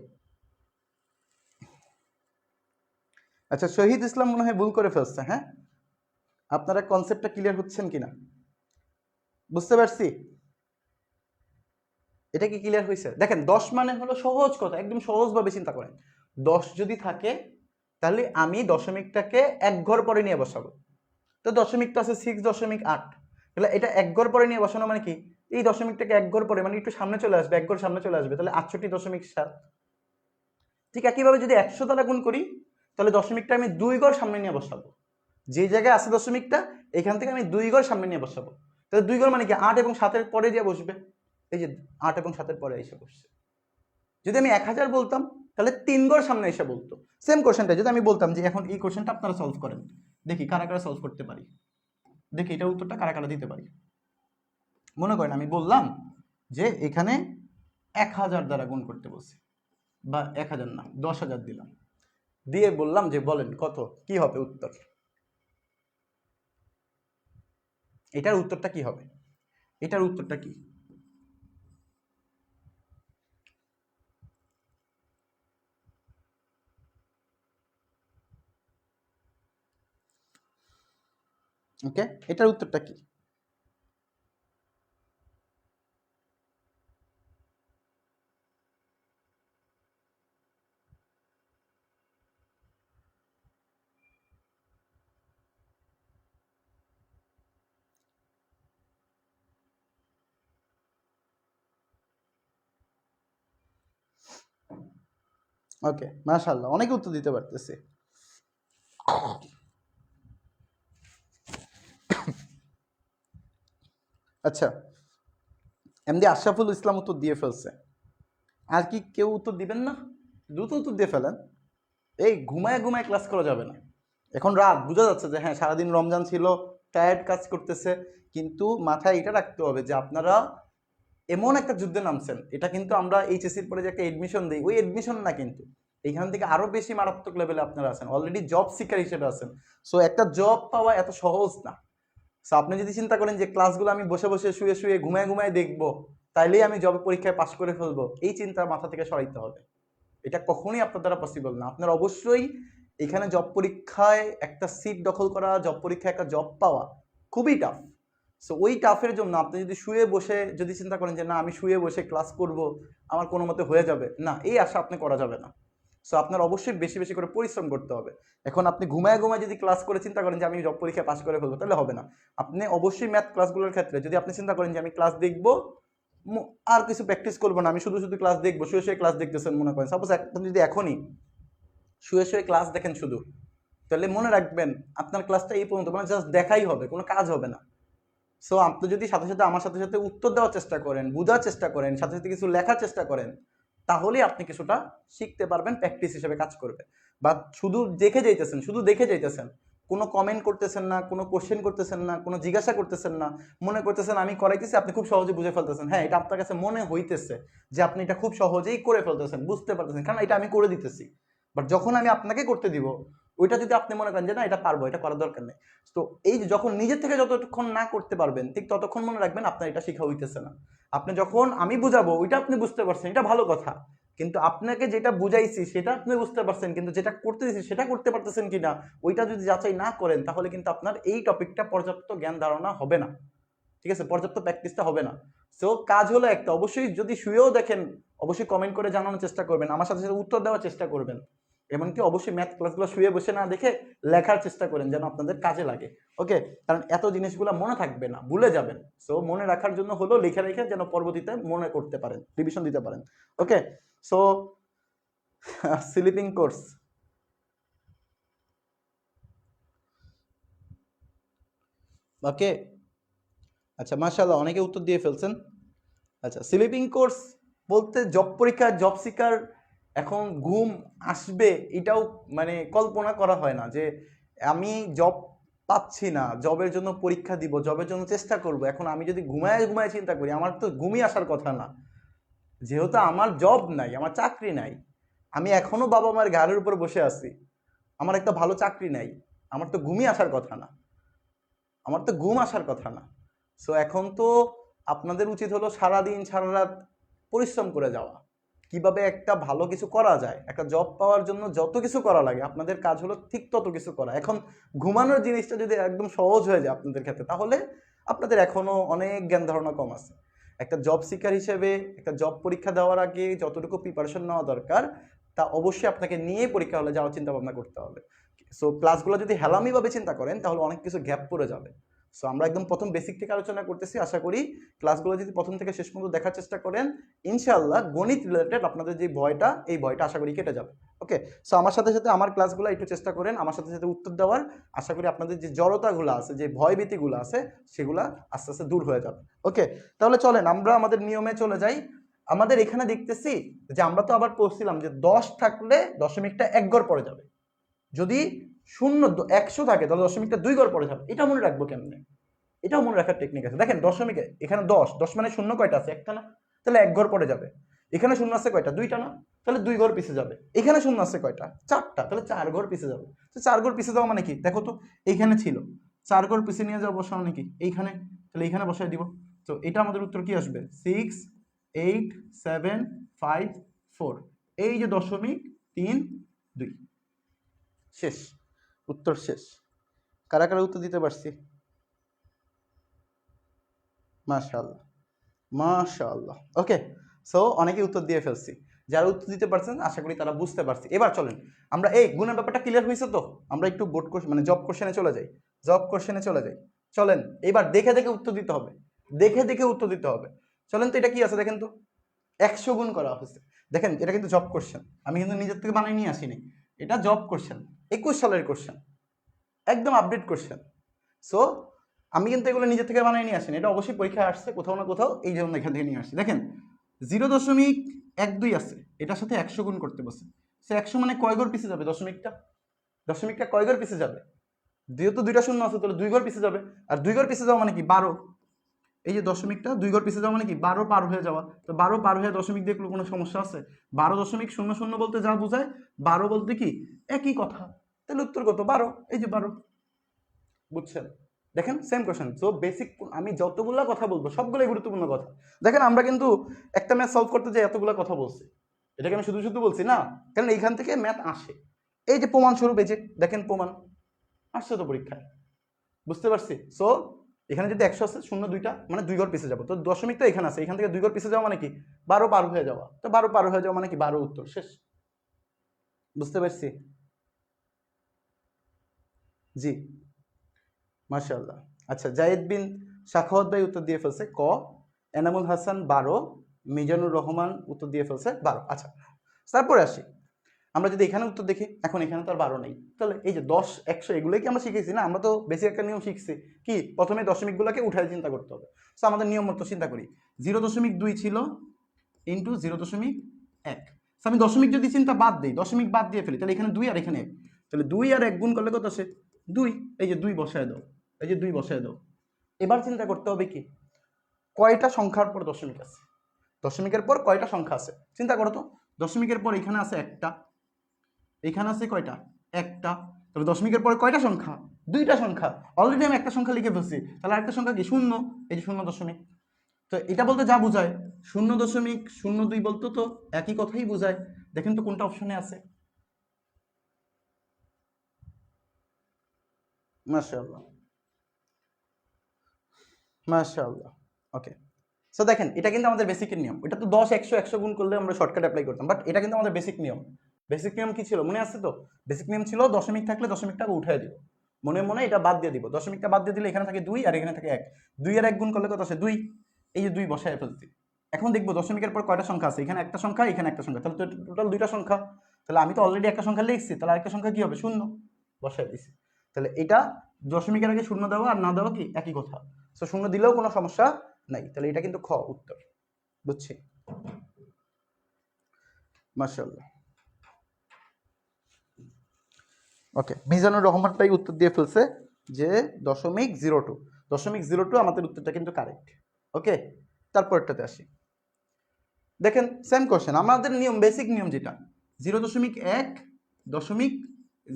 আচ্ছা, শহীদ ইসলাম মনে হয় ভুল করে ফেলছে। হ্যাঁ, আপনারা কনসেপ্টটা ক্লিয়ার হচ্ছেন কিনা? বুঝতে পারছি? এটা কি ক্লিয়ার হয়েছে? দেখেন 10 মানে হলো সহজ কথা, একদম সহজভাবে চিন্তা করেন। 10 যদি থাকে তাহলে আমি দশমিকটাকে 1 ঘর পরে নিয়ে বসাবো। তো দশমিক তো আছে 6.8, তাহলে এটা 1 ঘর পরে নিয়ে বসানো মানে কি এই দশমিকটাকে 1 ঘর পরে মানে একটু সামনে চলে আসবে, 1 ঘর সামনে চলে আসবে, তাহলে 68.7। ঠিক একইভাবে যদি 100 দ্বারা গুণ করি তাহলে দশমিকটা আমি 2 ঘর সামনে নিয়ে বসাবো। যে জায়গায় আছে দশমিকটা এখান থেকে আমি 2 ঘর সামনে নিয়ে বসাবো। তাহলে 2 ঘর মানে কি 8 এবং 7-এর পরে দিয়ে বসবে। এই যে 8 এবং 7-এর পরে এসে বসছে। যদি আমি 1000 বলতাম তাহলে 3 ঘর সামনে এসে বলতো। সেম কোশ্চেনটা যদি আমি বলতাম যে এখন এই কোশ্চেনটা আপনারা সলভ করেন, দেখি কারা কারা সলভ করতে পারি, দেখি এটার উত্তরটা কারা কারা দিতে পারি। মনে করেন আমি বললাম যে এখানে 1000 দ্বারা গুণ করতে বলছি, বা 1000 না 10,000 দিলাম, দিয়ে বললাম যে বলেন কত কি হবে উত্তর। এটার উত্তরটা কি হবে? এটার উত্তরটা কি? ওকে, এটার উত্তরটা কি? ওকে, মাশাআল্লাহ, অনেকে উত্তর দিতে পারতেছে। আচ্ছা, এমডি আশরাফুল ইসলাম উত্তর দিয়ে ফেলছে। আর কি কেউ উত্তর দিবেন না? দ্রুত উত্তর দিয়ে ফেলেন। এই ঘুমায় ঘুমায় ক্লাস করা যাবে না। এখন রাত, বোঝা যাচ্ছে যে হ্যাঁ সারাদিন রমজান ছিল, টায়ার্ড কাজ করতেছে, কিন্তু মাথায় এটা রাখতে হবে যে আপনারা এমন একটা যুদ্ধে নামছেন, এটা কিন্তু আমরা এইচএসসির পরে যে একটা এডমিশন দিই ওই এডমিশন না, কিন্তু এইখান থেকে আরো বেশি মারাত্মক লেভেলে আপনারা আছেন, অলরেডি জব সিকার হিসেবে আছেন। সো একটা জব পাওয়া এত সহজ না। সো আপনি যদি চিন্তা করেন যে ক্লাসগুলো আমি বসে বসে শুয়ে শুয়ে ঘুমায় ঘুমায় দেখবো তাইলেই আমি জব পরীক্ষায় পাশ করে ফেলবো, এই চিন্তা মাথা থেকে সরাইতে হবে। এটা কখনোই আপনার দ্বারা পসিবল না। আপনার অবশ্যই এখানে জব পরীক্ষায় একটা সিট দখল করা, জব পরীক্ষায় একটা জব পাওয়া খুবই টাফ। সো ওই টাফের জন্য আপনি যদি শুয়ে বসে যদি চিন্তা করেন যে না আমি শুয়ে বসে ক্লাস করব, আমার কোনো মতে হয়ে যাবে না, এই আশা আপনি করা যাবে না। সো আপনার অবশ্যই বেশি বেশি করে পরিশ্রম করতে হবে। এখন আপনি ঘুমায় ঘুমায় যদি ক্লাস করে চিন্তা করেন যে আমি জব পরীক্ষায় পাস করে ফেলবো, তাহলে হবে না। আপনি অবশ্যই ম্যাথ ক্লাসগুলোর ক্ষেত্রে যদি আপনি চিন্তা করেন যে আমি ক্লাস দেখবো, আর কিছু প্র্যাকটিস করবো না, আমি শুধু শুধু ক্লাস দেখবো, শুয়ে শুয়ে ক্লাস দেখতেছেন মনে করেন, সাপোজ আপনি যদি এখনই শুয়ে শুয়ে ক্লাস দেখেন শুধু, তাহলে মনে রাখবেন আপনার ক্লাসটা এই পর্যন্ত, মানে জাস্ট দেখাই হবে, কোনো কাজ হবে না। সো আপনি যদি সাথে সাথে আমার সাথে সাথে উত্তর দেওয়ার চেষ্টা করেন, বোঝার চেষ্টা করেন, সাথে সাথে কিছু লেখার চেষ্টা করেন, তাহলেই আপনি কিছুটা শিখতে পারবেন, প্র্যাকটিস হিসেবে কাজ করবে। বা শুধু দেখে যাইতেছেন, শুধু দেখে যাইতেছেন, কোনো কমেন্ট করতেছেন না, কোনো কোশ্চেন করতেছেন না, কোনো জিজ্ঞাসা করতেছেন না, মনে করতেছেন আমি করাইতেছি, আপনি খুব সহজে বুঝে ফেলতেছেন। হ্যাঁ, এটা আপনার কাছে মনে হইতেছে যে আপনি এটা খুব সহজেই করে ফেলতেছেন, বুঝতে পারতেছেন, কারণ এটা আমি করে দিতেছি। বাট যখন আমি আপনাকে করতে দিব, ওইটা যদি আপনি মনে করেন যে না এটা পারবো, এটা করার দরকার নেই, তো এই যে যখন নিজের থেকে যতক্ষণ না করতে পারবেন ঠিক ততক্ষণ মনে রাখবেন আপনার এটা শেখা হইতেছে না। আপনি যখন আমি বুঝাবো ওইটা আপনি বুঝতে পারছেন, এটা ভালো কথা, কিন্তু আপনাকে যেটা বুঝাইছি সেটা আপনি বুঝতে পারছেন, কিন্তু যেটা করতে দিচ্ছি সেটা করতে পারতেছেন কিনা ওইটা যদি যাচাই না করেন, তাহলে কিন্তু আপনার এই টপিকটা পর্যাপ্ত জ্ঞান ধারণা হবে না। ঠিক আছে, পর্যাপ্ত প্র্যাকটিসটা হবে না। সো কাজ হলো একটা, অবশ্যই যদি শুয়েও দেখেন অবশ্যই কমেন্ট করে জানানোর চেষ্টা করবেন, আমার সাথে সাথে উত্তর দেওয়ার চেষ্টা করবেন। এমনকি অবশ্যই ম্যাথ ক্লাসগুলো শুয়ে বসে না দেখে লেখার চেষ্টা করেন যেন আপনাদের কাজে লাগে। ওকে, কারণ এত জিনিসগুলো মনে থাকবে না, ভুলে যাবেন। সো মনে রাখার জন্য হলো লিখে রেখে যেন পরবর্তীতে মনে করতে পারেন, রিভিশন দিতে পারেন। ওকে, সো স্লিপিং কোর্স, ওকে, আচ্ছা মাশাআল্লাহ অনেকে উত্তর দিয়ে ফেলছেন। আচ্ছা, স্লিপিং কোর্স বলতে জব পরীক্ষা, জব সিকার এখন ঘুম আসবে এটাও মানে কল্পনা করা হয় না, যে আমি জব পাচ্ছি না, জবের জন্য পরীক্ষা দিব, জবের জন্য চেষ্টা করব, এখন আমি যদি ঘুমায় ঘুমায় চিন্তা করি, আমার তো ঘুমই আসার কথা না। যেহেতু আমার জব নাই, আমার চাকরি নাই, আমি এখনো বাবা মার ঘাড়ের উপর বসে আছি, আমার একটা ভালো চাকরি নাই, আমার তো ঘুমই আসার কথা না, আমার তো ঘুম আসার কথা না। সো এখন তো আপনাদের উচিত হলো সারাদিন সারা রাত পরিশ্রম করে যাওয়া, কিভাবে একটা ভালো কিছু করা যায়, একটা জব পাওয়ার জন্য যত কিছু করা লাগে আপনাদের কাজ হলো ঠিক তত কিছু করা। এখন ঘুমানোর জিনিসটা যদি একদম সহজ হয়ে যায় আপনাদের ক্ষেত্রে, তাহলে আপনাদের এখনো অনেক জ্ঞান ধারণা কম আছে। একটা জব সিকার হিসেবে একটা জব পরীক্ষা দেওয়ার আগে যতটুকু প্রিপারেশন নেওয়া দরকার তা অবশ্যই আপনাকে নিয়ে পরীক্ষা হলে যাওয়ার চিন্তা ভাবনা করতে হবে। সো ক্লাসগুলো যদি হেলামিভাবে চিন্তা করেন তাহলে অনেক কিছু গ্যাপ পড়ে যাবে। সো আমরা একদম প্রথম বেসিক থেকে আলোচনা করতেছি, আশা করি ক্লাসগুলো যদি প্রথম থেকে শেষ পর্যন্ত দেখার চেষ্টা করেন, ইনশাআল্লাহ গণিত রিলেটেড আপনাদের যে ভয়টা, এই ভয়টা আশা করি কেটে যাবে। ওকে, সো আমার সাথে সাথে আমার ক্লাসগুলো একটু চেষ্টা করেন, আমার সাথে সাথে উত্তর দেওয়ার, আশা করি আপনাদের যে জড়তাগুলো আছে, যে ভয়ভীতিগুলো আছে, সেগুলা আস্তে আস্তে দূর হয়ে যাবে। ওকে, তাহলে চলেন আমরা আমাদের নিয়মে চলে যাই। আমাদের এখানে দেখতেছি যে আমরা তো আবার পড়ছিলাম যে 10 থাকলে দশমিকটা 1 ঘর পড়ে যাবে, যদি 100 থাকে তাহলে দশমিকটা 2 ঘর পড়ে যাবে। এটা মনে রাখবো কেমনে? এটাও মনে রাখার টেকনিক আছে। দেখেন দশমিকে এখানে 10 মানে শূন্য কয়টা আছে? একটা না, তাহলে 1 ঘর পড়ে যাবে। এখানে শূন্য আছে কয়টা? 2টা না, তাহলে 2 ঘর পিছে যাবে। এখানে শূন্য আছে কয়টা? 4টা, তাহলে 4 ঘর পিছে যাবে। তো 4 ঘর পিছে যাওয়া মানে কি? দেখো তো, এইখানে ছিল 4 ঘর পিছে নিয়ে যাওয়া, বসানো নাকি এইখানে, তাহলে এইখানে বসাই দিব। তো এটা আমাদের উত্তর কি আসবে? 6 8 7 5 4। এই যে 0.32 শেষ, উত্তর শেষ। কারা কারা উত্তর দিতে পারছি? মাশাআল্লাহ, মাশাআল্লাহ। ওকে, সো অনেকেই উত্তর দিয়ে ফেলছি। যারা উত্তর দিতে পারছেন আশা করি তারা বুঝতে পারছি। এবার চলেন আমরা এই গুণের ব্যাপারটা ক্লিয়ার হয়েছে তো, আমরা একটু বোর্ড কোশ্চেন মানে জব কোশ্চেনে চলে যাই। জব কোশ্চেনে চলে যাই, চলেন। এবার দেখে দেখে উত্তর দিতে হবে, দেখে দেখে উত্তর দিতে হবে। চলেন তো, এটা কি আছে দেখেন তো, 100 গুণ করা হয়েছে। দেখেন এটা কিন্তু জব কোশ্চেন, আমি কিন্তু নিজের থেকে বানিয়ে নিয়ে আসিনি, এটা জব কোশ্চেন, 21 সালের কোশ্চেন, একদম আপডেট কোশ্চেন। সো আমি কিন্তু এগুলো নিজে থেকে বানিয়ে নিয়ে আসিনি, এটা অবশ্যই পরীক্ষায় আসছে কোথাও না কোথাও, এই জন্য এখান থেকে নিয়ে আসছি। দেখেন 0.12 আছে, এটার সাথে 100 গুণ করতে বসে, সে 100 মানে কয় ঘর পিছে যাবে? দশমিকটা, দশমিকটা কয় ঘর পিছে যাবে? যেহেতু 2টা শূন্য আছে তাহলে 2 ঘর পিছে যাবে, আর 2 ঘর পিছে যাওয়া মানে কি? 12। এই যে দশমিকটা 2 ঘর পিছে যাওয়া মানে কি? 12 পার হয়ে যাওয়া। তো 12 পার হয়ে দশমিক দেখলে কোনো সমস্যা আছে? 12.00 বলতে যা বোঝায় 12 বলতে কি একই কথা, তাহলে উত্তর কত? 12। এই যে 12, বুঝছেন? দেখেন সেম কোশ্চেন। সো বেসিক আমি যতগুলা কথা বলবো সবগুলোই গুরুত্বপূর্ণ কথা। দেখেন আমরা কিন্তু একটা ম্যাথ সলভ করতে যে এতগুলা কথা বলছি, এটাকে আমি শুধু শুধু বলছি না, কারণ এইখান থেকে ম্যাথ আসে। এই যে প্রমাণ স্বরূপ, এই যে দেখেন প্রমাণ আসছে তো পরীক্ষায়, বুঝতে পারছি? সো এখানে যদি 100 আছে, শূন্য 2টা মানে 2 ঘর পিছে যাবো, তো দশমিক তো এখানে আছে, এখান থেকে 2 ঘর পিছে যাওয়া মানে কি? 12 পার হয়ে যাওয়া, তো 12 পার হয়ে যাওয়া মানে কি? 12, উত্তর শেষ। বুঝতে পারছি? জি, মাশাআল্লাহ। আচ্ছা, জায়েদ বিন সাখাওয়াত ভাই উত্তর দিয়ে ফেলছে ক। এনামুল হাসান 12, মিজানুর রহমান উত্তর দিয়ে ফেলছে 12। আচ্ছা, তারপরে আসি, আমরা যদি এখানে উত্তর দেখি, এখন এখানে তো আর 12 নেই, তাহলে এই যে 10 100 এগুলোই কি আমরা শিখেছি না? আমরা তো বেশি একটা নিয়ম শিখছি কি, প্রথমে দশমিকগুলোকে উঠায় চিন্তা করতে হবে। সো আমাদের নিয়ম মতো চিন্তা করি, 0.2 ছিল ইন্টু 0.1। আমি দশমিক যদি চিন্তা বাদ দিই, দশমিক বাদ দিয়ে ফেলি, তাহলে এখানে 2 আর এখানে 1, তাহলে 2 আর 1 গুণ করলে কত আসে? 2। এই যে 2 বসায় দাও, এই যে 2 বসায় দাও। এবার চিন্তা করতে হবে কি, কয়টা সংখ্যার পর দশমিক আছে? দশমিকের পর কয়টা সংখ্যা আছে চিন্তা করো তো। দশমিকের পর এখানে আছে একটা, এখানে আছে কয়টা? একটা। তাহলে দশমিকের পরে কয়টা সংখ্যা? 2টা সংখ্যা। অলরেডি আমি একটা সংখ্যা লিখে ফেলছি, তাহলে আরেকটা সংখ্যা কি? 0। এই যে 0 দশমিক। তো এটা বলতে যা বোঝায় 0.02 বলতো তো একই কথাই বোঝায়। দেখেন তো কোনটা অপশনে আছে? মাশাআল্লাহ, মাশাআল্লাহ। ওকে, সো দেখেন এটা কিন্তু আমাদের বেসিকের নিয়ম। এটা তো 10 100 100 গুণ করলে আমরা শর্টকাট অ্যাপ্লাই করতাম, বাট এটা কিন্তু আমাদের বেসিক নিয়ম। বেসিক নিয়ম কি ছিল মনে আছে তো? বেসিক নিয়ম ছিল দশমিক থাকলে দশমিকটাকে উঠাই দিব, মনে মনে এটা বাদ দিয়ে দিব, দশমিকটা বাদ দিয়ে দিলে এখানে থাকে 2 আর এখানে থাকে 1, 2 আর 1 গুণ করলে কত আসে 2, এই যে 2 বসায় ফেলছি। এখন দেখবো দশমিকের পর কয়টা সংখ্যা আছে, এখানে একটা সংখ্যা এখানে একটা সংখ্যা, তাহলে টোটাল 2টা সংখ্যা, তাহলে আমি তো অলরেডি একটা সংখ্যা লিখছি, তাহলে আরেকটা সংখ্যা কি হবে 0 বসায় দিছি। তাহলে এটা দশমিকের আগে 0 দেওয়া আর না দেওয়া কি একই কথা, সো 0 দিলেও কোনো সমস্যা নাই, তাহলে এটা কিন্তু খ উত্তর, বুঝছি? মাশাআল্লাহ। ওকে, মিজানুর রহমান ভাই উত্তর দিয়ে ফেলছে যে 0.02, 0.02 আমাদের উত্তরটা কিন্তু কারেক্ট। ওকে, তারপরটাতে আসি। দেখেন সেম কোশ্চেন, আমাদের নিয়ম বেসিক নিয়ম যেটা 0.1 দশমিক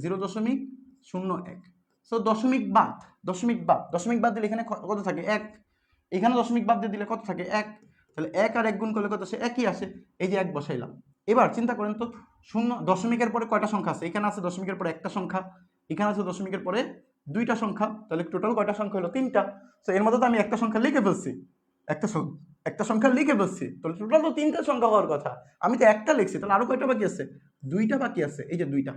0.01, সো দশমিক বাদ, দশমিক বাদ দিলে এখানে কত থাকে 1, এখানে দশমিক বাদ দিয়ে দিলে কত থাকে 1, তাহলে 1 আর 1 গুণ করলে কত আসে একই আসে, এই যে 1 বসাইলাম। এবার চিন্তা করেন তো শূন্য দশমিকের পরে কয়টা সংখ্যা আছে, এখানে আছে দশমিকের পরে একটা সংখ্যা, এখানে আছে দশমিকের পরে 2টা সংখ্যা, তাহলে টোটাল কয়টা সংখ্যা হলো 3টা। তো এর মধ্যে তো আমি একটা সংখ্যা লিখে ফেলছি, একটা সংখ্যা লিখে ফেলছি, তাহলে টোটাল তো 3টা সংখ্যা হওয়ার কথা, আমি তো একটা লিখছি, তাহলে আরো কয়টা বাকি আছে 2টা বাকি আছে, এই যে 2টা।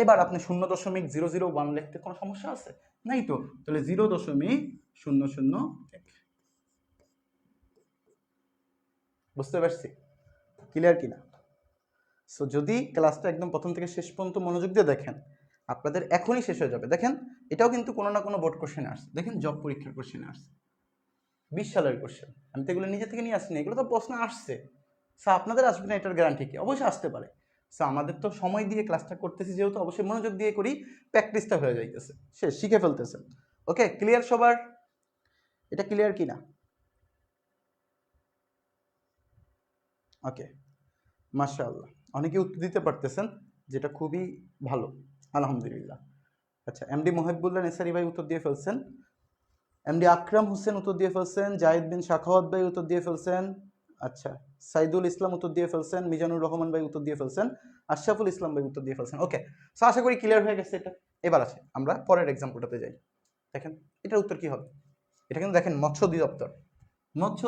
এবার আপনি 0.001 লিখতে কোনো সমস্যা আছে নাই তো, তাহলে 0.001, বুঝতে পারছি ক্লিয়ার কিনা? সো যদি ক্লাসটা একদম প্রথম থেকে শেষ পর্যন্ত মনোযোগ দিয়ে দেখেন আপনাদের এখনই শেষ হয়ে যাবে। দেখেন এটাও কিন্তু কোনো না কোনো বোর্ড কোশ্চেনে আসছে, দেখেন জব পরীক্ষার কোশ্চেনে আসছে 20 সালের কোশ্চেন, আমি তো এগুলো নিজে থেকে নিয়ে আসিনি, এগুলো তো প্রশ্ন আসছে। সো আপনাদের আসবে না এটার গ্যারান্টি কি? অবশ্যই আসতে পারে। সো আমাদের তো সময় দিয়ে ক্লাসটা করতেছি যেহেতু, অবশ্যই মনোযোগ দিয়ে করি, প্র্যাকটিসটা হয়ে যাইতেছে, সে শিখে ফেলতেছেন। ওকে, ক্লিয়ার সবার? এটা ক্লিয়ার কি না? ওকে, মাশাআল্লাহ, অনেকে উত্তর দিতে পারতেছেন, যেটা খুবই ভালো, আলহামদুলিল্লাহ। আচ্ছা, এমডি মহিবুল্লাহ নেসারি ভাই উত্তর দিয়ে ফেলছেন, এমডি আকরাম হোসেন উত্তর দিয়ে ফেলছেন, জাহিদ বিন শাখাওয়াত ভাই উত্তর দিয়ে ফেলছেন, আচ্ছা সাইদুল ইসলাম উত্তর দিয়ে ফেলছেন, মিজানুর রহমান ভাই উত্তর দিয়ে ফেলছেন, আশরাফুল ইসলাম ভাই উত্তর দিয়ে ফেলছেন। ওকে, সো আশা করি ক্লিয়ার হয়ে গেছে এটা। এবার আছে আমরা পরের এক্সাম্পলটাতে যাই। দেখেন এটার উত্তর কি হবে, এটা কিন্তু দেখেন মৎস্য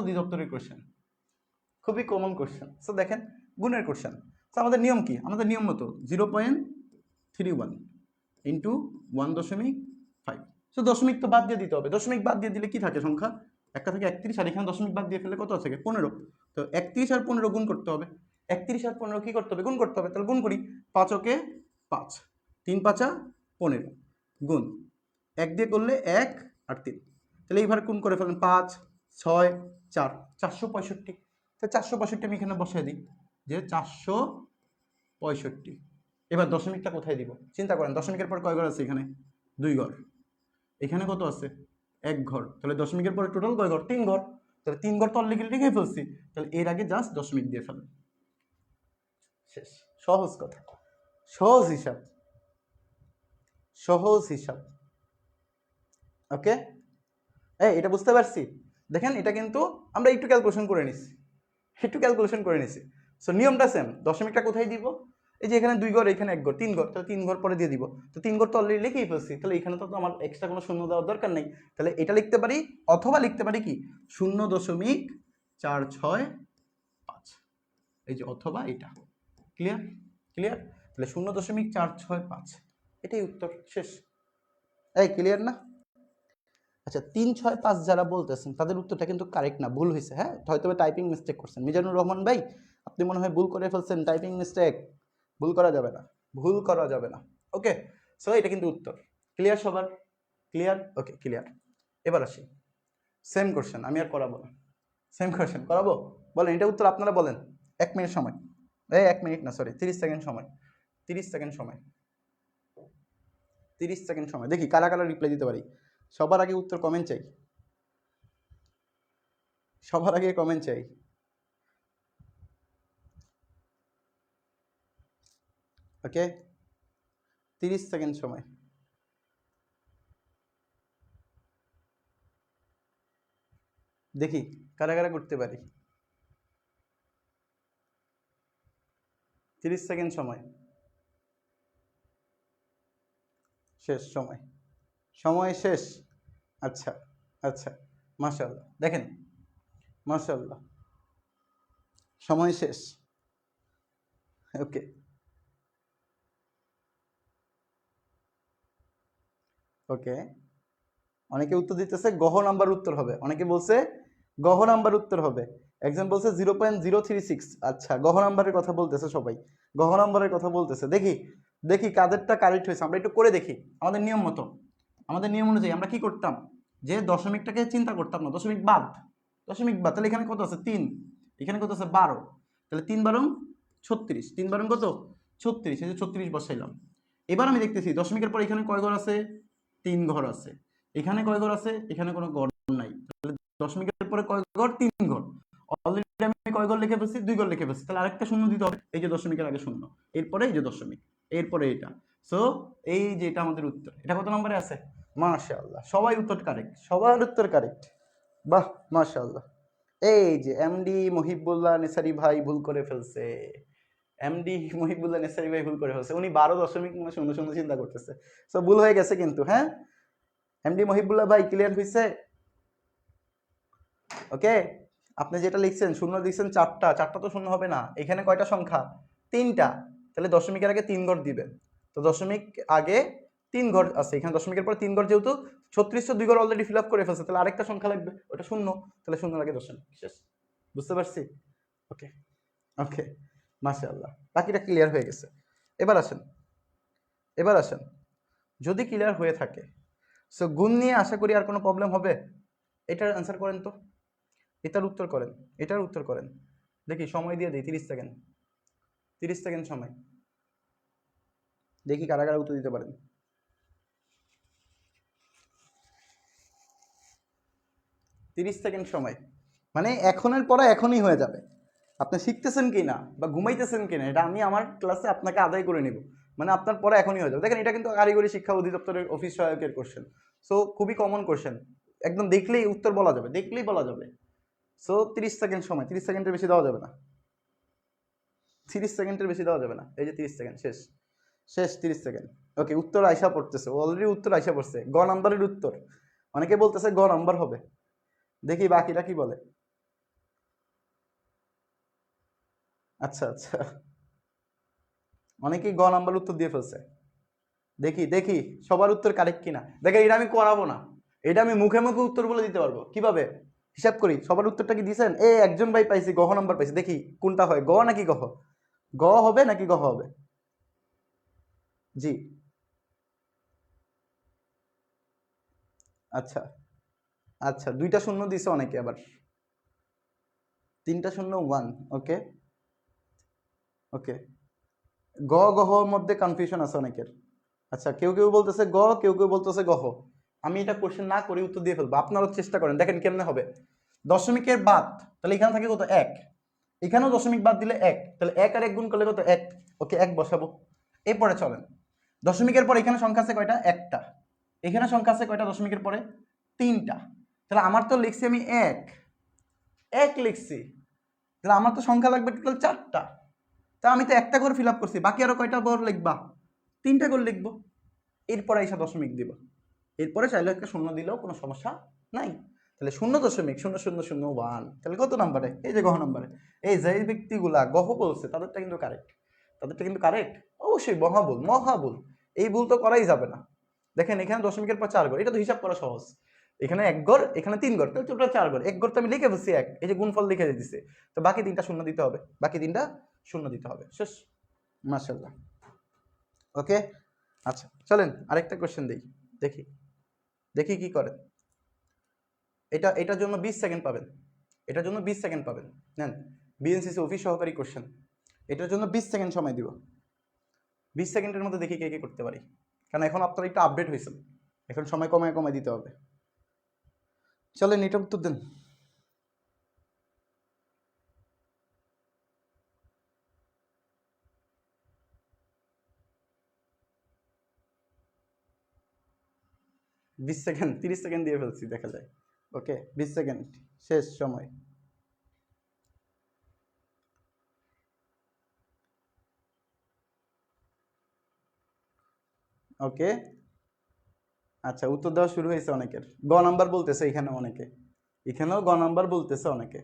অধিদপ্তরের কোশ্চেন, খুবই কমন কোশ্চেন। সো দেখেন গুণের কোশ্চেন, সো আমাদের নিয়ম কি, আমাদের নিয়ম মতো 0.31 ইন্টু 1.5, সো দশমিক তো বাদ দিয়ে দিতে হবে, দশমিক বাদ দিয়ে দিলে কি থাকে সংখ্যা, একটা থেকে 31, আর এখানে দশমিক বাদ দিয়ে ফেলে কত আছে 15, তো 31 আর 15 গুণ করতে হবে, 31 আর 15 কি করতে হবে গুণ করতে হবে, তাহলে গুণ করি, 5 ওকে 5, 3 5 15 গুণ 1 দিয়ে করলে 1 আর 3, তাহলে এইবার গুণ করে ফেলেন 5 6 4 465, তো 465 আমি এখানে বসাই দিই যে 465। এবার দশমিকটা কোথায় দিব চিন্তা করেন, দশমিকের পর কয় ঘর আছে এখানে 2 ঘর, এখানে কত আছে 1 ঘর, তাহলে দশমিকের পরে টোটাল কয় ঘর 3 ঘর, তাহলে 3 ঘর তো অলরেডি লিখে ফেলছি, তাহলে এর আগে জাস্ট দশমিক দিয়ে ফেলেন, শেষ। সহজ কথা, সহজ হিসাব, সহজ হিসাব। ওকে, এটা বুঝতে পারছি। দেখেন এটা কিন্তু আমরা একটু ক্যালকুলেশন করে নিছি, সো নিয়মটা সেম, দশমিকটা কোথায় দিব, এই যে এখানে 2 ঘর এখানে 1 ঘর 3 ঘর, তাহলে 3 ঘর পরে দিয়ে দিব, তো 3 ঘর তো অলরেডি লিখেই ফেলছি, তাহলে এখানে তো আমার এক্সট্রা কোনো শূন্য দেওয়ার দরকার নেই, তাহলে এটা লিখতে পারি, অথবা লিখতে পারি কি 0.465, এই যে অথবা এটা, ক্লিয়ার? তাহলে 0.465, এটাই উত্তর, শেষ। এই ক্লিয়ার না? আচ্ছা 365 যারা বলতেছেন তাদের উত্তরটা কিন্তু কারেক্ট না, ভুল হয়েছে, হ্যাঁ হয়তো টাইপিং মিস্টেক করছেন। মিজানুর রহমান ভাই আপনি মনে হয় ভুল করে ফেলছেন, টাইপিং মিস্টেক, ভুল করা যাবে না। ওকে, সো এটা কিন্তু উত্তর, ক্লিয়ার সবার? ক্লিয়ার? Okay clear. এবার আসি সেম কোশ্চেন, আমি আর করাবো না, সেম কোশ্চেন করাবো, বলেন এটা উত্তর আপনারা বলেন, 1 মিনিট সময়, 1 মিনিট না সরি 30 সেকেন্ড সময়, 30 সেকেন্ড সময়, 30 সেকেন্ড সময়, দেখি কারা কারা রিপ্লাই দিতে পারি। সবার আগে উত্তর কমেন্ট চাই, সবার আগে কমেন্ট চাই। ওকে 30 সেকেন্ড সময়, দেখি কারা কারা করতে পারি। 30 সেকেন্ড সময়, শেষ সময়, সময় শেষ। আচ্ছা আচ্ছা, মাশাআল্লাহ, দেখেন মাশাআল্লাহ, সময় শেষ। ওকে, ওকে, অনেকে উত্তর দিতেছে গহ নাম্বার উত্তর হবে, অনেকে বলছে গহ নাম্বার উত্তর হবে, একজন বলছে 0.036। আচ্ছা, গহ নাম্বারের কথা বলতেছে সবাই, গহ নাম্বারের কথা বলতেছে। দেখি দেখি কাদেরটা কারেক্ট হয়েছে, আমরা একটু করে দেখি। আমাদের নিয়ম মতো, আমাদের নিয়ম অনুযায়ী আমরা কি করতাম, যে দশমিকটাকে চিন্তা করতাম না, দশমিক বাদ, দশমিক বাদ। তাহলে এখানে কত আছে 3, এখানে কত আছে 12, তাহলে 3 বারং 36, 3 বারং কত 36, এই যে 36 বসাইলাম। এবার আমি দেখতেছি দশমিকের পর এখানে কয় ঘর আছে, 3 ঘর আছে। এখানে কয় ঘর আছে, এখানে কোনো ঘর নাই। তাহলে দশমিকের পরে কয় ঘর, 3 ঘর। অলরেডি আমি কয় ঘর লিখে ফেলছি, 2 ঘর লিখে ফেলছি। তাহলে আরেকটা শূন্য দিতে হবে, এই যে দশমিকের আগে শূন্য, এরপরে এই যে দশমিক, এরপরে এটা। সো এই যে এটা আমাদের উত্তর। এটা কত নম্বরে আছে? মাশাআল্লাহ, সবাই উত্তর কারেক্ট, সবার উত্তর কারেক্ট। বাহ, মাশাআল্লাহ। এই যে এমডি মহিবুল্লাহ নেসারি ভাই ভুল করে ফেলছে, এমডি মহিবুল্লাহ নেসারি ভাই ভুল করে ফেলছে। উনি 12.00 চিন্তা করতেছে। সো ভুল হয়ে গেছে কিন্তু। হ্যাঁ, এমডি মহিবুল্লাহ ভাই ক্লিয়ার হয়েছে? ওকে, আপনি যেটা লিখছেন শূন্য লিখছেন 4টা, 4টা তো শূন্য হবে না। এখানে কয়টা সংখ্যা, 3টা। তাহলে দশমিকের আগে 3 ঘর দিবেন। তো দশমিক আগে 3 ঘর আছে, এখানে দশমিকের পর 3 ঘর, যেহেতু 36 2 ঘর অলরেডি ফিল আপ করে ফেলছে, তাহলে আরেকটা সংখ্যা লাগবে, ওটা শূন্য। তাহলে শূন্য লাগে দশমিক, শেষ। বুঝতে পারছি? ওকে ওকে, মাশাআল্লাহ, বাকিটা ক্লিয়ার হয়ে গেছে। এবার আসেন, এবার আসেন, যদি ক্লিয়ার হয়ে থাকে সো গুণ নিয়ে আশা করি আর কোনো প্রবলেম হবে? এটার অ্যান্সার করেন তো, এটার উত্তর করেন, এটার উত্তর করেন। দেখি সময় দিয়ে দিই, 30 সেকেন্ড, 30 সেকেন্ড সময়। দেখি কারা কারা উত্তর দিতে পারেন। 30 সেকেন্ড সময়, মানে এখনের পরে এখনই হয়ে যাবে। আপনি শিখতেছেন কি না বা ঘুমাইতেছেন কিনা এটা আমি আমার ক্লাসে আপনাকে আদায় করে নিব, মানে আপনার পরে এখনই হয়ে যাবে। দেখেন এটা কিন্তু কারিগরি শিক্ষা অধিদপ্তরের অফিস সহায়কের কোশ্চেন। সো খুবই কমন কোশ্চেন, একদম দেখলেই উত্তর বলা যাবে, দেখলেই বলা যাবে। সো 30 সেকেন্ড সময়, 30 সেকেন্ডের বেশি দেওয়া যাবে না, 30 সেকেন্ডের বেশি দেওয়া যাবে না। এই যে 30 সেকেন্ড শেষ, শেষ 30 সেকেন্ড। ওকে, উত্তর আইসা পড়তেছে, অলরেডি উত্তর আইসা পড়ছে, গ নাম্বারের উত্তর। অনেকে বলতেছে গ নাম্বার হবে, দেখি বাকিরা কি বলে। আচ্ছা আচ্ছা, অনেকেই গ নাম্বার উত্তর দিয়ে ফেলছে। দেখি দেখি সবার উত্তর কারেক্ট কিনা। দেখে এটা আমি করাবো না, এটা আমি মুখে মুখে উত্তর বলে দিতে পারবো। কিভাবে হিসাব করি, সবার উত্তরটা কি দিয়েছেন? একজন ভাই পাইছি, গহ নাম্বার পাইছি। দেখি কোনটা হয়, গ নাকি গহ, গ হবে নাকি গহ হবে? জি, আচ্ছা আচ্ছা, 2টা শূন্য দিছে অনেকে, আবার 3টা শূন্য 1। ওকে ওকে, গ গহ মধ্যে কনফিউশন আছে অনেকের। আচ্ছা, কেউ কেউ বলতেছে গ, কেউ কেউ বলতেছে গহ। আমি এটা কোশ্চেন না করে উত্তর দিয়ে ফেলবো, আপনারাও চেষ্টা করেন, দেখেন কেমনে হবে। দশমিকের বাদ, তাহলে এখানে থাকে কত 1, এখানেও দশমিক বাদ দিলে 1, তাহলে 1 আর 1 গুণ করলে কত 1। ওকে, 1 বসাবো। এরপরে চলেন, দশমিকের পর এখানে সংখ্যা আছে কয়টা, একটা। এখানে সংখ্যা আছে কয়টা দশমিকের পরে, 3টা। তাহলে আমার তো লিখছি আমি 1, 1 লিখছি, তাহলে আমার তো সংখ্যা লাগবে টোটাল 4টা। তা আমি তো একটা করে ফিল আপ করছি, বাকি আরো কয়টা ঘর লিখবা, 3টা করে লিখবো। এরপরে এসে দশমিক দিব, এরপরে চাইলে একটা শূন্য দিলেও কোনো সমস্যা নাই। তাহলে 0.0001, তাহলে কত নাম্বারে, এই যে গহ নাম্বারে। এই যে ব্যক্তিগুলা গহ বলছে তাদেরটা কিন্তু কারেক্ট, তাদেরটা কিন্তু কারেক্ট, অবশ্যই মহাবুল, মহাবুল। এই ভুল তো করাই যাবে না। দেখেন এখানে দশমিকের পর 4 ঘর, এটা তো হিসাব করা সহজ। এখানে 1 ঘর, এখানে 3 ঘর, তাহলে টোটাল 4 ঘর। 1 ঘর তো আমি লিখে ফেলছি 1, এই যে গুণফল লিখে দিতেছে। তো বাকি 3টা শূন্য দিতে হবে, বাকি 3টা শূন্য দিতে হবে, শেষ। মাশাআল্লাহ, ওকে। আচ্ছা চলেন আরেকটা কোশ্চেন দিই, দেখি দেখি কি করেন। এটার জন্য 20 সেকেন্ড পাবেন, এটার জন্য 20 সেকেন্ড পাবেন। নেন, বিএনসিসি অফিস সহকারী কোশ্চেন, এটার জন্য 20 সেকেন্ড সময় দিব। 20 সেকেন্ডের মধ্যে দেখি কে কে করতে পারি, কারণ এখন আপনারা একটু আপডেট হয়েছেন, এখন সময় কমায় কমায় দিতে হবে। চলেন এটা উত্তর দেন। বিশ সেকেন্ড, 30 সেকেন্ড দিয়ে ফেলছি, দেখা যায়। ওকে, 20 সেকেন্ড শেষ সময়। ওকে, আচ্ছা উত্তর দেওয়া শুরু হয়েছে অনেকের, গ নাম্বার বলতেছে এখানে অনেকে, এখানেও গ নাম্বার বলতেছে অনেকে।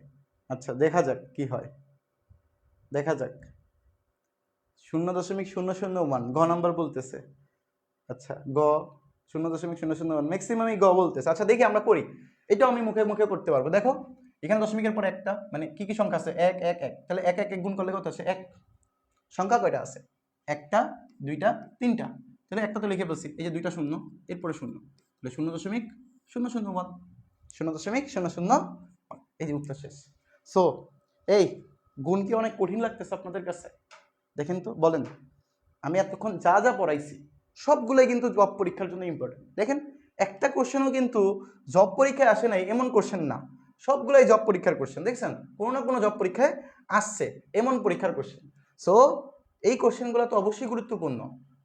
আচ্ছা দেখা যাক কি হয়, দেখা যাক। 0.001 গ নাম্বার বলতেছে। আচ্ছা গ 0.001 ম্যাক্সিমামই গ বলতেছে। আচ্ছা দেখি আমরা করি, এটাও আমি মুখে মুখে করতে পারবো। দেখো এখানে দশমিকের পরে একটা, মানে কি কি সংখ্যা আছে, 1 1 1, তাহলে 1 1 1 গুণ করলে কত আছে 1। সংখ্যা কয়টা আছে, একটা, দুইটা, তিনটা, তাহলে একটা তো লিখে বলছি, এই যে দুইটা শূন্য, এরপরে শূন্য, তাহলে 0.001, 0.001, এই যে উত্তর শেষ। সো এই গুণ কি অনেক কঠিন লাগতেছে আপনাদের কাছে? দেখেন তো, বলেন। আমি এতক্ষণ যা যা পড়াইছি সবগুলোই কিন্তু জব পরীক্ষার জন্য ইম্পর্টেন্ট। দেখেন একটা কোশ্চেনও কিন্তু জব পরীক্ষায় আসে নাই এমন কোশ্চেন না, সবগুলোই জব পরীক্ষার কোশ্চেন। দেখছেন, কোনো না কোনো জব পরীক্ষায় আসছে এমন পরীক্ষার কোশ্চেন। সো এই কোশ্চেনগুলো তো অবশ্যই গুরুত্বপূর্ণ।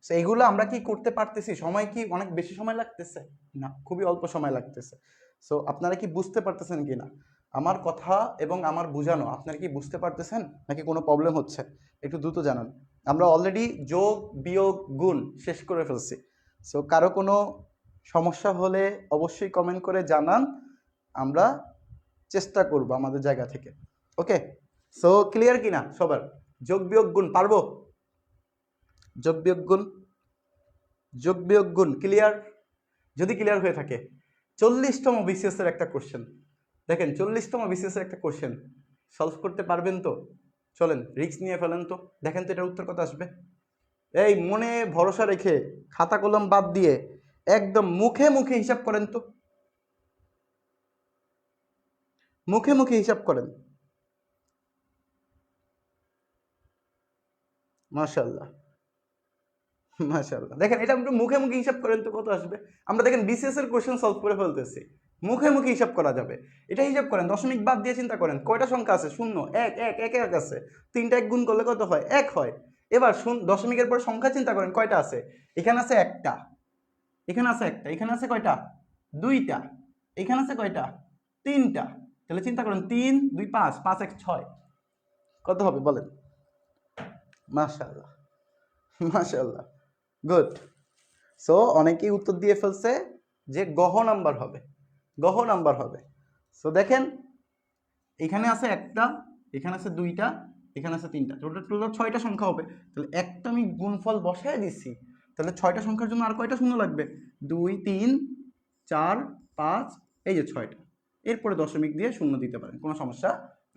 সো এইগুলো আমরা কি করতে পারতেছি? সময় কি অনেক বেশি সময় লাগতেছে? না, খুবই অল্প সময় লাগতেছে। সো আপনারা কি বুঝতে পারতেছেন কি না আমার কথা এবং আমার বোঝানো? আপনারা কি বুঝতে পারতেছেন নাকি কোনো প্রবলেম হচ্ছে? একটু দ্রুত জানান। আমরা অলরেডি যোগ বিয়োগ গুণ শেষ করে ফেলছি। সো কারো কোনো সমস্যা হলে অবশ্যই কমেন্ট করে জানান, আমরা চেষ্টা করব আমাদের জায়গা থেকে। ওকে, সো ক্লিয়ার কিনা সবার? যোগ বিয়োগ গুণ পারবো? যোগ বিয়োগ গুণ, যোগ বিয়োগ গুণ ক্লিয়ার? যদি ক্লিয়ার হয়ে থাকে 40তম বিসিএস এর একটা কোশ্চেন, দেখেন 40তম বিসিএস এর একটা কোশ্চেন সলভ করতে পারবেন তো? চলেন রিস্ক নিয়ে ফেলেন তো, দেখেন তো এটার উত্তর কত আসবে। এই মনে ভরসা রেখে খাতা কলম বাদ দিয়ে একদম মুখে মুখে হিসাব করেন তো, মুখে মুখে হিসাব করেন। মাশাআল্লাহ, মাশাআল্লাহ। দেখেন এটা একটু মুখে মুখে হিসাব করেন তো কত আসবে। আমরা দেখেন বিসিএস এর কোশ্চেন সলভ করে ফেলতেছি, মুখে মুখে হিসাব করা যাবে। এটা হিসাব করেন, দশমিক বাদ দিয়ে চিন্তা করেন কয়টা সংখ্যা আছে, শূন্য, এক এক এক এক আছে, তিনটা এক গুণ করলে কত হয়, এক হয়। এবার দশমিকের পর সংখ্যা চিন্তা করেন কয়টা আছে, এখানে আছে একটা, এখানে আছে একটা, এখানে আছে কয়টা, দুইটা, এখানে আছে কয়টা, তিনটা। তাহলে চিন্তা করেন 3 2 5, 5 1 6, কত হবে বলেন? মাশাআল্লাহ, মাশাআল্লাহ, গুড। সো অনেকেই উত্তর দিয়ে ফেলছে যে গহ নাম্বার হবে, গহ নাম্বার হবে। সো দেখেন এখানে আছে একটা, এখানে আছে দুইটা, এখানে আছে তিনটা, টোটাল 6টা সংখ্যা হবে। তাহলে একটা আমি গুণফল বসায় দিচ্ছি, তাহলে 6টা সংখ্যার জন্য আর কয়টা শূন্য লাগবে, 2 3 4 5, এই যে 6টা। এরপরে দশমিক দিয়ে শূন্য দিতে পারেন, কোনো সমস্যা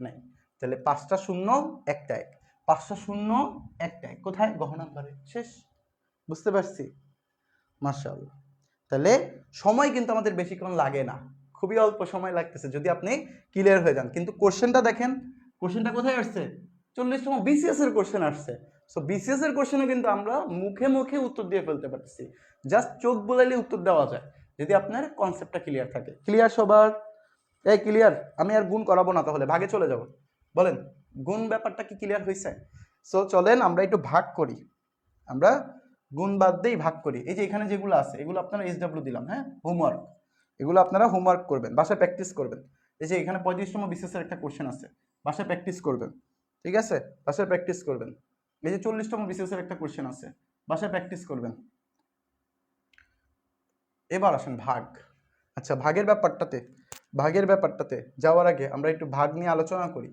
নাই। তাহলে 5টা শূন্য একটা এক, 5টা শূন্য একটা এক, কোথায়, গহ নাম্বারে। শেষ, বুঝতে পারছি? মাশাআল্লাহ। তাহলে সময় কিন্তু আমাদের বেশিক্ষণ লাগে না, খুবই অল্প সময় লাগতেছে যদি আপনি ক্লিয়ার হয়ে যান। কিন্তু কোশ্চেনটা দেখেন, কোশ্চেনটা কোথায় আসছে, 40তম বিসিএস এর কোশ্চেন আসছে। সো বিসিএস এর কোশ্চেনে কিন্তু আমরা মুখে মুখে উত্তর দিয়ে ফেলতে পারতেছি, জাস্ট চোখ বোলাইলে উত্তর দেওয়া যায় যদি আপনার কনসেপ্টটা ক্লিয়ার থাকে। ক্লিয়ার সবার? এই ক্লিয়ার? আমি আর গুণ করাবো না, তাহলে ভাগে চলে যাব। বলেন গুণ ব্যাপারটা কি ক্লিয়ার হয়েছে? সো চলেন আমরা একটু ভাগ করি, আমরা গুণ বাদ দিয়ে ভাগ করি। এই যে এখানে যেগুলো আছে এগুলো আপনারা SW দিলাম, হ্যাঁ, হোমওয়ার্ক, এগুলো আপনারা হোমওয়ার্ক করবেন, বাসায় প্র্যাকটিস করবেন। এই যে এখানে 35তম বিসিএস এর একটা কোশ্চেন আছে, বাসায় প্র্যাকটিস করবেন, ঠিক আছে, বাসায় প্র্যাকটিস করবেন। এই যে 40তম বিসিএস এর একটা কোশ্চেন আছে, বাসায় প্র্যাকটিস করবেন। এবার আসেন ভাগ। আচ্ছা ভাগের ব্যাপারটাতে যাওয়ার আগে আমরা একটু ভাগ নিয়ে আলোচনা করি,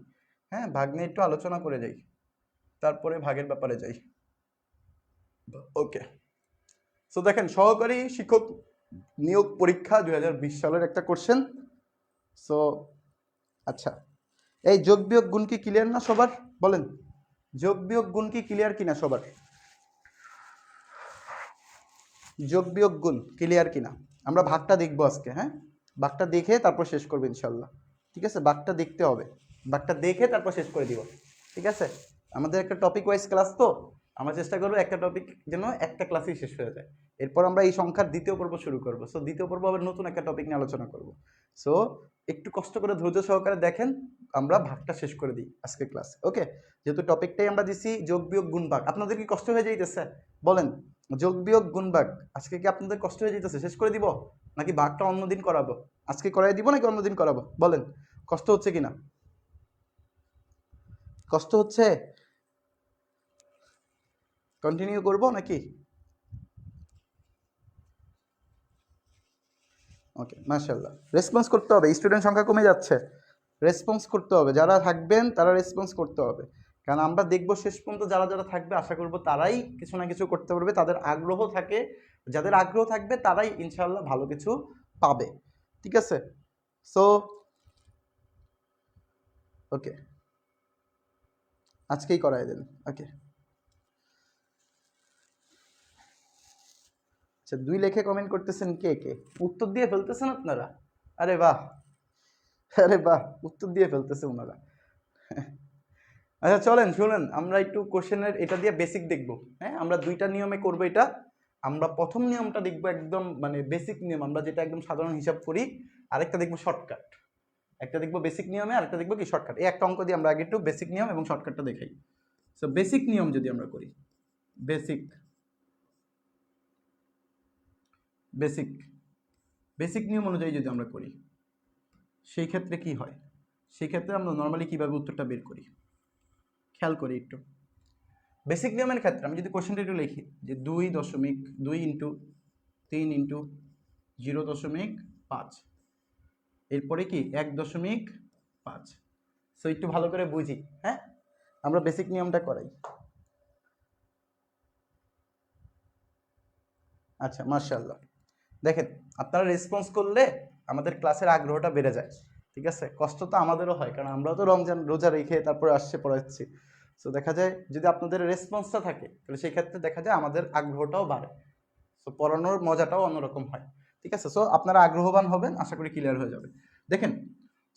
হ্যাঁ, ভাগ নিয়ে একটু আলোচনা করে যাই, তারপরে ভাগের ব্যাপারে যাই। ওকে, সো দেখেন সহকারী শিক্ষক নিয়োগ পরীক্ষা 2020 সালের একটা কোশ্চেন। সো আচ্ছা, এই যোগ বিয়োগ গুণ কি ক্লিয়ার না সবার? বলেন যোগ বিয়োগ গুণ কি ক্লিয়ার কিনা সবার? যোগ বিয়োগ গুণ ক্লিয়ার কিনা? আমরা ভাগটা দেখবো আজকে, হ্যাঁ, ভাগটা দেখে তারপর শেষ করবো ইনশাল্লাহ, ঠিক আছে? ভাগটা দেখতে হবে, ভাগটা দেখে তারপর শেষ করে দিব, ঠিক আছে? আমাদের একটা টপিক ওয়াইজ ক্লাস, তো আমরা চেষ্টা করবো একটা টপিক যেন একটা ক্লাসেই শেষ হয়ে যায়। এরপর আমরা এই সংখ্যার দ্বিতীয় পর্ব শুরু করবো। সো দ্বিতীয় পর্ব আবার নতুন একটা টপিক নিয়ে আলোচনা করব। সো একটু কষ্ট করে ধৈর্য সহকারে দেখেন, আমরা ভাগটা শেষ করে দিই আজকে ক্লাসে। ওকে, যেহেতু টপিকটাই আমরা দিছি যোগ বিয়োগ গুণ ভাগ, আপনাদের কি কষ্ট হয়ে যাইতেছে? বলেন যোগ বিয়োগ গুণ ভাগ আজকে কি আপনাদের কষ্ট হয়ে যেতেছে? শেষ করে দিব নাকি ভাগটা অন্যদিন করাবো? আজকে করাই দিব নাকি অন্যদিন করাবো? বলেন কষ্ট হচ্ছে কিনা? কষ্ট হচ্ছে? কন্টিনিউ করব নাকি? ওকে, মাশাআল্লাহ, রেসপন্স করতে হবে, স্টুডেন্ট সংখ্যা কমে যাচ্ছে, রেসপন্স করতে হবে, যারা থাকবেন তারা রেসপন্স করতে হবে। কারণ আমরা দেখব শেষ পর্যন্ত যারা যারা থাকবে আশা করব তারাই কিছু না কিছু করতে পারবে, তাদের আগ্রহ থাকে যাদের আগ্রহ থাকবে তারাই ইনশাআল্লাহ ভালো কিছু পাবে, ঠিক আছে? সো ওকে, আজকেই করাই দেন। ওকে, আচ্ছা 2 লেখে কমেন্ট করতেছেন কে কে? উত্তর দিয়ে ফেলতেছেন আপনারা? আরে বাহ, আরে বাহ, উত্তর দিয়ে ফেলতেছে ওনারা। আচ্ছা চলেন শুনেন, আমরা একটু কোশ্চেনের এটা দিয়ে বেসিক দেখব। হ্যাঁ, আমরা 2টা নিয়মে করব এটা। আমরা প্রথম নিয়মটা দেখব একদম মানে বেসিক নিয়ম, আমরা যেটা একদম সাধারণ হিসাব করি। আরেকটা দেখব শর্টকাট, একটা দেখব বেসিক নিয়মে, আরেকটা দেখব কি শর্টকাট। এই একটা অঙ্ক দিয়ে আমরা আগে একটু বেসিক নিয়ম এবং শর্টকাটটা দেখাই। সো বেসিক নিয়ম যদি আমরা করি, বেসিক বেসিক বেসিক নিয়ম অনুযায়ী যদি আমরা করি, সেই ক্ষেত্রে কি হয়? সেই ক্ষেত্রে আমরা নর্মালি কিভাবে উত্তরটা বের করি খেয়াল করি একটু। বেসিক নিয়মের ক্ষেত্রে আমি যদি কোশ্চেনটা একটু লিখি যে 2.2 ইন্টু 3 ইন্টু 0.5, এরপরে কি 1.5। সো একটু ভালো করে বুঝি। হ্যাঁ, আমরা বেসিক নিয়মটা করাই। আচ্ছা মাশাআল্লাহ, দেখেন আপনারা রেসপন্স করলে আমাদের ক্লাসের আগ্রহটা বেড়ে যায়, ঠিক আছে? কষ্ট তো আমাদেরও হয়, কারণ আমরাও তো রমজান রোজা রেখে তারপরে আসছে পড়াচ্ছি। সো দেখা যায় যদি আপনাদের রেসপন্সটা থাকে তাহলে সেই ক্ষেত্রে দেখা যায় আমাদের আগ্রহটাও বাড়ে, সো পড়ানোর মজাটাও অন্যরকম হয়, ঠিক আছে? সো আপনারা আগ্রহবান হবেন, আশা করি ক্লিয়ার হয়ে যাবে। দেখেন,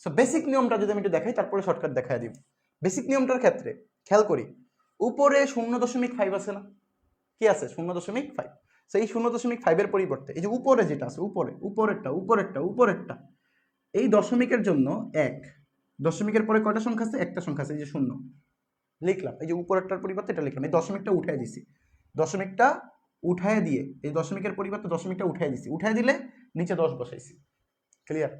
সো বেসিক নিয়মটা যদি আমি একটু দেখাই, তারপরে শর্টকাট দেখাই দিব। বেসিক নিয়মটার ক্ষেত্রে খেয়াল করি, উপরে 0.5 আছে না? কি আছে? 0.5। সো এই 0.5-এর পরিবর্তে এই যে উপরে যেটা আছে, উপরেরটা, এই দশমিকের জন্য 1, দশমিকের পরে কয়টা সংখ্যা আছে? একটা সংখ্যা আছে, এই যে 0 লিখলাম। এই যে উপরেরটার পরিবর্তে এটা লিখলাম, এই দশমিকটা উঠাই দিছি। দশমিকটা উঠায় দিয়ে এই দশমিকের পরিবর্তে দশমিকটা উঠাই দিছি, উঠাই দিলে নিচে 10 বসাইছি। ক্লিয়ার?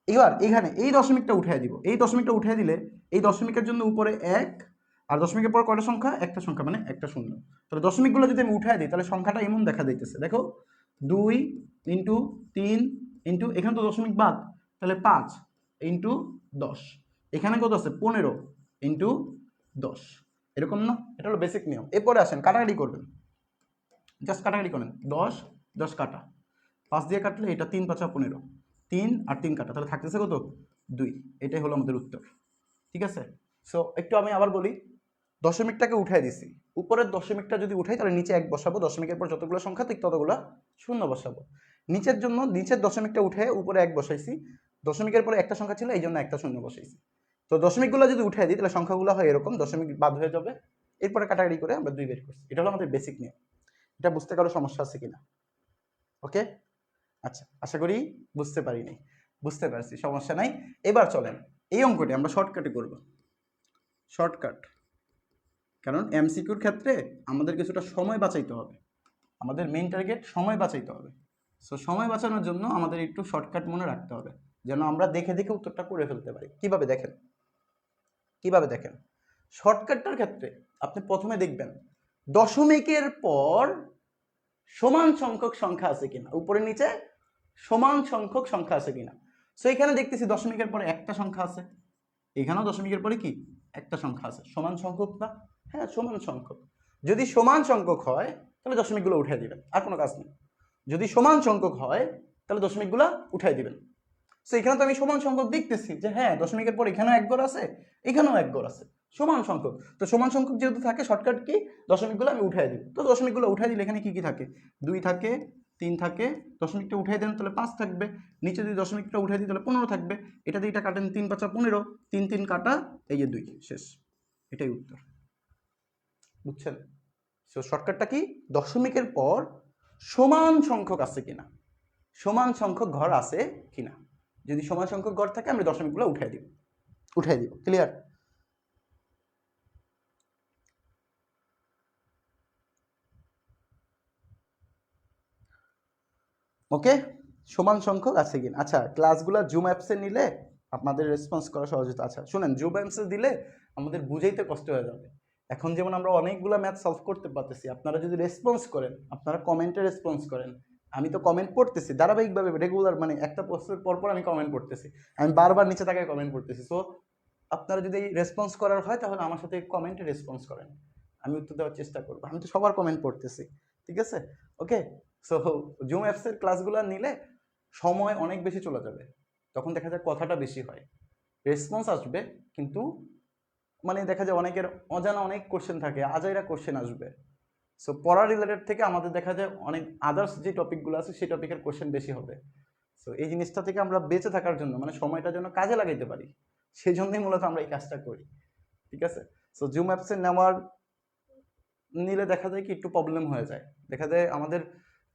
এবার এখানে এই দশমিকটা উঠাই দিব, এই দশমিকটা উঠাই দিলে এই দশমিকের জন্য উপরে 1, আর দশমিকের পর কয়টা সংখ্যা? একটা সংখ্যা, মানে একটা শূন্য। তাহলে দশমিকগুলো যদি আমি উঠাই দিই তাহলে সংখ্যাটা এমন দেখা যাইতেছে, দেখো 2 ইন্টু 3 ইন্টু, এখানে তো দশমিক বাদ, তাহলে 5 ইন্টু 10, এখানে কত আছে? 15 ইন্টু 10, এরকম না? এটা হলো বেসিক নিয়ম। এরপরে আসেন কাটাকাটি করবেন, জাস্ট কাটাকাটি করেন। 10 10 কাটা, 5 দিয়ে কাটলে এটা 3 5 15, 3 আর 3 কাটা, তাহলে থাকতেছে কত? 2। এটাই হলো আমাদের উত্তর, ঠিক আছে? সো একটু আমি আবার বলি, দশমিকটাকে উঠাই দিছি, উপরের দশমিকটা যদি উঠাই তাহলে নিচে 1 বসাবো, দশমিকের পর যতগুলো সংখ্যা ঠিক ততগুলো শূন্য বসাবো। নিচের জন্য নিচের দশমিকটা উঠে উপরে 1 বসাইছি, দশমিকের পরে একটা সংখ্যা ছিল এই জন্য একটা শূন্য বসাইছি। তো দশমিকগুলো যদি উঠাই দিই তাহলে সংখ্যাগুলো হয় এরকম, দশমিক বাদ হয়ে যাবে, এরপরে কাটাকাটি করে আমরা 2 বের করছি। এটা হলো আমাদের বেসিক নিয়ম। এটা বুঝতে কারো সমস্যা আছে কিনা? ওকে, আচ্ছা আশা করি বুঝতে পারিনি, বুঝতে পারছি, সমস্যা নাই। এবার চলেন এই অঙ্কটি আমরা শর্টকাটে করব। শর্টকাট, কারণ এমসিকিউর ক্ষেত্রে আমাদের কিছুটা সময় বাঁচাইতে হবে, আমাদের মেইন টার্গেট সময় বাঁচাইতে হবে। সো সময় বাঁচানোর জন্য আমাদের একটু শর্টকাট মনে রাখতে হবে, যেন আমরা দেখে দেখে উত্তরটা করে ফেলতে পারি। কিভাবে দেখেন, কিভাবে দেখেন? শর্টকাটটার ক্ষেত্রে আপনি প্রথমে দেখবেন দশমিকের পর সমান সংখ্যক সংখ্যা আছে কিনা, উপরে নিচে সমান সংখ্যক সংখ্যা আছে কিনা। সো এখানে দেখতেছি দশমিকের পরে একটা সংখ্যা আছে, এখানেও দশমিকের পরে কি একটা সংখ্যা আছে, সমান সংখ্যক না? হ্যাঁ সমান সংখ্যক। যদি সমান সংখ্যক হয় তাহলে দশমিকগুলো উঠাই দিবেন, আর কোনো কাজ নেই। যদি সমান সংখ্যক হয় তাহলে দশমিকগুলো উঠাই দিবেন। সো এখানে তো আমি সমান সংখ্যক দেখতেছি যে হ্যাঁ দশমিকের পর এখানেও 1 ঘর আছে, এখানেও 1 ঘর আছে, সমান সংখ্যক। তো সমান সংখ্যক যেহেতু থাকে, শর্টকাট কি, দশমিকগুলো আমি উঠাই দিব। তো দশমিকগুলো উঠাই দিলে এখানে কি কি থাকে? 2 থাকে, 3 থাকে, দশমিকটা উঠাই দেন তাহলে 5 থাকবে, নিচে যদি দশমিকটা উঠাই দিই তাহলে 15 থাকবে। এটা দিয়ে এটা কাটেন, 3 5 15, 3 3 কাটা, এই যে 2 শেষ। এটাই উত্তর, বুঝছেন? সো শর্টকাটটা কি, দশমিকের পর সমান সংখ্যক আছে কিনা, সমান সংখ্যক ঘর আছে কিনা। যদি সমান সংখ্যক ঘর থাকে আমরা দশমিকগুলো উঠাই দিব, উঠাই দিব। ক্লিয়ার? ওকে, সমান সংখ্যক আছে কিনা। আচ্ছা ক্লাসগুলো জুম অ্যাপসে নিলে আপনাদের রেসপন্স করা সহজ হতো। আচ্ছা শুনেন, জুম অ্যাপসে দিলে আমাদের বুঝাইতে কষ্ট হয়ে যাবে। এখন যেমন আমরা অনেকগুলো ম্যাথ সলভ করতে পারতেছি, আপনারা যদি রেসপন্স করেন, আপনারা কমেন্টে রেসপন্স করেন, আমি তো কমেন্ট পড়তেছি ধারাবাহিকভাবে, রেগুলার, মানে একটা পোস্টের পর পর আমি কমেন্ট পড়তেছি, আমি বারবার নিচে তাকায় কমেন্ট পড়তেছি। সো আপনারা যদি রেসপন্স করার হয় তাহলে আমার সাথে কমেন্টে রেসপন্স করেন, আমি উত্তর দেওয়ার চেষ্টা করবো। আমি তো সবার কমেন্ট পড়তেছি, ঠিক আছে? ওকে, সো জুম অ্যাপসের ক্লাসগুলো নিলে সময় অনেক বেশি চলে যাবে, তখন দেখা যায় কথাটা বেশি হয়, রেসপন্স আসবে, কিন্তু মানে দেখা যায় অনেকের অজানা অনেক কোশ্চেন থাকে, আজাইরা কোশ্চেন আসবে। সো পড়া রিলেটেড থেকে আমাদের দেখা যায় অনেক আদার্স যে টপিকগুলো আছে সেই টপিকের কোশ্চেন বেশি হবে। সো এই জিনিসটা থেকে আমরা বেঁচে থাকার জন্য, মানে সময়টা যেন কাজে লাগাইতে পারি, সেই জন্যই মূলত আমরা এই কাজটা করি। ঠিক আছে, সো জুম অ্যাপসে নিলে দেখা যায় কি একটু প্রবলেম হয়ে যায়, দেখা যায় আমাদের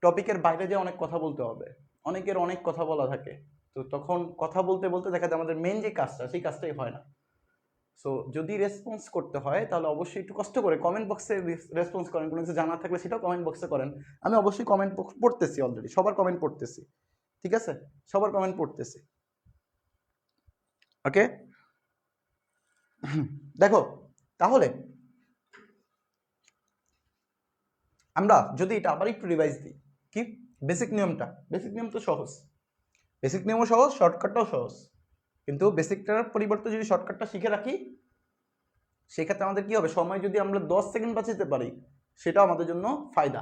টপিকের বাইরে যে অনেক কথা বলতে হবে, অনেকের অনেক কথা বলা থাকে, তো তখন কথা বলতে বলতে দেখা যায় আমাদের মেন যে কাজটা সেই কাজটাই হয় না। সো যদি রেসপন্স করতে হয় তাহলে অবশ্যই একটু কষ্ট করে কমেন্ট বক্সে রেসপন্স করেন, কোনো কিছু জানা থাকলে সেটাও কমেন্ট বক্সে করেন। আমি অবশ্যই কমেন্ট পড়তেছি, অলরেডি সবার কমেন্ট পড়তেছি, ঠিক আছে, সবার কমেন্ট পড়তেছি। ওকে, দেখো তাহলে আমরা যদি এটা আবার একটু রিভাইজ দিই, কি বেসিক নিয়ম তো সহজ, বেসিক নিয়মও সহজ, শর্টকাটটাও সহজ, কিন্তু বেসিকটার পরিবর্তে যদি শর্টকাটটা শিখে রাখি সেক্ষেত্রে আমাদের কি হবে, সময় যদি আমরা 10 সেকেন্ড বাঁচাতে পারি সেটাও আমাদের জন্য ফায়দা।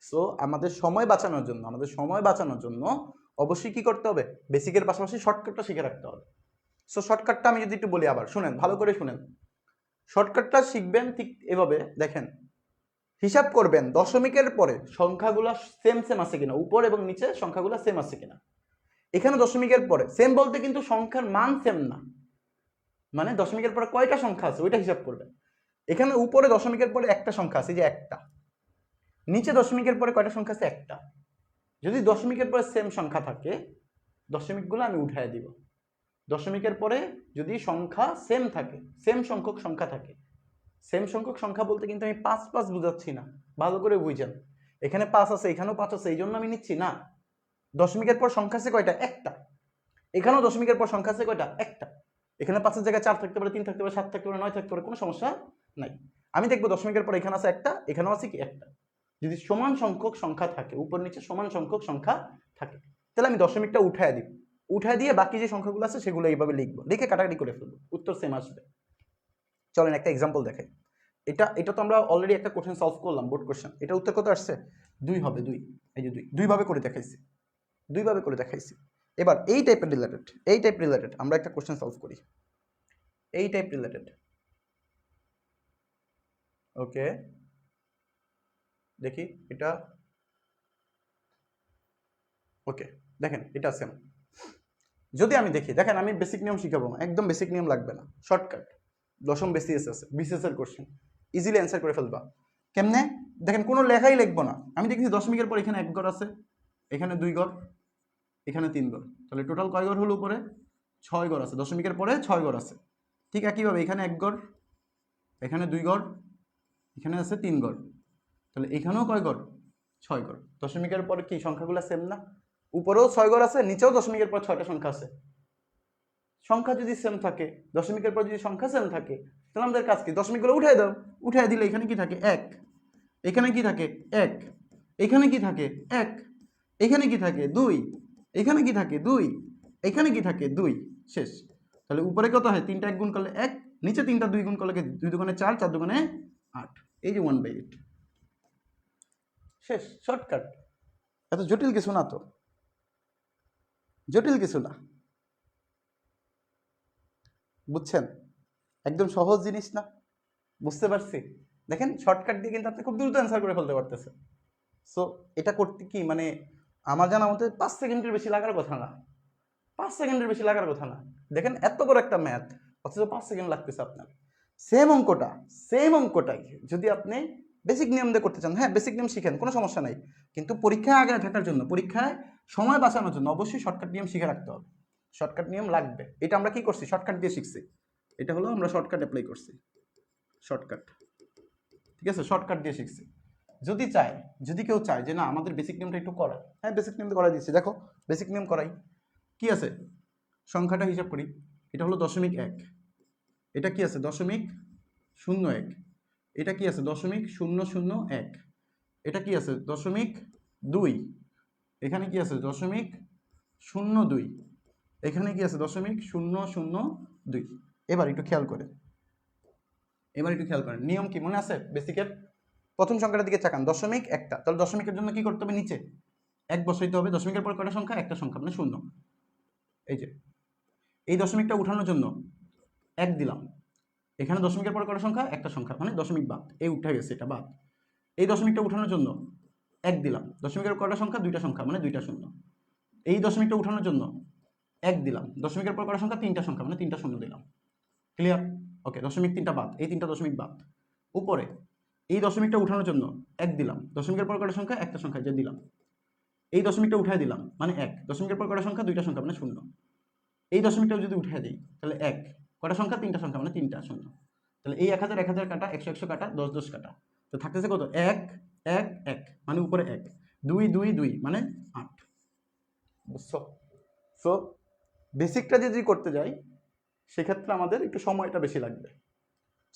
সো আমাদের সময় বাঁচানোর জন্য অবশ্যই কি করতে হবে, বেসিকের পাশাপাশি শর্টকাটটা শিখে রাখতে হবে। সো শর্টকাটটা আমি যদি একটু বলি, আবার শুনেন, ভালো করে শুনেন, শর্টকাটটা শিখবেন ঠিক এভাবে, দেখেন হিসাব করবেন দশমিকের পরে সংখ্যাগুলো সেম আছে কিনা, উপর এবং নিচে সংখ্যাগুলো সেম আছে কিনা। এখানে দশমিকের পরে সেম বলতে কিন্তু সংখ্যার মান সেম না, মানে দশমিকের পরে কয়টা সংখ্যা আছে ওইটা হিসাব করবেন। এখানে উপরে দশমিকের পরে একটা সংখ্যা আছে, যে একটা, নিচে দশমিকের পরে কয়টা সংখ্যা আছে, একটা। যদি দশমিকের পরে সেম সংখ্যা থাকে দশমিকগুলো আমি উঠায় দিব, দশমিকের পরে যদি সংখ্যা সেম থাকে, সেম সংখ্যক সংখ্যা থাকে, সেম সংখ্যক সংখ্যা বলতে কিন্তু আমি 5 বুঝাচ্ছি না, ভালো করে বুঝেন, এখানে 5 আছে এখানেও 5 আছে এই জন্য আমি নিচ্ছি না, দশমিকের পর সংখ্যা আছে কয়টা, একটা, এখানেও দশমিকের পর সংখ্যা আছে কয়টা, একটা, এখানে 5-এর জায়গায় 4 থাকতে পারে, 3 থাকতে পারে, 7 থাকতে পারে, 9 থাকতে পারে, কোনো সমস্যা নাই। আমি দেখবো দশমিকের পর এখানে আছে একটা, এখানেও আছে কি একটা, যদি সমান সংখ্যক সংখ্যা থাকে, উপর নিচে সমান সংখ্যক সংখ্যা থাকে, তাহলে আমি দশমিকটা উঠায় দিব, উঠায় দিয়ে বাকি যে সংখ্যাগুলো আছে সেগুলো এইভাবে লিখবো, লিখে কাটাকাটি করে ফেলবো, উত্তর সেম আসবে। চলেন একটা এক্সাম্পল দেখাই, এটা তো আমরা অলরেডি একটা কোশ্চেন সলভ করলাম, বোর্ড কোশ্চেন, এটা উত্তর কত আসছে, 2 হবে, 2, এই যে 2, দুইভাবে করে দেখাইছি। এবার এই টাইপ রিলেটেড আমরা একটা কোশ্চেন সলভ করি, এই টাইপ রিলেটেড। ওকে, দেখি এটা, ওকে দেখেন এটা সেম, যদি আমি দেখি, দেখেন আমি বেসিক নিয়ম শিখাবো না, একদম বেসিক নিয়ম লাগবে না, শর্টকাট, দশম বিসিএস আছে, বিসিএস এর কোশ্চেন, ইজিলি অ্যান্সার করে ফেলবা। কেমনে, দেখেন কোনো লেখাই লিখবো না, আমি দেখছি দশমিকের পর এখানে 1 ঘর আছে, এখানে 2 ঘর, এখানে 3 ঘর, তাহলে টোটাল কয় ঘর হলো, উপরে 6 ঘর আছে, দশমিকের পরে 6 ঘর আছে। ঠিক একইভাবে এখানে 1 ঘর, এখানে 2 ঘর, এখানে আছে 3 ঘর, তাহলে এখানেও কয় ঘর, 6 ঘর। দশমিকের পরে কি সংখ্যাগুলো সেম না, উপরেও 6 ঘর আছে, নিচেও দশমিকের পর 6টা সংখ্যা আছে। সংখ্যা যদি সেম থাকে, দশমিকের পর যদি সংখ্যা সেম থাকে, তাহলে আমাদের কাজ কি, দশমিকগুলো উঠাই দাও, উঠাই দিলে এখানে কি থাকে, 1, এখানে কি থাকে 1, এখানে কি থাকে 1, এখানে কি থাকে 2, এখানে কি থাকে 2, এখানে কি থাকে 2, শেষ। তাহলে উপরে কত হয়, 3টা 1 গুণ করলে 1, নিচে 3টা 2 গুণ করলে 2 দুগুণে 4, 4 দুগুণে 8, এই যে 1/8, শেষ, শর্টকাট, এত জটিল কিছু না, তো জটিল কিছু না, বুঝছেন, একদম সহজ জিনিস না, বুঝতে পারছি। দেখেন শর্টকাট দিয়ে কিন্তু আপনি খুব দ্রুত অ্যান্সার করে ফেলতে পারতেছেন। সো এটা করতে কি মানে আমার জানা মতে 5 সেকেন্ডের বেশি লাগার কথা না, 5 সেকেন্ডের বেশি লাগার কথা না। দেখেন এত বড় একটা ম্যাথ, অথচ 5 সেকেন্ড লাগতেছে আপনার, সেম অঙ্কটাই যদি আপনি বেসিক নিয়ম দিয়ে করতে চান, হ্যাঁ বেসিক নিয়ম শিখেন, কোনো সমস্যা নাই, কিন্তু পরীক্ষায় আগে থাকার জন্য, পরীক্ষায় সময় বাঁচানোর জন্য অবশ্যই শর্টকাট নিয়ম শিখে রাখতে হবে, শর্টকাট নিয়ম লাগবে। এটা আমরা কি করছি, শর্টকাট দিয়ে শিখছি, এটা হলো আমরা শর্টকাট অ্যাপ্লাই করছি, শর্টকাট, ঠিক আছে, শর্টকাট দিয়ে শিখছি। যদি কেউ চায় যে না আমাদের বেসিক নিয়মটা একটু করা, হ্যাঁ বেসিক নিয়ম করাই দিচ্ছি, দেখো বেসিক নিয়ম করাই, কি আছে, সংখ্যাটা হিসাব করি, এটা হলো 0.1, এটা কি আছে 0.01, এটা কি আছে 0.001, এটা কি আছে 0.2, এখানে কি আছে 0.02, এখানে কি আছে 0.002। এবার একটু খেয়াল করেন, নিয়ম কি মনে আছে বেসিকের, প্রথম সংখ্যাটার দিকে তাকান, দশমিক একটা, তাহলে দশমিকের জন্য কি করতে হবে, নিচে এক বসাইতে হবে। দশমিকের পর কয়টা সংখ্যা, একটা সংখ্যা, মানে শূন্য। এই যে এই দশমিকটা উঠানোর জন্য এক দিলাম, এখানে দশমিকের পর কয়টা সংখ্যা, একটা সংখ্যা, মানে দশমিক বাদ, এই উঠে গেছে, এটা বাদ। এই দশমিকটা উঠানোর জন্য এক দিলাম, দশমিকের কয়টা সংখ্যা, দুইটা সংখ্যা, মানে দুইটা শূন্য। এই দশমিকটা উঠানোর জন্য এক দিলাম, দশমিকের পর কয়টা সংখ্যা, তিনটা সংখ্যা, মানে তিনটা শূন্য দিলাম। ক্লিয়ার? ওকে, দশমিক তিনটা বাদ, এই তিনটা দশমিক বাদ। উপরে এই দশমিকটা উঠানোর জন্য এক দিলাম, দশমিকের পর কয়টা সংখ্যা, একটা সংখ্যা, যে দিলাম। এই দশমিকটা উঠাই দিলাম, মানে এক, দশমিকের পর কয়টা সংখ্যা, দুইটা সংখ্যা, মানে শূন্য। এই দশমিকটাও যদি উঠাই দিই, তাহলে এক, কয়টা সংখ্যা, তিনটা সংখ্যা, মানে তিনটা শূন্য। তাহলে এই 1000 1000 কাটা, 100 100 কাটা, 10 10 কাটা, তো থাকতেছে কত, এক এক এক, মানে উপরে এক, 2 2 2, মানে 8। বুঝছো? সো বেসিকটা যদি করতে যাই সেক্ষেত্রে আমাদের একটু সময়টা বেশি লাগবে।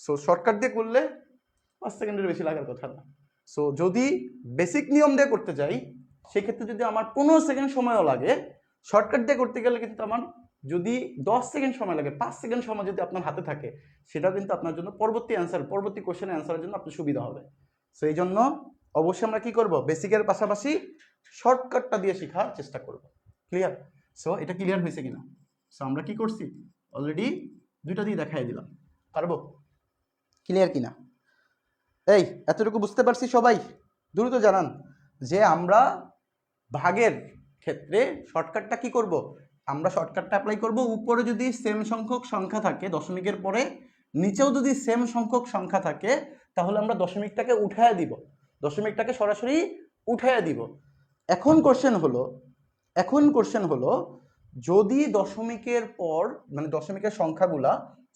সো শর্টকাট দিয়ে করলে 5 সেকেন্ডের বেশি লাগার কথা না। সো যদি বেসিক নিয়ম দিয়ে করতে যাই সেক্ষেত্রে যদি আমার 15 সেকেন্ড সময়ও লাগে, শর্টকাট দিয়ে করতে গেলে কিন্তু আমার যদি 10 সেকেন্ড সময় লাগে, 5 সেকেন্ড সময় যদি আপনার হাতে থাকে, সেটা কিন্তু আপনার জন্য পরবর্তী কোশ্চেনের অ্যান্সারের জন্য আপনার সুবিধা হবে। সো এই জন্য অবশ্যই আমরা কি করব, বেসিকের পাশাপাশি শর্টকাটটা দিয়ে শেখার চেষ্টা করব। ক্লিয়ার? সো এটা ক্লিয়ার হয়েছে কিনা? সো আমরা কি করছি, অলরেডি দুইটা দিয়ে দেখাই দিলাম। পারবো? ক্লিয়ার কিনা? এই এতটুকু বুঝতে পারছি সবাই? দ্রুত জানান যে আমরা ভাগের ক্ষেত্রে শর্টকাটটা কি করব, আমরা শর্টকাটটা অ্যাপ্লাই করব। উপরে যদি সেম সংখ্যক সংখ্যা থাকে দশমিকের পরে, নিচেও যদি সেম সংখ্যক সংখ্যা থাকে, তাহলে আমরা দশমিকটাকে উঠায় দিব, দশমিকটাকে সরাসরি উঠায় দিব। এখন কোশ্চেন হলো যদি দশমিকের পর মানে দশমিকের সংখ্যাগুলা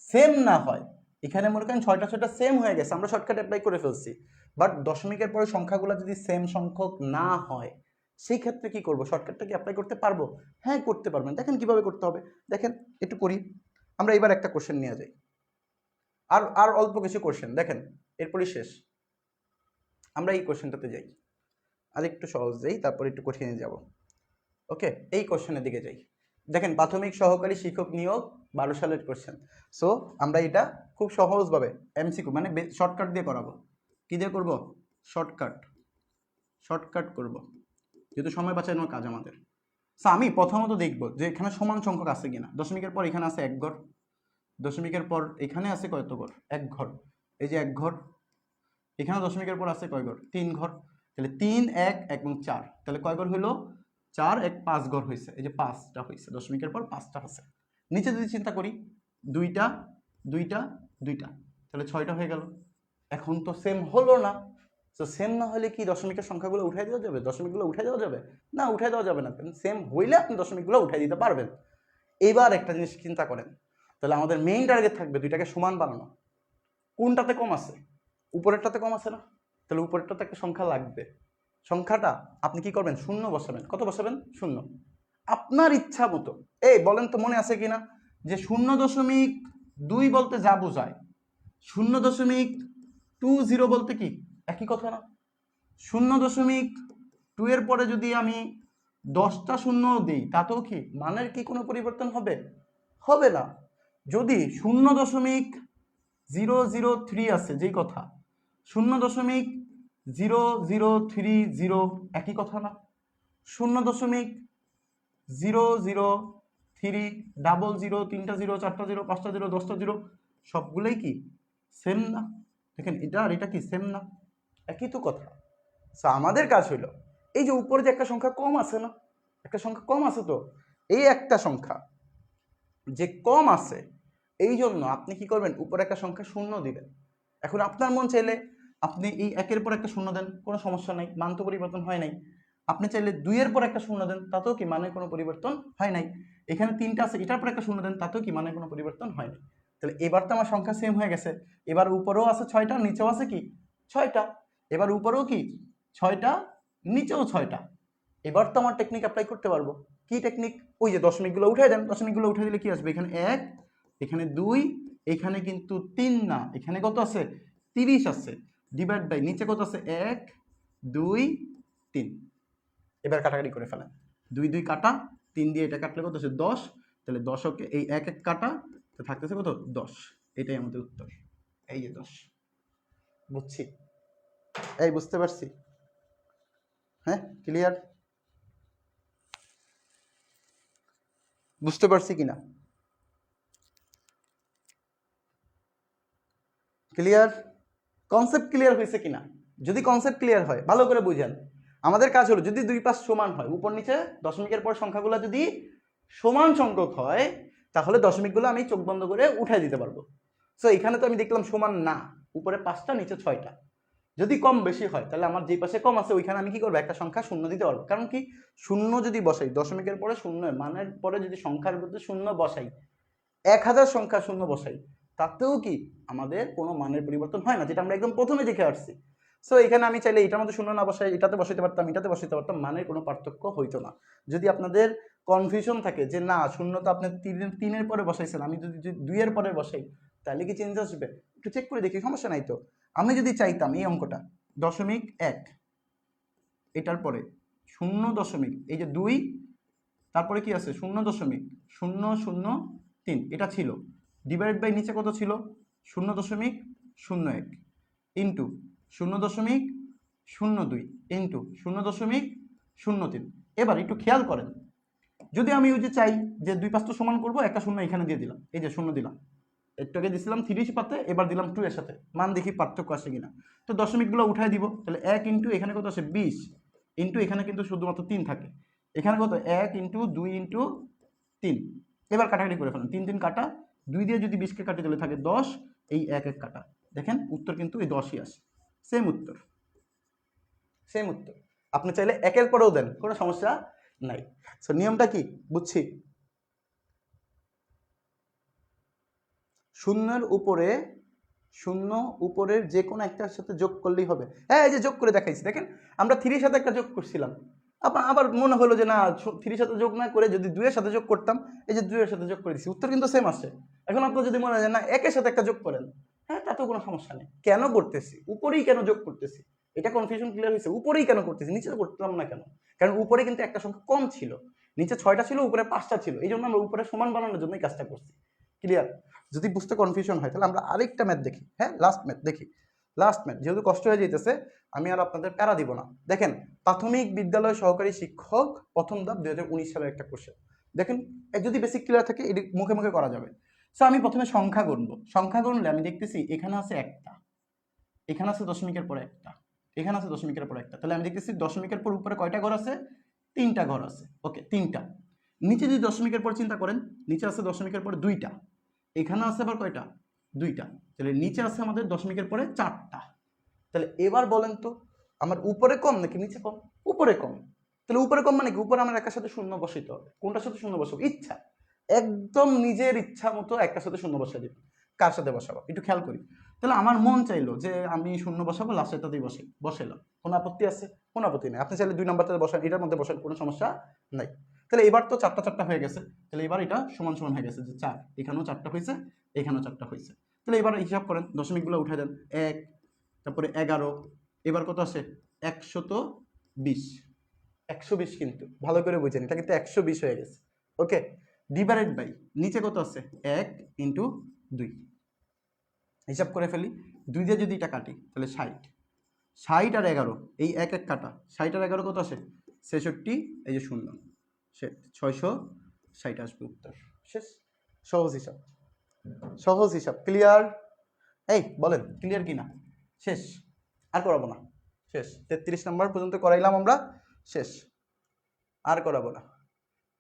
সেম না হয়, এখানে মনে করেন 6টা 6টা সেম হয়ে গেছে, আমরা শর্টকাট অ্যাপ্লাই করে ফেলছি, বাট দশমিকের পরে সংখ্যাগুলো যদি সেম সংখ্যক না হয়, সেই ক্ষেত্রে কি করব, শর্টকাটটা কি অ্যাপ্লাই করতে পারবো? হ্যাঁ করতে পারবেন। দেখেন কিভাবে করতে হবে, দেখেন একটু করি। আমরা এবার একটা কোশ্চেন নিয়ে যাই, আর আর অল্প কিছু কোশ্চেন, দেখেন এরপরই শেষ। আমরা এই কোশ্চেনটাতে যাই, আর একটু সহজ যাই, তারপর একটু কঠিনে যাব। ওকে, এই কোশ্চেনের দিকে যাই। দেখেন প্রাথমিক সহকারী শিক্ষক নিয়োগ 12 সালের কোশ্চেন। সো আমরা এটা খুব সহজভাবে এমসিকিউ মানে শর্টকাট দিয়ে করাবো। কি দিয়ে করব? শর্টকাট করব, যেহেতু সময় বাঁচানোর কাজ আমাদের। সো আমি প্রথমত দেখব যে এখানে সমান সংখ্যক আছে কিনা। দশমিকের পর এখানে আছে এক ঘর, দশমিকের পর এখানে আছে কত ঘর, এক ঘর, এই যে এক ঘর। এখানে দশমিকের পর আছে কয় ঘর, 3 ঘর। তাহলে 3 1 এবং 4, তাহলে কয় ঘর হইলো, 4 1 5 ঘর হয়েছে, এই যে 5টা হয়েছে, দশমিকের পর 5টা আছে। নিচে যদি চিন্তা করি, 2টা 2টা 2টা, তাহলে 6টা হয়ে গেল। এখন তো সেম হলো না। তো সেম না হলে কি দশমিকের সংখ্যাগুলো উঠাই দেওয়া যাবে, দশমিকগুলো উঠাই দেওয়া যাবে না? উঠাই দেওয়া যাবে না। সেম হইলে আপনি দশমিকগুলো উঠাই দিতে পারবেন। এবার একটা জিনিস চিন্তা করেন, তাহলে আমাদের মেইন টার্গেট থাকবে দুইটাকে সমান বানানো। কোনটাতে কম আছে? উপরেরটাতে কম আছে না? তাহলে উপরেরটাতে একটা সংখ্যা লাগবে। সংখ্যাটা আপনি কি করবেন, শূন্য বসাবেন। কত বসাবেন? শূন্য। আপনার ইচ্ছা মতো। এই বলেন তো মনে আছে কিনা যে 0.2 বলতে যা বোঝায় 0.20 বলতে কি একই কথা না? 0.2 এর পরে যদি আমি 10টা শূন্য দিই, তাতেও কি মানের কি কোনো পরিবর্তন হবে? হবে না। যদি 0.003 আছে যেই কথা, 0.0030 একই কথা না? 0.003 ডাবল জিরো, 3টা জিরো, 4টা জিরো, 5টা জিরো, 10টা জিরো, সবগুলোই কি সেম না? দেখেন এটা আর এটা কি সেম না? একই তো কথা। সো আমাদের কাজ হইলো এই যে উপরে যে একটা সংখ্যা কম আছে না, একটা সংখ্যা কম আছে, তো এই একটা সংখ্যা যে কম আছে, এই জন্য আপনি কি করবেন, উপরে একটা সংখ্যা শূন্য দিবেন। এখন আপনার মন চাইলে আপনি এই একের পর একটা শূন্য দেন, কোনো সমস্যা নাই, মান তো পরিবর্তন হয় নাই। আপনি চাইলে 2 এর পর একটা শূন্য দেন, তাতেও কি মানের কোনো পরিবর্তন হয় নাই। এখানে 3টা আছে, এটার পর একটা শূন্য দেন, তাতেও কি মানের কোনো পরিবর্তন হয় নাই। তাহলে এবার তো আমার সংখ্যা সেম হয়ে গেছে। এবার উপরেও আছে 6টা, নিচেও আছে কি 6টা। এবার উপরেও কি 6টা, নিচেও 6টা। এবার তো আমার টেকনিক অ্যাপ্লাই করতে পারবো। কি টেকনিক? ওই যে দশমিকগুলো উঠাই দেন, দশমিকগুলো উঠে দিলে কি আসবে, এখানে 1, এখানে 2, এখানে কিন্তু 3 না, এখানে কত আছে, 30 আছে। ডিভাইড বাই নিচে কত আছে, 1 2 3। এবার কাটাকাটি করে ফেলেন, 2 2 কাটা, 3 দিয়ে এটা কাটলে কত আছে 10। তাহলে 10কে এই 1 1 কাটা, তো থাকতেছে কত 10। এটাই আমাদের উত্তর, এই যে 10। বুঝছি? এই বুঝতে পারছি? হ্যাঁ, ক্লিয়ার? বুঝতে পারছি কিনা? ক্লিয়ার? কনসেপ্ট ক্লিয়ার হয়েছে কিনা? যদি কনসেপ্ট ক্লিয়ার হয় ভালো করে বুঝেন। আমাদের কাজ হলো যদি দুই পাশ সমান হয়, উপর নিচে দশমিকের পর সংখ্যাগুলো যদি সমান সংখ্যক হয়, তাহলে দশমিকগুলো আমি চোখ বন্ধ করে উঠাই দিতে পারবো। সো এখানে তো আমি দেখলাম সমান না, উপরে 5টা নিচে 6টা। যদি কম বেশি হয় তাহলে আমার যে পাশে কম আছে ওইখানে আমি কি করবো, একটা সংখ্যা শূন্য দিতে পারবো। কারণ কি, শূন্য যদি বসাই দশমিকের পরে শূন্য, মানের পরে যদি সংখ্যার মধ্যে শূন্য বসাই, 1000 সংখ্যা শূন্য বসাই, তাতেও কি আমাদের কোনো মানের পরিবর্তন হয় না, যেটা আমরা একদম প্রথমে দেখে আসছি। সো এখানে আমি চাইলে এটার মধ্যে শূন্য না বসাই এটাতে বসাইতে পারতাম, এটাতে বসাইতে পারতাম, মানের কোনো পার্থক্য হইতো না। যদি আপনাদের কনফিউশন থাকে যে না শূন্য তো আপনি তিনের পরে বসাইছেন, আমি যদি 2-এর পরে বসাই তাহলে কি চেঞ্জ আসবে, একটু চেক করে দেখি, সমস্যা নাই তো। আমি যদি চাইতাম এই অঙ্কটা 0.1 এটার পরে 0., এই যে 2, তারপরে কি আছে 0.003, এটা ছিল ডিভাইড বাই নিচে কত ছিল 0.01 ইন্টু 0.02 ইন্টু 0.03। এবার একটু খেয়াল করেন, যদি আমি ওই যে চাই যে দুই পাশ তো সমান করবো, একটা শূন্য এখানে দিয়ে দিলাম, এই যে শূন্য দিলাম, একটু আগে দিয়েছিলাম 3 পাতে, এবার দিলাম 2 এর সাথে, মান দেখি পার্থক্য আসে কিনা। তো দশমিকগুলো উঠাই দিব, তাহলে 1 ইন্টু এখানে কত আসে 20 ইন্টু এখানে কিন্তু শুধুমাত্র 3 থাকে, এখানে কত 1 ইন্টু 2 ইন্টু 3। এবার কাটাকাটি করে ফেলেন, 3 3 কাটা, 2 দিয়ে যদি 20কে কাটি তাহলে থাকে 10, এই 1 1 কাটা, দেখেন উত্তর কিন্তু এই 10ই আসে। সেম উত্তর, সেম উত্তর। আপনি চাইলে 1-এর পরেও দেন, কোনো সমস্যা নাই। সো নিয়মটা কি বুঝছি, শূন্যের উপরে শূন্য উপরের যে কোনো একটার সাথে যোগ করলেই হবে। হ্যাঁ, এই যে যোগ করে দেখাইছি, দেখেন আমরা 3-এর সাথে একটা যোগ করছিলাম, আবার মনে হলো যে না 3-এর সাথে যোগ না করে যদি 2-এর সাথে যোগ করতাম, এই যে 2-এর সাথে যোগ করে দিচ্ছি, উত্তর কিন্তু সেম আসে। এখন আপনার যদি মনে হয় না 1-এর সাথে একটা যোগ করেন, হ্যাঁ তাতেও কোনো সমস্যা নেই। কেন করতেছি, উপরেই কেন যোগ করতেছি, এটা কনফিউশন ক্লিয়ার হয়েছে? উপরেই কেন করতেছি, নিচে করতাম না কেন? কারণ উপরে কিন্তু একটা সংখ্যা কম ছিল, নিচে 6টা ছিল, উপরে 5টা ছিল, এই জন্য আমরা উপরে সমান বানানোর জন্য এই কাজটা করছি। ক্লিয়ার? যদি বুঝতে কনফিউশন হয় তাহলে আমরা আরেকটা ম্যাথ দেখি। হ্যাঁ, লাস্ট ম্যাথ দেখি, লাস্ট ম্যাথ, যেহেতু কষ্ট হয়ে যাইতেছে আমি আর আপনাদের প্যারা দিব না। দেখেন, প্রাথমিক বিদ্যালয় সহকারী শিক্ষক প্রথম ধাপ 2019 সালের একটা কোশ্চেন। দেখেন, যদি বেসিক ক্লিয়ার থাকে এটি মুখে মুখে করা যাবে। সো আমি প্রথমে সংখ্যা গুনবো, সংখ্যা গুনলে আমি দেখতেছি এখানে আছে একটা, এখানে আছে দশমিকের পরে একটা, এখানে আছে দশমিকের পরে একটা, তাহলে আমি দেখতেছি দশমিকের পর উপরে কয়টা ঘর আছে, 3টা ঘর আছে। ওকে, 3টা। নিচে যদি দশমিকের পর চিন্তা করেন, নিচে আছে দশমিকের পরে 2টা, এখানে আছে আবার কয়টা, 2টা, তাহলে নিচে আছে আমাদের দশমিকের পরে 4টা। তাহলে এবার বলেন তো আমার উপরে কম নাকি নিচে কম? উপরে কম। তাহলে উপরে কম মানে কি, উপরে আমার একার সাথে শূন্য বসাইতে হবে। কোনটার সাথে শূন্য বসাবো? ইচ্ছা, একদম নিজের ইচ্ছা মতো একটার সাথে শূন্য বসাই দিব। কার সাথে বসাবো একটু খেয়াল করি। তাহলে আমার মন চাইলো যে আমি শূন্য বসাবো, লাস্টেরটাতেই বসাইলাম, কোনো আপত্তি আছে? কোনো আপত্তি নেই। আপনি চাইলে 2 নাম্বারটাতে বসান, এটার মধ্যে বসান, কোনো সমস্যা নাই। তাহলে এবার তো 4টা 4টা হয়ে গেছে, তাহলে এবার এটা সমান সমান হয়ে গেছে, যে 4, এখানেও 4টা হয়েছে, এখানেও 4টা হয়েছে। তাহলে এবার হিসাব করেন, দশমিকগুলো উঠে দেন, 1, তারপরে 11, এবার কত আসে 120, 120, কিন্তু ভালো করে বুঝেন এটা কিন্তু 120 হয়ে গেছে। ওকে, ডিভাইডেড বাই নিচে কত আছে 1 ইন্টু 2, হিসাব করে ফেলি, 2 দিয়ে যদি এটা কাটি তাহলে 60, 60 আর 11, এই 1 1 কাটা, 60 আর 11 কত আসে 66, এই যে শূন্য, 660 আসবে উত্তর। শেষ, সহজ হিসাব, সহজ হিসাব। ক্লিয়ার? এই বলেন ক্লিয়ার কিনা? শেষ, আর করাবো না, শেষ। 33 নম্বর পর্যন্ত করাইলাম আমরা, শেষ, আর করাবো না।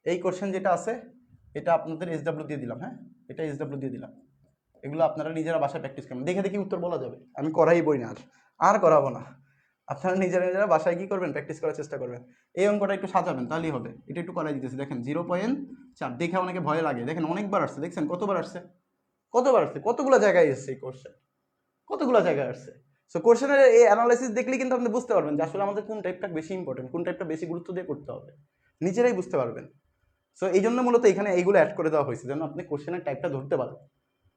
এই কোশ্চেন যেটা আছে এটা আপনাদের SW দিয়ে দিলাম। হ্যাঁ, এটা SW দিয়ে দিলাম, এগুলো আপনারা নিজেরা বাসায় প্র্যাকটিস করবেন, দেখে দেখি উত্তর বলা যাবে। আমি করাই বই না, আর করাবো না। আপনারা নিজেরা নিজেরা বাসায় কি করবেন, প্র্যাকটিস করার চেষ্টা করবেন। এই অঙ্কটা একটু সাজাবেন তাহলেই হবে। এটা একটু করাই দিতেছি, দেখেন 0.4, দেখে অনেকে ভয় লাগে, দেখেন অনেকবার আসছে, দেখছেন কতবার আসছে, কতবার আসছে, কতগুলো জায়গায় এসছে এই কোশ্চেন, কতগুলো জায়গায় আসছে। সো কোশ্চেনের এই অ্যানালাইসিস দেখলেই কিন্তু আপনি বুঝতে পারবেন যে আসলে আমাদের কোন টাইপটা বেশি ইম্পর্টেন্ট, কোন টাইপটা বেশি গুরুত্ব দিয়ে করতে হবে, নিজেরাই বুঝতে পারবেন। সো এই জন্য মূলত এখানে এইগুলো অ্যাড করে দেওয়া হয়েছে, যেন আপনি কোশ্চেনের টাইপটা ধরতে পারেন।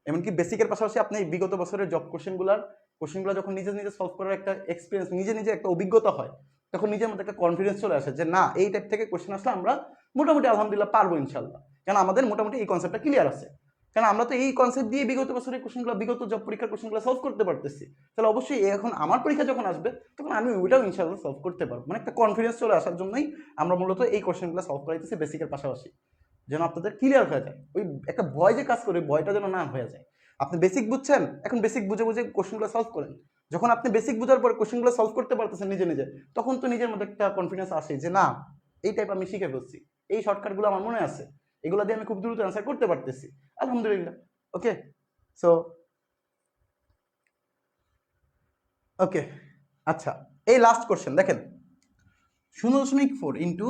এমনকি বেসিকের পাশাপাশি আপনি বিগত বছরের জব কোশ্চেনগুলো যখন নিজে নিজে সলভ করার একটা এক্সপিরিয়েন্স, নিজে নিজে একটা অভিজ্ঞতা হয়, তখন নিজের মধ্যে একটা কনফিডেন্স চলে আসে যে না এই টাইপ থেকে কোশ্চেন আসলে আমরা মোটামুটি আলহামদুলিল্লাহ পারবো ইনশাল্লাহ, কারণ আমাদের মোটামুটি এই কনসেপ্টটা ক্লিয়ার আছে। কারণ আমরা তো এই কনসেপ্ট দিয়ে বিগত বছরের কোশ্চেনগুলো, বিগত জব পরীক্ষার কোশ্চেনগুলো সলভ করতে পারতেছি। তাহলে অবশ্যই এখন আমার পরীক্ষা যখন আসবে তখন আমি ওইটাও ইনশাআল্লাহ সলভ করতে পারবো। মানে একটা কনফিডেন্স চলে আসার জন্যই আমরা মূলত এই কোশ্চেনগুলো সলভ করাইতেছি বেসিকের পাশাপাশি, যেন আপনাদের ক্লিয়ার হয়ে যায়। ওই একটা ভয় যে কাজ করে, ভয়টা যেন না হয়ে যায়। আপনি বেসিক বুঝছেন, এখন বেসিক বুঝে বুঝে কোশ্চেনগুলো সলভ করেন। যখন আপনি বেসিক বুঝার পর কোশ্চেনগুলো সলভ করতে পারতেছেন নিজে নিজে, তখন তো নিজের মধ্যে একটা কনফিডেন্স আসে যে না, এই টাইপ আমি শিখে ফেলছি, এই শর্টকাটগুলো আমার মনে আছে, এগুলো দিয়ে আমি খুব দ্রুত অ্যান্সার করতে পারতেছি, আলহামদুলিল্লাহ। ওকে, সো ওকে, আচ্ছা, এই লাস্ট কোশ্চেন দেখেন, 0.4 ইন্টু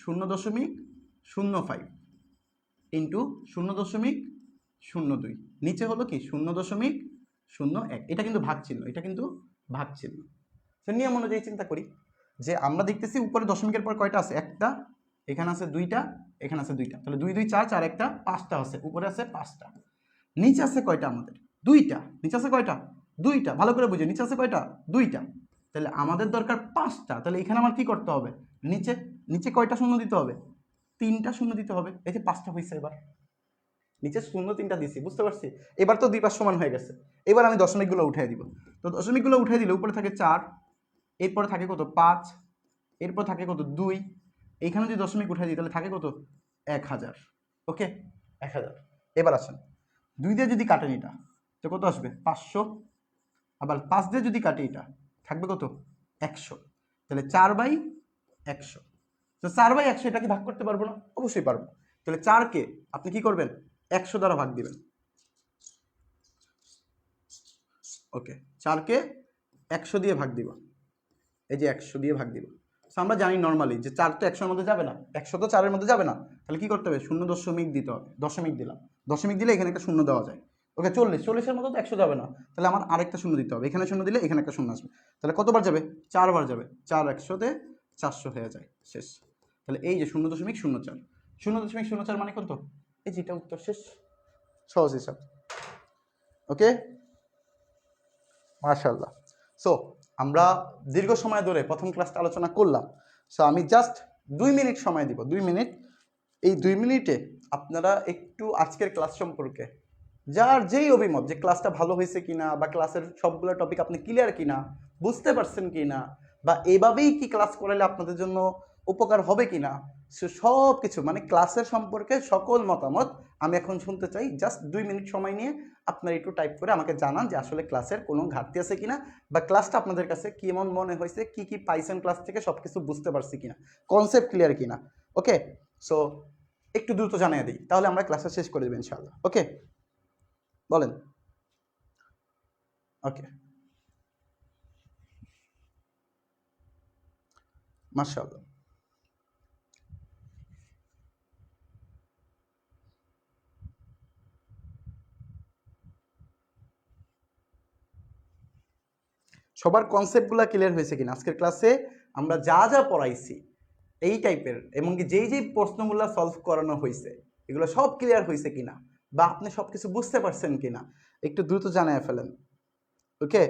0.05 ইন্টু 0.02, নিচে হলো কি 0.01। এটা কিন্তু ভাগ চিহ্ন, এটা কিন্তু ভাগ চিহ্ন। সে নিয়ম অনুযায়ী চিন্তা করি যে আমরা দেখতেছি উপরে দশমিকের পর কয়টা আছে, একটা, এখানে আছে দুইটা, এখানে আছে দুইটা, তাহলে 2 2 4 4 একটা 5টা আছে, উপরে আছে 5টা, নিচে আছে কয়টা আমাদের, দুইটা, নিচে আছে কয়টা, দুইটা, ভালো করে বুঝে, নিচে আছে কয়টা, দুইটা, তাহলে আমাদের দরকার 5টা। তাহলে এখানে আমার কি করতে হবে, নিচে নিচে কয়টা শূন্য দিতে হবে, 3টা শূন্য দিতে হবে। এই যে 5টা হয়েছে, এবার নিচে শূন্য 3টা দিছি, বুঝতে পারছি। এবার তো 2 5 সমান হয়ে গেছে। এবার আমি দশমিকগুলো উঠাই দিব। তো দশমিকগুলো উঠাই দিলে উপরে থাকে 4, এরপরে থাকে কত 5, এরপর থাকে কত 2, এইখানে যদি দশমিক উঠাই দিই তাহলে থাকে কত 1000। ওকে, 1000। এবার আসেন 2 দিয়ে যদি কাটেন এটা তো কত আসবে 500, আবার 5 দিয়ে যদি কাটি এটা থাকবে কত 100। তাহলে 4/100। তো 4/100 এটা কি ভাগ করতে পারবো না? অবশ্যই পারবো। তাহলে 4কে আপনি কি করবেন, 100 দ্বারা ভাগ দিবেন। ওকে, 4কে 100 দিয়ে ভাগ দিব, এই যে 100 দিয়ে ভাগ দিব। আমরা জানি নর্মালি যে 4 তো 100 এর মধ্যে যাবে না, 100 তো 4 এর মধ্যে যাবে না, তাহলে কি করতে হবে, 0.0 দিতে হবে। দশমিক দিলাম, দশমিক দিলে এখানে একটা শূন্য দেওয়া যায়। ওকে, 40 এর মধ্যে তো 100 যাবে না, তাহলে আমার আরেকটা শূন্য দিতে হবে, এখানে শূন্য দিলে এখানে একটা শূন্য আসবে। তাহলে কতবার যাবে, 4 বার যাবে, 4 100-তে 400 হয়ে যায়, শেষ। তাহলে এই যে 0.04, 0.04 মানে কত, এই যেটা উত্তর, শেষ, সহজ হিসাব। ওকে, মাশাআল্লাহ। সো আমরা দীর্ঘ সময় ধরে প্রথম ক্লাসটা আলোচনা করলাম। সো আমি জাস্ট 2 মিনিট সময় দিব, 2 মিনিট। এই 2 মিনিটে আপনারা একটু আজকের ক্লাস সম্পর্কে যার যেই অভিমত, যে ক্লাসটা ভালো হয়েছে কিনা, বা ক্লাসের সবগুলো টপিক আপনি ক্লিয়ার কিনা, বুঝতে পারছেন কিনা, বা এভাবেই কি ক্লাস করালে আপনাদের জন্য উপকার হবে কিনা, সব কিছু মানে ক্লাসের সম্পর্কে সকল মতামত আমি এখন শুনতে চাই। জাস্ট 2 মিনিট সময় নিয়ে আপনারা একটু টাইপ করে আমাকে জানান যে আসলে ক্লাসের কোনো ঘাটতি আছে কিনা, বা ক্লাসটা আপনাদের কাছে কেমন মনে হয়েছে, কি কি পাইছেন ক্লাস থেকে, সব কিছু বুঝতে পারছি কিনা, কনসেপ্ট ক্লিয়ার কিনা। ওকে, সো একটু দ্রুত জানিয়ে দিই, তাহলে আমরা ক্লাসটা শেষ করে দেবো ইনশাআল্লাহ। ওকে, বলেন। ওকে, মাশাআল্লাহ। সবার কনসেপ্টগুলো ক্লিয়ার হয়েছে কিনা, আজকের ক্লাসে আমরা যা যা পড়াইছি এই টাইপের, এমনকি যেই যেই প্রশ্নগুলো সলভ করানো হয়েছে এগুলো সব ক্লিয়ার হয়েছে কিনা, বা আপনি সব কিছু বুঝতে পারছেন কিনা, একটু দ্রুত জানিয়ে ফেলেন। ওকে,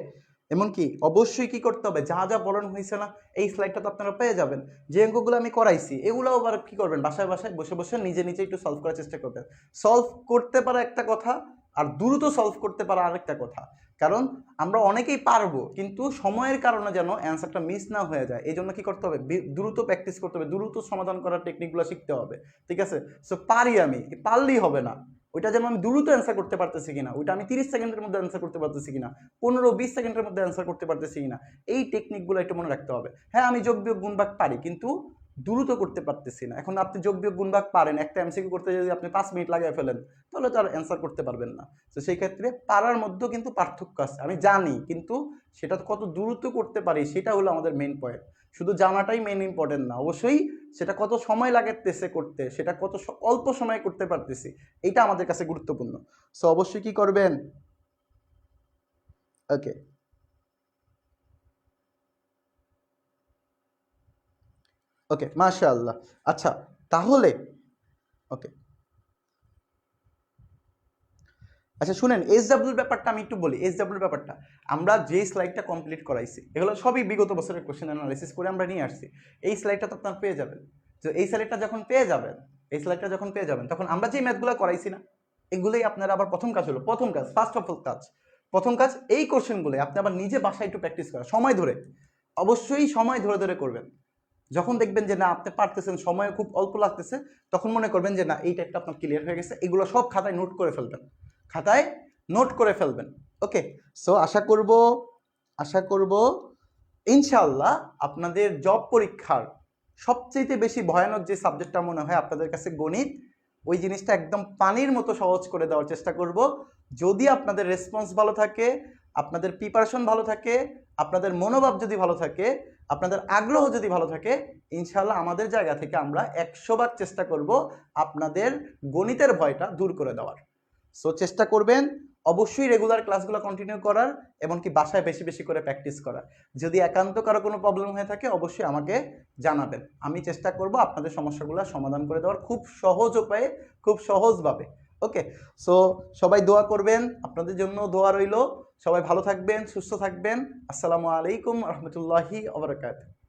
এমনকি অবশ্যই কি করতে হবে, যা যা পড়ানো হয়েছে না এই স্লাইডটা তো আপনারা পেয়ে যাবেন, যে অঙ্কগুলো আমি করাইছি এগুলো আবার কি করবেন, বাসায় বাসায় বসে বসে নিজে নিজে একটু সলভ করার চেষ্টা করবেন। সলভ করতে পারা একটা কথা, আর দ্রুত সলভ করতে পারা আরেকটা কথা। কারণ আমরা অনেকেই পারবো, কিন্তু সময়ের কারণে যেন অ্যান্সারটা মিস না হয়ে যায়, এই জন্য কি করতে হবে, দ্রুত প্র্যাকটিস করতে হবে, দ্রুত সমাধান করার টেকনিকগুলো শিখতে হবে। ঠিক আছে, সো পারি আমি, পারলেই হবে না, ওইটা যেন আমি দ্রুত অ্যান্সার করতে পারতেছি কিনা, ওইটা আমি 30 সেকেন্ডের মধ্যে অ্যান্সার করতে পারতেছি কিনা, 15-20 সেকেন্ডের মধ্যে অ্যান্সার করতে পারতেছি কিনা, এই টেকনিকগুলো একটু মনে রাখতে হবে। হ্যাঁ, আমি যোগ বিয়োগ গুণ ভাগ পারি, কিন্তু দ্রুত করতে পারতেছি না। এখন আপনি যোগ বিয়োগ গুণ ভাগ পারেন, একটা এমসিকিউ করতে যদি আপনি 5 মিনিট লাগিয়ে ফেলেন তাহলে তো আর অ্যান্সার করতে পারবেন না। তো সেই ক্ষেত্রে পারার মধ্যেও কিন্তু পার্থক্য আছে, আমি জানি, কিন্তু সেটা কত দ্রুত করতে পারি সেটা হলো আমাদের মেইন পয়েন্ট। শুধু জানাটাই মেইন ইম্পর্টেন্ট না, অবশ্যই সেটা কত সময় লাগতেছে করতে, সেটা কত অল্প সময়ে করতে পারতেছি, এটা আমাদের কাছে গুরুত্বপূর্ণ। সো অবশ্যই কি করবেন, ওকে, ওকে, মাশাআল্লাহ। আচ্ছা, তাহলে ওকে, আচ্ছা শুনেন, এসডব্লিউর ব্যাপারটা আমি একটু বলি। এসডব্লিউর ব্যাপারটা আমরা যে স্লাইডটা কমপ্লিট করাইছি এগুলো সবই বিগত বছরের কোশ্চেন অ্যানালাইসিস করে আমরা নিয়ে আসছি। এই স্লাইডটা তো আপনার পেয়ে যাবেন। তো এই স্লাইডটা যখন পেয়ে যাবেন, এই স্লাইডটা যখন পেয়ে যাবেন তখন আমরা যে ম্যাথগুলো করাইছি না, এগুলোই আপনারা আবার প্রথম কাজ হলো, প্রথম কাজ, ফার্স্ট অফ অল কাজ, প্রথম কাজ এই কোশ্চেনগুলো আপনি আবার নিজে বাসায় একটু প্র্যাকটিস করা, সময় ধরে, অবশ্যই সময় ধরে ধরে করবেন। যখন দেখবেন যে না আপনি পারতেছেন, সময় খুব অল্প লাগতেছে, তখন মনে করবেন যে না এই টাইপটা আপনার ক্লিয়ার হয়ে গেছে, এগুলো সব খাতায় নোট করে ফেলবেন, খাতায় নোট করে ফেলবেন। ওকে, সো আশা করব ইনশাআল্লাহ আপনাদের জব পরীক্ষার সবচেয়ে বেশি ভয়ানক যে সাবজেক্টটা মনে হয় আপনাদের কাছে গণিত, ওই জিনিসটা একদম পানির মতো সহজ করে দেওয়ার চেষ্টা করব। যদি আপনাদের রেসপন্স ভালো থাকে, আপনাদের প্রিপারেশন ভালো থাকে, আপনাদের মনোভাব যদি ভালো থাকে, আপনাদের আগ্রহ যদি ভালো থাকে, ইনশাআল্লাহ আমাদের জায়গা থেকে আমরা 100 বার চেষ্টা করব আপনাদের গণিতের ভয়টা দূর করে দেওয়ার। সো চেষ্টা করবেন অবশ্যই রেগুলার ক্লাসগুলো কন্টিনিউ করার, এমনকি বাসায় বেশি বেশি করে প্র্যাকটিস করার। যদি একান্ত কারো কোনো প্রবলেম হয়ে থাকে অবশ্যই আমাকে জানাবেন, আমি চেষ্টা করব আপনাদের সমস্যাগুলো সমাধান করে দেওয়ার খুব সহজ উপায়ে, খুব সহজভাবে। ওকে, সো সবাই দোয়া করবেন, আপনাদের জন্য দোয়া রইল। সবাই ভালো থাকবেন, সুস্থ থাকবেন। আসসালামু আলাইকুম রহমতুল্লাহি ওয়া বারাকাতুহু।